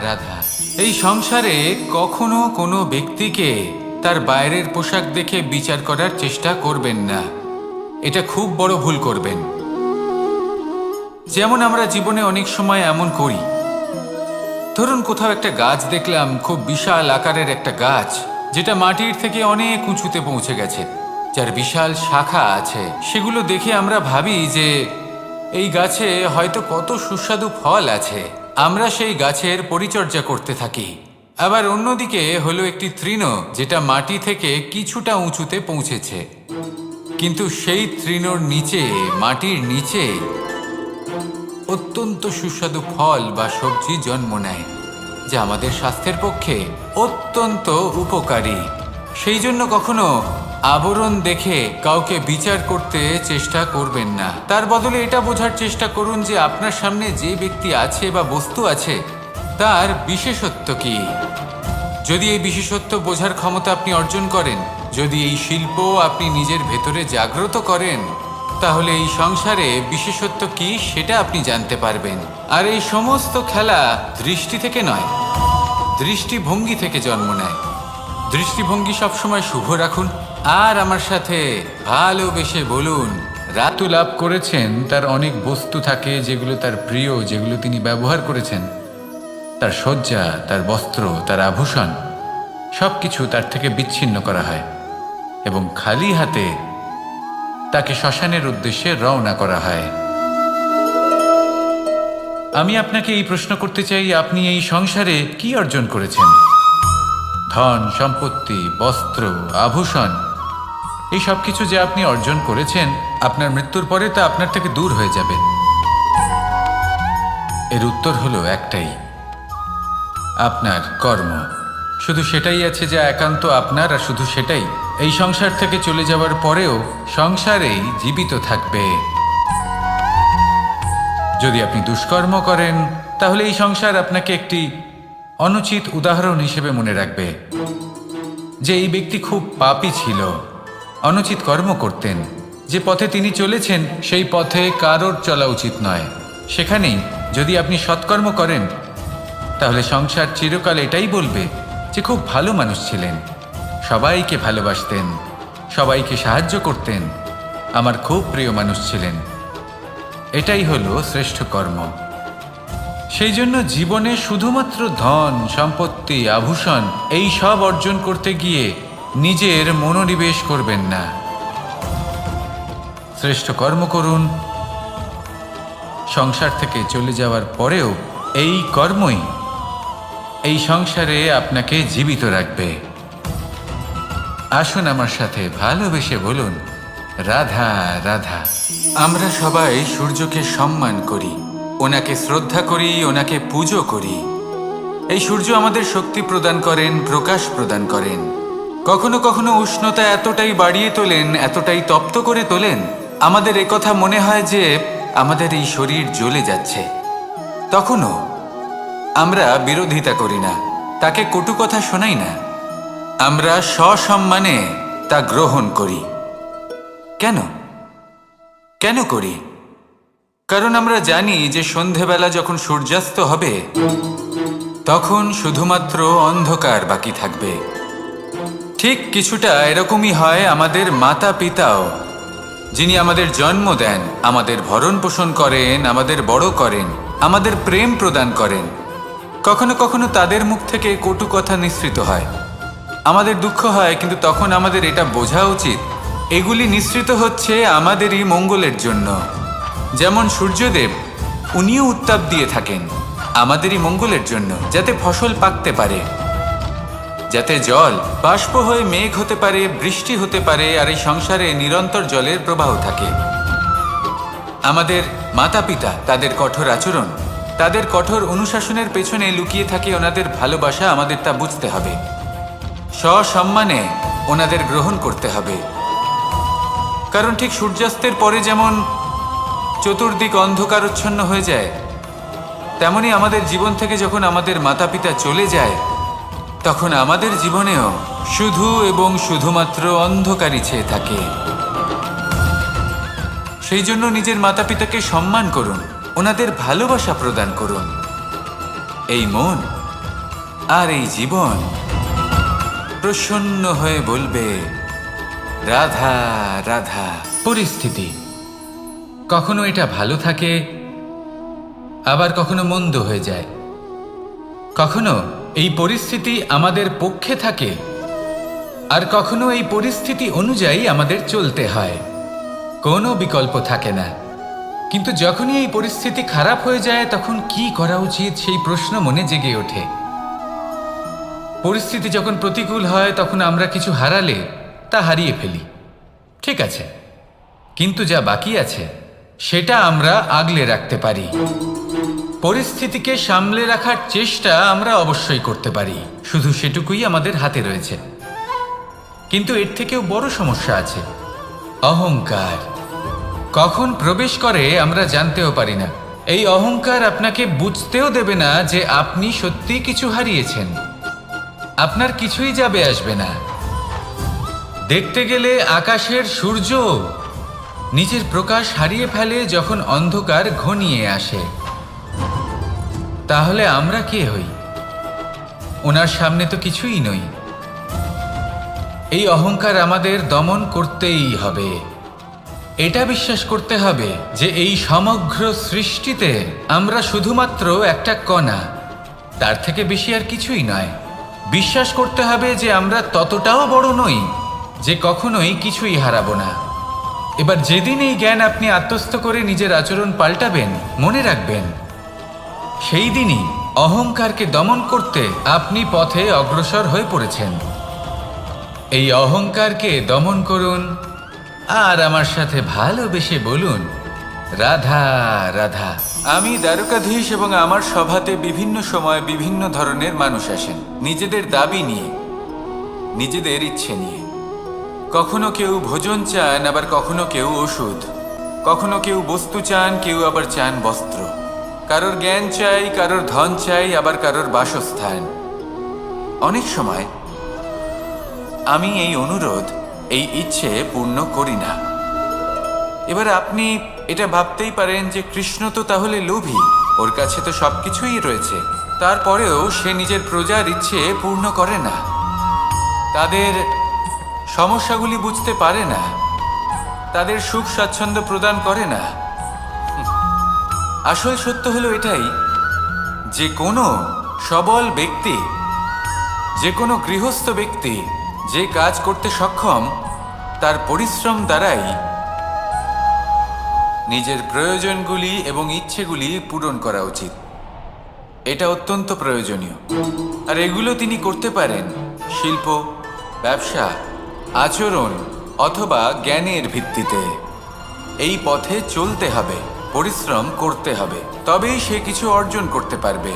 রাধা। এই সংসারে কখনো কোনো ব্যক্তিকে তার বাইরের পোশাক দেখে বিচার করার চেষ্টা করবেন না, এটা খুব বড় ভুল করবেন। যেমন আমরা জীবনে অনেক সময় এমন করি, ধরুন কোথাও একটা গাছ দেখলাম, খুব বিশাল আকারের একটা গাছ, যেটা মাটির থেকে অনেক উঁচুতে পৌঁছে গেছে, যার বিশাল শাখা আছে। সেগুলো দেখে আমরা ভাবি যে এই গাছে হয়তো কত সুস্বাদু ফল আছে, আমরা সেই গাছের পরিচর্যা করতে থাকি। আবার অন্যদিকে হলো একটি তৃণ, যেটা মাটি থেকে কিছুটা উঁচুতে পৌঁছেছে, কিন্তু সেই তৃণর নিচে, মাটির নিচে অত্যন্ত সুস্বাদু ফল বা সবজি জন্ম নেয়, যা আমাদের স্বাস্থ্যের পক্ষে অত্যন্ত উপকারী। সেই জন্য কখনো আবরণ দেখে কাউকে বিচার করতে চেষ্টা করবেন না, তার বদলে এটা বোঝার চেষ্টা করুন যে আপনার সামনে যে ব্যক্তি আছে বা বস্তু আছে তার বিশেষত্ব কি। যদি এই বিশেষত্ব বোঝার ক্ষমতা আপনি অর্জন করেন, যদি এই শিল্প আপনি নিজের ভেতরে জাগ্রত করেন, তাহলে এই সংসারে বিশেষত্ব কি সেটা আপনি জানতে পারবেন। আর এই সমস্ত খেলা দৃষ্টি থেকে নয়, দৃষ্টিভঙ্গি থেকে জন্ম নেয়। দৃষ্টিভঙ্গি সবসময় শুভ রাখুন, আর আমার সাথে ভালোবেসে বলুন, রাতু লাভ করেছেন, তার অনেক বস্তু থাকে যেগুলো তার প্রিয়, যেগুলো তিনি ব্যবহার করেছেন, তার সজ্জা, তার বস্ত্র, তার আভূষণ, সবকিছু তার থেকে বিচ্ছিন্ন করা হয় এবং খালি হাতে তাকে শ্মশানের উদ্দেশ্যে রওনা করা হয়। আমি আপনাকে এই প্রশ্ন করতে চাই, আপনি এই সংসারে কি অর্জন করেছেন? ধন সম্পত্তি, বস্ত্র, আভূষণ, এই সব কিছু যে আপনি অর্জন করেছেন, আপনার মৃত্যুর পরে তা আপনার থেকে দূর হয়ে যাবে। এর উত্তর হলো একটাই, আপনার কর্ম। শুধু সেটাই আছে যা একান্ত আপনার, আর শুধু সেটাই এই সংসার থেকে চলে যাওয়ার পরেও সংসারেই জীবিত থাকবে। যদি আপনি দুষ্কর্ম করেন, তাহলে এই সংসার আপনাকে একটি অনুচিত উদাহরণ হিসেবে মনে রাখবে যে এই ব্যক্তি খুব পাপী ছিল, অনুচিত কর্ম করতেন, যে পথে তিনি চলেছেন সেই পথে কারোর চলা উচিত নয়। সেখানেই যদি আপনি সৎকর্ম করেন, তাহলে সংসার চিরকাল এটাই বলবে যে খুব ভালো মানুষ ছিলেন, সবাইকে ভালোবাসতেন, সবাইকে সাহায্য করতেন, আমার খুব প্রিয় মানুষ ছিলেন। এটাই হলো শ্রেষ্ঠ কর্ম। সেই জন্য জীবনে শুধুমাত্র ধন সম্পত্তি, আভূষণ, এই সব অর্জন করতে গিয়ে নিজের মনোনিবেশ করবেন না। শ্রেষ্ঠ কর্ম করুন। সংসার থেকে চলে যাওয়ার পরেও এই কর্মই এই সংসারে আপনাকে জীবিত রাখবে। আসুন আমার সাথে ভালোবেসে বলুন, রাধা রাধা। আমরা সবাই সূর্যকে সম্মান করি, ওনাকে শ্রদ্ধা করি, ওনাকে পুজো করি। এই সূর্য আমাদের শক্তি প্রদান করেন, প্রকাশ প্রদান করেন। কখনো কখনো উষ্ণতা এতটাই বাড়িয়ে তোলেন, এতটাই তপ্ত করে তোলেন, আমাদের একথা মনে হয় যে আমাদের এই শরীর জ্বলে যাচ্ছে। তখনও আমরা বিরোধিতা করি না, তাকে কটু কথা শোনাই না, আমরা সসম্মানে তা গ্রহণ করি। কেন কেন করি? কারণ আমরা জানি যে সন্ধেবেলা যখন সূর্যাস্ত হবে, তখন শুধুমাত্র অন্ধকার বাকি থাকবে। ঠিক কিছুটা এরকমই হয় আমাদের মাতা পিতাও, যিনি আমাদের জন্ম দেন, আমাদের ভরণ পোষণ করেন, আমাদের বড় করেন, আমাদের প্রেম প্রদান করেন। কখনো কখনো তাদের মুখ থেকে কটু কথা নিঃসৃত হয়, আমাদের দুঃখ হয়, কিন্তু তখন আমাদের এটা বোঝা উচিত এগুলি নিঃসৃত হচ্ছে আমাদেরই মঙ্গলের জন্য। যেমন সূর্যদেব, উনিও উত্তাপ দিয়ে থাকেন আমাদেরই মঙ্গলের জন্য, যাতে ফসল পাকতে পারে। যাতে জল বাষ্প হয়ে মেঘ হতে পারে, বৃষ্টি হতে পারে, আর এই সংসারে নিরন্তর জলের প্রবাহ থাকে। আমাদের মাতা পিতা, তাদের কঠোর আচরণ, তাদের কঠোর অনুশাসনের পেছনে লুকিয়ে থাকে ওনাদের ভালোবাসা। আমাদের তা বুঝতে হবে, সসম্মানে ওনাদের গ্রহণ করতে হবে। কারণ ঠিক সূর্যাস্তের পরে যেমন চতুর্দিক অন্ধকারচ্ছন্ন হয়ে যায়, তেমনি আমাদের জীবন থেকে যখন আমাদের মাতা পিতা চলে যায়, তখন আমাদের জীবনেও শুধু এবং শুধুমাত্র অন্ধকারই ছেয়ে থাকে। সেই জন্য নিজের মাতা পিতাকে সম্মান করুন, ওনাদের ভালোবাসা প্রদান করুন। এই মন আর এই জীবন প্রসন্ন হয়ে বলবে, রাধা রাধা। পরিস্থিতি কখনো এটা ভালো থাকে, আবার কখনো মন্দ হয়ে যায়। কখনো এই পরিস্থিতি আমাদের পক্ষে থাকে, আর কখনো এই পরিস্থিতি অনুযায়ী আমাদের চলতে হয়। কোনো বিকল্প থাকে না। কিন্তু যখনই এই পরিস্থিতি খারাপ হয়ে যায়, তখন কি করা উচিত সেই প্রশ্ন মনে জেগে ওঠে। পরিস্থিতি যখন প্রতিকূল হয়, তখন আমরা কিছু হারালে তা হারিয়ে ফেলি, ঠিক আছে, কিন্তু যা বাকি আছে সেটা আমরা আগলে রাখতে পারি। পরিস্থিতিকে সামলে রাখার চেষ্টা আমরা অবশ্যই করতে পারি, শুধু সেটুকুই আমাদের হাতে রয়েছে। কিন্তু এর থেকেও বড় সমস্যা আছে, অহংকার। কখন প্রবেশ করে আমরা জানতেও পারি না। এই অহংকার আপনাকে বুঝতেও দেবে না যে আপনি সত্যি কিছু হারিয়েছেন। আপনার কিছুই যাবে আসবে না। দেখতে গেলে আকাশের সূর্য নিজের প্রকাশ হারিয়ে ফেলে যখন অন্ধকার ঘনিয়ে আসে। তাহলে আমরা কে হই? ওনার সামনে তো কিছুই নই। এই অহংকার আমাদের দমন করতেই হবে। এটা বিশ্বাস করতে হবে যে এই সমগ্র সৃষ্টিতে আমরা শুধুমাত্র একটা কণা, তার থেকে বেশি আর কিছুই নয়। বিশ্বাস করতে হবে যে আমরা ততটাও বড় নই যে কখনোই কিছুই হারাবো না। এবার যেদিন এই জ্ঞান আপনি আত্মস্থ করে নিজের আচরণ পাল্টাবেন, মনে রাখবেন সেই দিনই অহংকারকে দমন করতে আপনি পথে অগ্রসর হয়ে পড়েছেন। এই অহংকারকে দমন করুন আর আমার সাথে ভালোবেসে বলুন, রাধা রাধা। আমি দ্বারকাধীশ এবং আমার সভাতে বিভিন্ন সময় বিভিন্ন ধরনের মানুষ আসেন, নিজেদের দাবি নিয়ে, নিজেদের ইচ্ছে নিয়ে। কখনো কেউ ভোজন চান, আবার কখনো কেউ ওষুধ। কখনো কেউ বস্তু চান, কেউ আবার চান বস্ত্র। কারোর জ্ঞান চাই, কারোর ধন চাই, আবার কারোর বাসস্থান। অনেক সময় আমি এই অনুরোধ, এই ইচ্ছে পূর্ণ করি না। এবার আপনি এটা ভাবতেই পারেন যে কৃষ্ণ তো তাহলে লোভী, ওর কাছে তো সবকিছুই রয়েছে, তারপরেও সে নিজের প্রজার ইচ্ছে পূর্ণ করে না, তাদের সমস্যাগুলি বুঝতে পারে না, তাদের সুখ স্বাচ্ছন্দ্য প্রদান করে না। আসল সত্য হলো এটাই যে কোনো সবল ব্যক্তি, যে কোনো গৃহস্থ ব্যক্তি যে কাজ করতে সক্ষম, তার পরিশ্রম দ্বারাই নিজের প্রয়োজনগুলি এবং ইচ্ছেগুলি পূরণ করা উচিত। এটা অত্যন্ত প্রয়োজনীয়। আর এগুলো তিনি করতে পারেন শিল্প, ব্যবসা, আচরণ অথবা জ্ঞানের ভিত্তিতে। এই পথে চলতে হবে, পরিশ্রম করতে হবে, তবেই সে কিছু অর্জন করতে পারবে।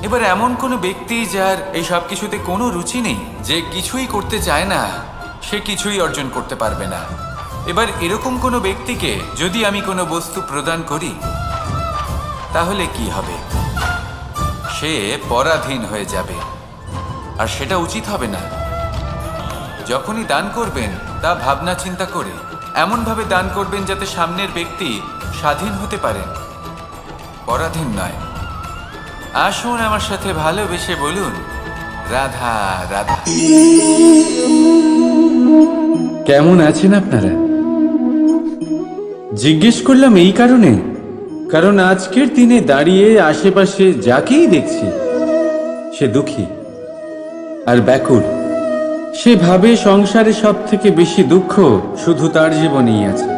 এবার এমন কোনো ব্যক্তি যার এই সব কিছুতে কোনো রুচি নেই, যে কিছুই করতে চায় না, সে কিছুই অর্জন করতে পারবে না। এবার এরকম কোনো ব্যক্তিকে যদি আমি কোনো বস্তু প্রদান করি, তাহলে কি হবে? সে পরাধীন হয়ে যাবে, আর সেটা উচিত হবে না। যখনই দান করবেন তা ভাবনা চিন্তা করে এমনভাবে দান করবেন যাতে সামনের ব্যক্তি স্বাধীন হতে পারেন, পরাধীন নয়। আসুন আমার সাথে ভালোবেসে বলুন, রাধা রাধা। কেমন আছেন আপনারা? জিজ্ঞেস করলাম এই কারণে, কারণ আজকের দিনে দাঁড়িয়ে আশেপাশে যাকেই দেখছি সে দুঃখী আর ব্যাকুল। সে ভাবে সংসারে সব থেকে বেশি দুঃখ শুধু তার জীবনেই আছে,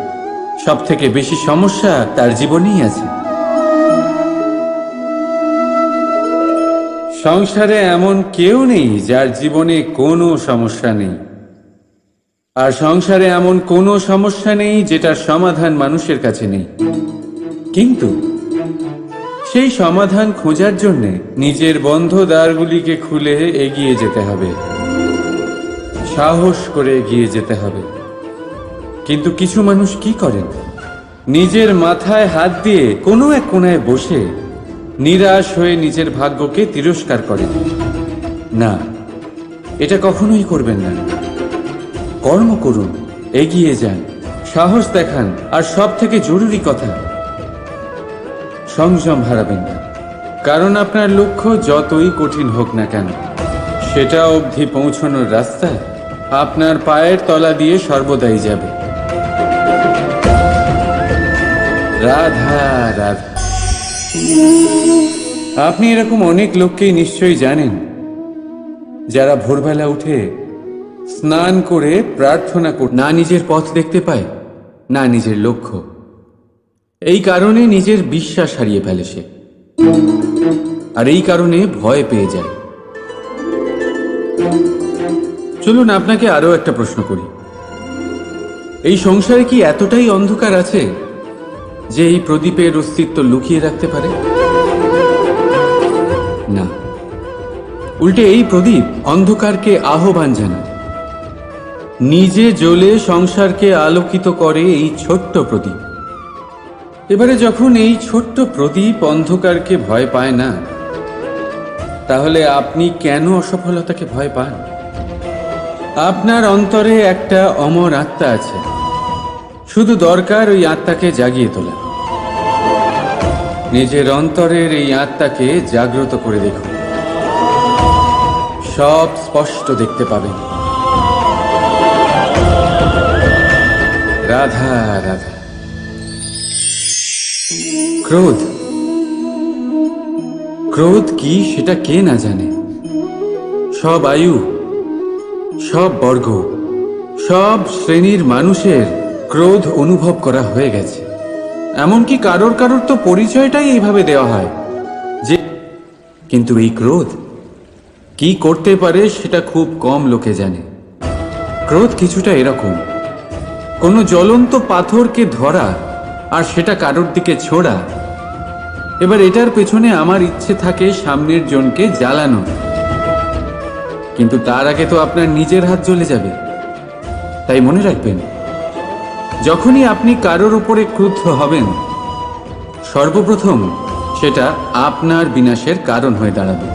সব থেকে বেশি সমস্যা তার জীবনেই আছে। সংসারে এমন কেউ নেই যার জীবনে কোনো সমস্যা নেই, আর সংসারে এমন কোনো সমস্যা নেই যেটার সমাধান মানুষের কাছে নেই। কিন্তু সেই সমাধান খোঁজার জন্য নিজের বন্ধ দ্বারগুলিকে খুলে এগিয়ে যেতে হবে, সাহস করে এগিয়ে যেতে হবে। কিন্তু কিছু মানুষ কি করেন, নিজের মাথায় হাত দিয়ে কোনো এক কোণায় বসে নিরাশ হয়ে নিজের ভাগ্যকে তিরস্কার করেন। না, এটা কখনোই করবেন না। কর্ম করুন, এগিয়ে যান, সাহস দেখান, আর সব থেকে জরুরি কথা, সংযম হারাবেন না। কারণ আপনার লক্ষ্য যতই কঠিন হোক না কেন, সেটা অবধি পৌঁছানোর রাস্তা আপনার পায়ের তলা দিয়ে সর্বদাই যাবে। রাধা রাধা। আপনি এরকম অনেক লোককেই নিশ্চয়ই জানেন যারা ভোরবেলা উঠে স্নান করে প্রার্থনা করে না নিজের পথ দেখতে পায়, না নিজের লক্ষ্য। এই কারণে নিজের বিশ্বাস হারিয়ে ফেলে সে, আর এই কারণে ভয় পেয়ে যায়। চলুন আপনাকে আরো একটা প্রশ্ন করি। এই সংসারে কি এতটাই অন্ধকার আছে যে এই প্রদীপের অস্তিত্ব লুকিয়ে রাখতে পারে? না, উল্টে এই প্রদীপ অন্ধকারকে আহ্বান জানায়। নিজে জ্বলে সংসারকে আলোকিত করে এই ছোট্ট প্রদীপ। এবারে যখন এই ছোট্ট প্রদীপ অন্ধকারকে ভয় পায় না, তাহলে আপনি কেন অসফলতাকে ভয় পান? আপনার অন্তরে একটা অমর আত্মা আছে, শুধু দরকার ওই আত্মাকে জাগিয়ে তোলা। নিজের অন্তরের এই আত্মাকে জাগ্রত করে দেখুন, সব স্পষ্ট দেখতে পাবেন। রাধা রাধা। ক্রোধ, ক্রোধ কি সেটা কে না জানে? সব আয়ু, সব বর্গ, সব শ্রেণীর মানুষের ক্রোধ অনুভব করা হয়ে গেছে। এমনকি কারোর কারোর তো পরিচয়টাই এইভাবে দেওয়া হয় যে, কিন্তু এই ক্রোধ কি করতে পারে সেটা খুব কম লোকে জানে। ক্রোধ কিছুটা এরকম, কোনো জ্বলন্ত পাথরকে ধরা আর সেটা কারোর দিকে ছোড়া। এবার এটার পেছনে আমার ইচ্ছে থাকে সামনের জনকে জ্বালানো, কিন্তু তার আগে তো আপনার নিজের হাত জ্বলে যাবে। তাই মনে রাখবেন, যখনই আপনি কারোর উপরে ক্রুদ্ধ হবেন, সর্বপ্রথম সেটা আপনার বিনাশের কারণ হয়ে দাঁড়াবে।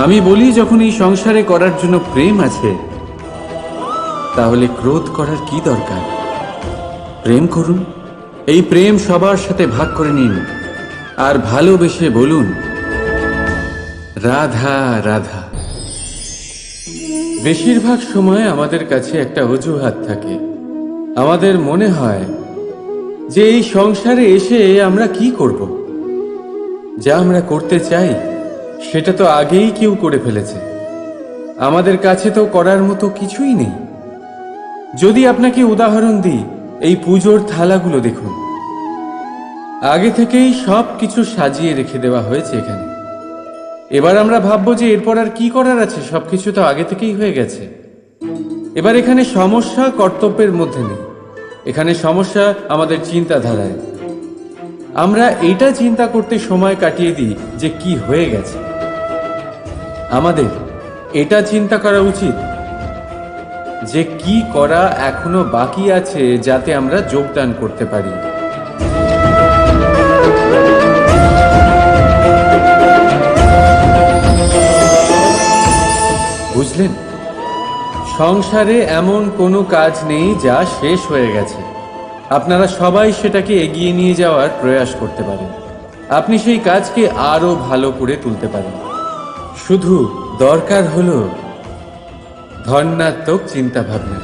আমি বলি, যখন এই সংসারে করার জন্য প্রেম আছে, তাহলে ক্রোধ করার কি দরকার? প্রেম করুন, এই প্রেম সবার সাথে ভাগ করে নিন, আর ভালোবেসে বলুন, রাধা রাধা। বেশিরভাগ সময় আমাদের কাছে একটা অজুহাত থাকে। আমাদের মনে হয় যে এই সংসারে এসে আমরা কি করব? যা আমরা করতে চাই সেটা তো আগেই কেউ করে ফেলেছে। আমাদের কাছে তো করার মতো কিছুই নেই। যদি আপনাকে উদাহরণ দিই, এই পুজোর থালাগুলো দেখুন, আগে থেকেই সব কিছু সাজিয়ে রেখে দেওয়া হয়েছে এখানে। এবার আমরা ভাববো যে এরপর আর কি করার আছে, সবকিছু তো আগে থেকেই হয়ে গেছে। এবার এখানে সমস্যা কর্তব্যের মধ্যে নেই, এখানে সমস্যা আমাদের চিন্তাধারায়। আমরা এটা চিন্তা করতে সময় কাটিয়ে দিই যে কি হয়ে গেছে। আমাদের এটা চিন্তা করা উচিত যে কি করা এখনো বাকি আছে, যাতে আমরা যোগদান করতে পারি। বুঝলেন, সংসারে এমন কোনো কাজ নেই যা শেষ হয়ে গেছে। আপনারা সবাই সেটাকে এগিয়ে নিয়ে যাওয়ার প্রয়াস করতে পারেন। আপনি সেই কাজকে আরো ভালো করে তুলতে পারেন। শুধু দরকার হলো ধন্যাত্মক চিন্তা ভাবনা।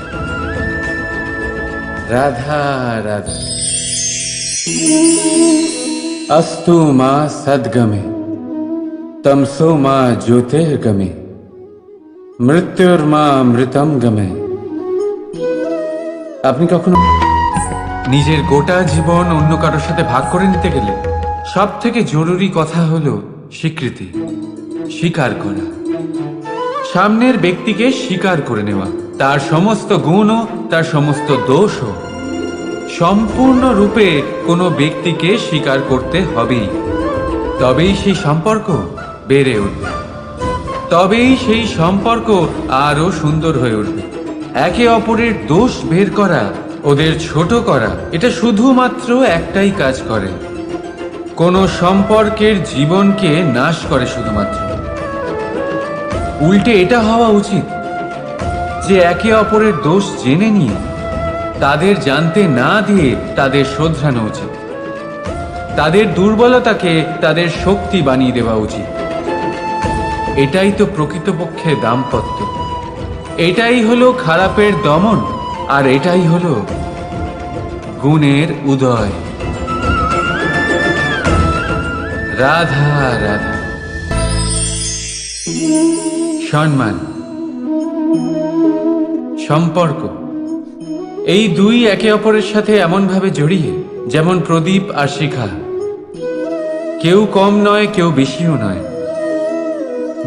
রাধা রাধা। अस्तु मा सद्गमे तमसो मा ज्योतिर्गमे মৃত্যুর্মা মৃতম গমে। আপনি কখনো নিজের গোটা জীবন অন্য কারোর সাথে ভাগ করে নিতে গেলে সব থেকে জরুরি কথা হলো স্বীকৃতি, স্বীকার করা, সামনের ব্যক্তিকে স্বীকার করে নেওয়া, তার সমস্ত গুণও তার সমস্ত দোষও। সম্পূর্ণরূপে কোনো ব্যক্তিকে স্বীকার করতে হবেই, তবেই সেই সম্পর্ক বেড়ে উঠবে, তবেই সেই সম্পর্ক আরো সুন্দর হয়ে উঠবে। একে অপরের দোষ বের করা, ওদের ছোট করা, এটা শুধুমাত্র একটাই কাজ করে, কোনো সম্পর্কের জীবনকে নাশ করে শুধুমাত্র। উল্টে এটা হওয়া উচিত যে একে অপরের দোষ জেনে নিয়ে তাদের জানতে না দিয়ে তাদের শোধরানো উচিত, তাদের দুর্বলতাকে তাদের শক্তি বানিয়ে দেওয়া উচিত। এটাই তো প্রকৃতপক্ষে দাম্পত্য, এটাই হলো খারাপের দমন, আর এটাই হলো গুণের উদয়। রাধা রাধা। সম্মান, সম্পর্ক, এই দুই একে অপরের সাথে এমনভাবে জড়িয়ে যেমন প্রদীপ আর শিখা, কেউ কম নয় কেউ বেশিও নয়,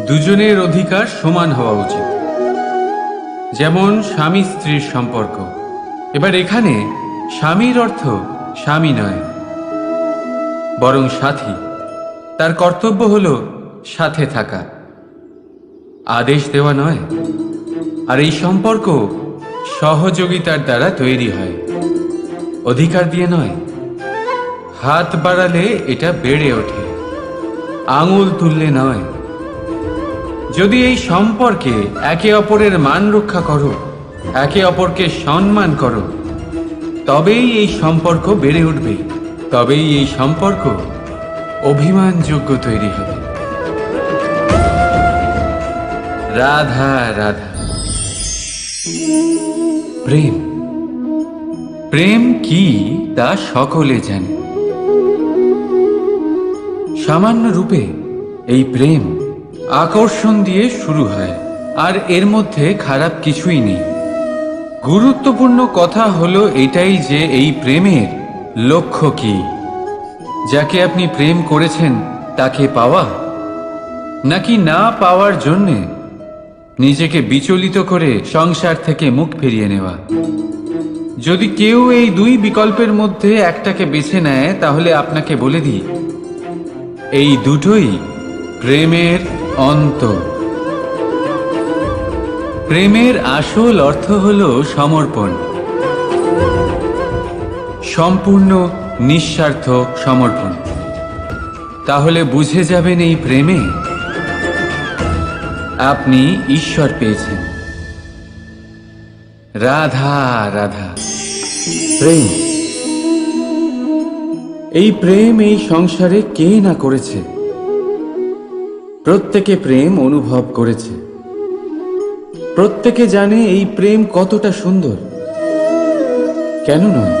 দুজনের অধিকার সমান হওয়া উচিত। যেমন স্বামী স্ত্রীর সম্পর্ক। এবার এখানে স্বামীর অর্থ স্বামী নয়, বরং সাথী। তার কর্তব্য হলো সাথে থাকা, আদেশ দেওয়া নয়। আর এই সম্পর্ক সহযোগিতার দ্বারা তৈরি হয়, অধিকার দিয়ে নয়। হাত বাড়ালে এটা বেড়ে ওঠে, আঙুল তুললে নয়। যদি এই সম্পর্কে একে অপরের মান রক্ষা করো, একে অপরকে সম্মান করো, তবেই এই সম্পর্ক বেড়ে উঠবে, তবেই এই সম্পর্ক অভিমানযোগ্য তৈরি হবে। রাধা রাধা। প্রেম, প্রেম কি তা সকলে জানে। সামান্য রূপে এই প্রেম আকর্ষণ দিয়ে শুরু হয়, আর এর মধ্যে খারাপ কিছুই নেই। গুরুত্বপূর্ণ কথা হলো এটাই যে এই প্রেমের লক্ষ্য কি। যাকে আপনি প্রেম করেছেন তাকে পাওয়া, নাকি না পাওয়ার জন্যে নিজেকে বিচলিত করে সংসার থেকে মুখ ফিরিয়ে নেওয়া। যদি কেউ এই দুই বিকল্পের মধ্যে একটাকে বেছে নেয়, তাহলে আপনাকে বলে দিই, এই দুটোই প্রেমের অন্ত। প্রেমের আসল অর্থ হল সমর্পণ, সম্পূর্ণ নিঃস্বার্থ সমর্পণ। তাহলে বুঝে যাবেন এই প্রেমে আপনি ঈশ্বর পেয়েছেন। রাধা রাধা। প্রেম, এই প্রেম এই সংসারে কে না করেছে। প্রত্যেকে প্রেম অনুভব করেছে, প্রত্যেকে জানে এই প্রেম কতটা সুন্দর। কেন নয়,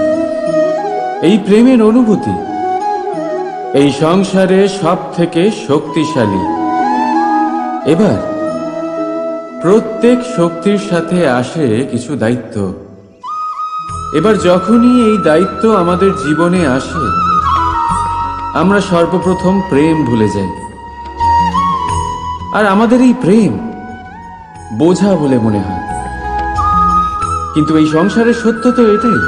এই প্রেমের অনুভূতি এই সংসারে সব থেকে শক্তিশালী। এবার প্রত্যেক শক্তির সাথে আসে কিছু দায়িত্ব। এবার যখনই এই দায়িত্ব আমাদের জীবনে আসে, আমরা সর্বপ্রথম প্রেম ভুলে যাই। আর আমাদের এই প্রেম বোঝা বলে মনে হয়। কিন্তু এই সংসারের সত্য তো এটাই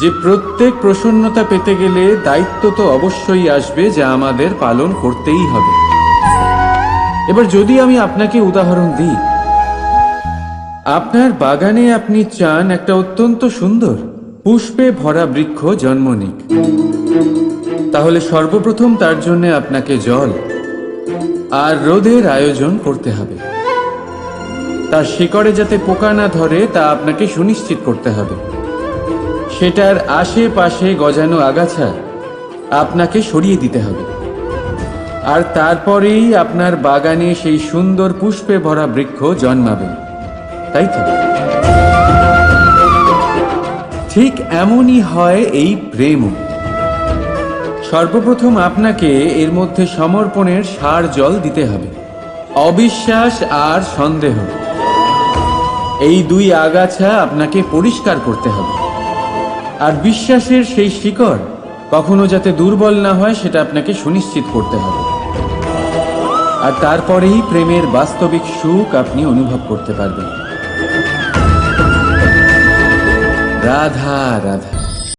যে প্রত্যেক প্রসন্নতা পেতে গেলে দায়িত্ব তো অবশ্যই আসবে, যা আমাদের পালন করতেই হবে। এবার যদি আমি আপনাকে উদাহরণ দিই, আপনার বাগানে আপনি চান একটা অত্যন্ত সুন্দর পুষ্পে ভরা বৃক্ষ জন্ম নিক, তাহলে সর্বপ্রথম তার জন্য আপনাকে জল আর রোদের আয়োজন করতে হবে। তার শিকড়ে যাতে পোকা না ধরে তা আপনাকে সুনিশ্চিত করতে হবে। সেটার আশেপাশে গজানো আগাছা আপনাকে সরিয়ে দিতে হবে। আর তারপরেই আপনার বাগানে সেই সুন্দর পুষ্পে ভরা বৃক্ষ জন্মাবে, তাই তো? ঠিক এমনই হয় এই প্রেমও। সর্বপ্রথম আপনাকে এর মধ্যে সমর্পণের সার জল দিতে হবে। অবিশ্বাস আর সন্দেহ, এই দুই আগাছা আপনাকে পরিষ্কার করতে হবে। আর বিশ্বাসের সেই শিকড় কখনো যাতে দুর্বল না হয়, সেটা আপনাকে সুনিশ্চিত করতে হবে। আর তারপরেই প্রেমের বাস্তবিক সুখ আপনি অনুভব করতে পারবেন। রাধা রাধা।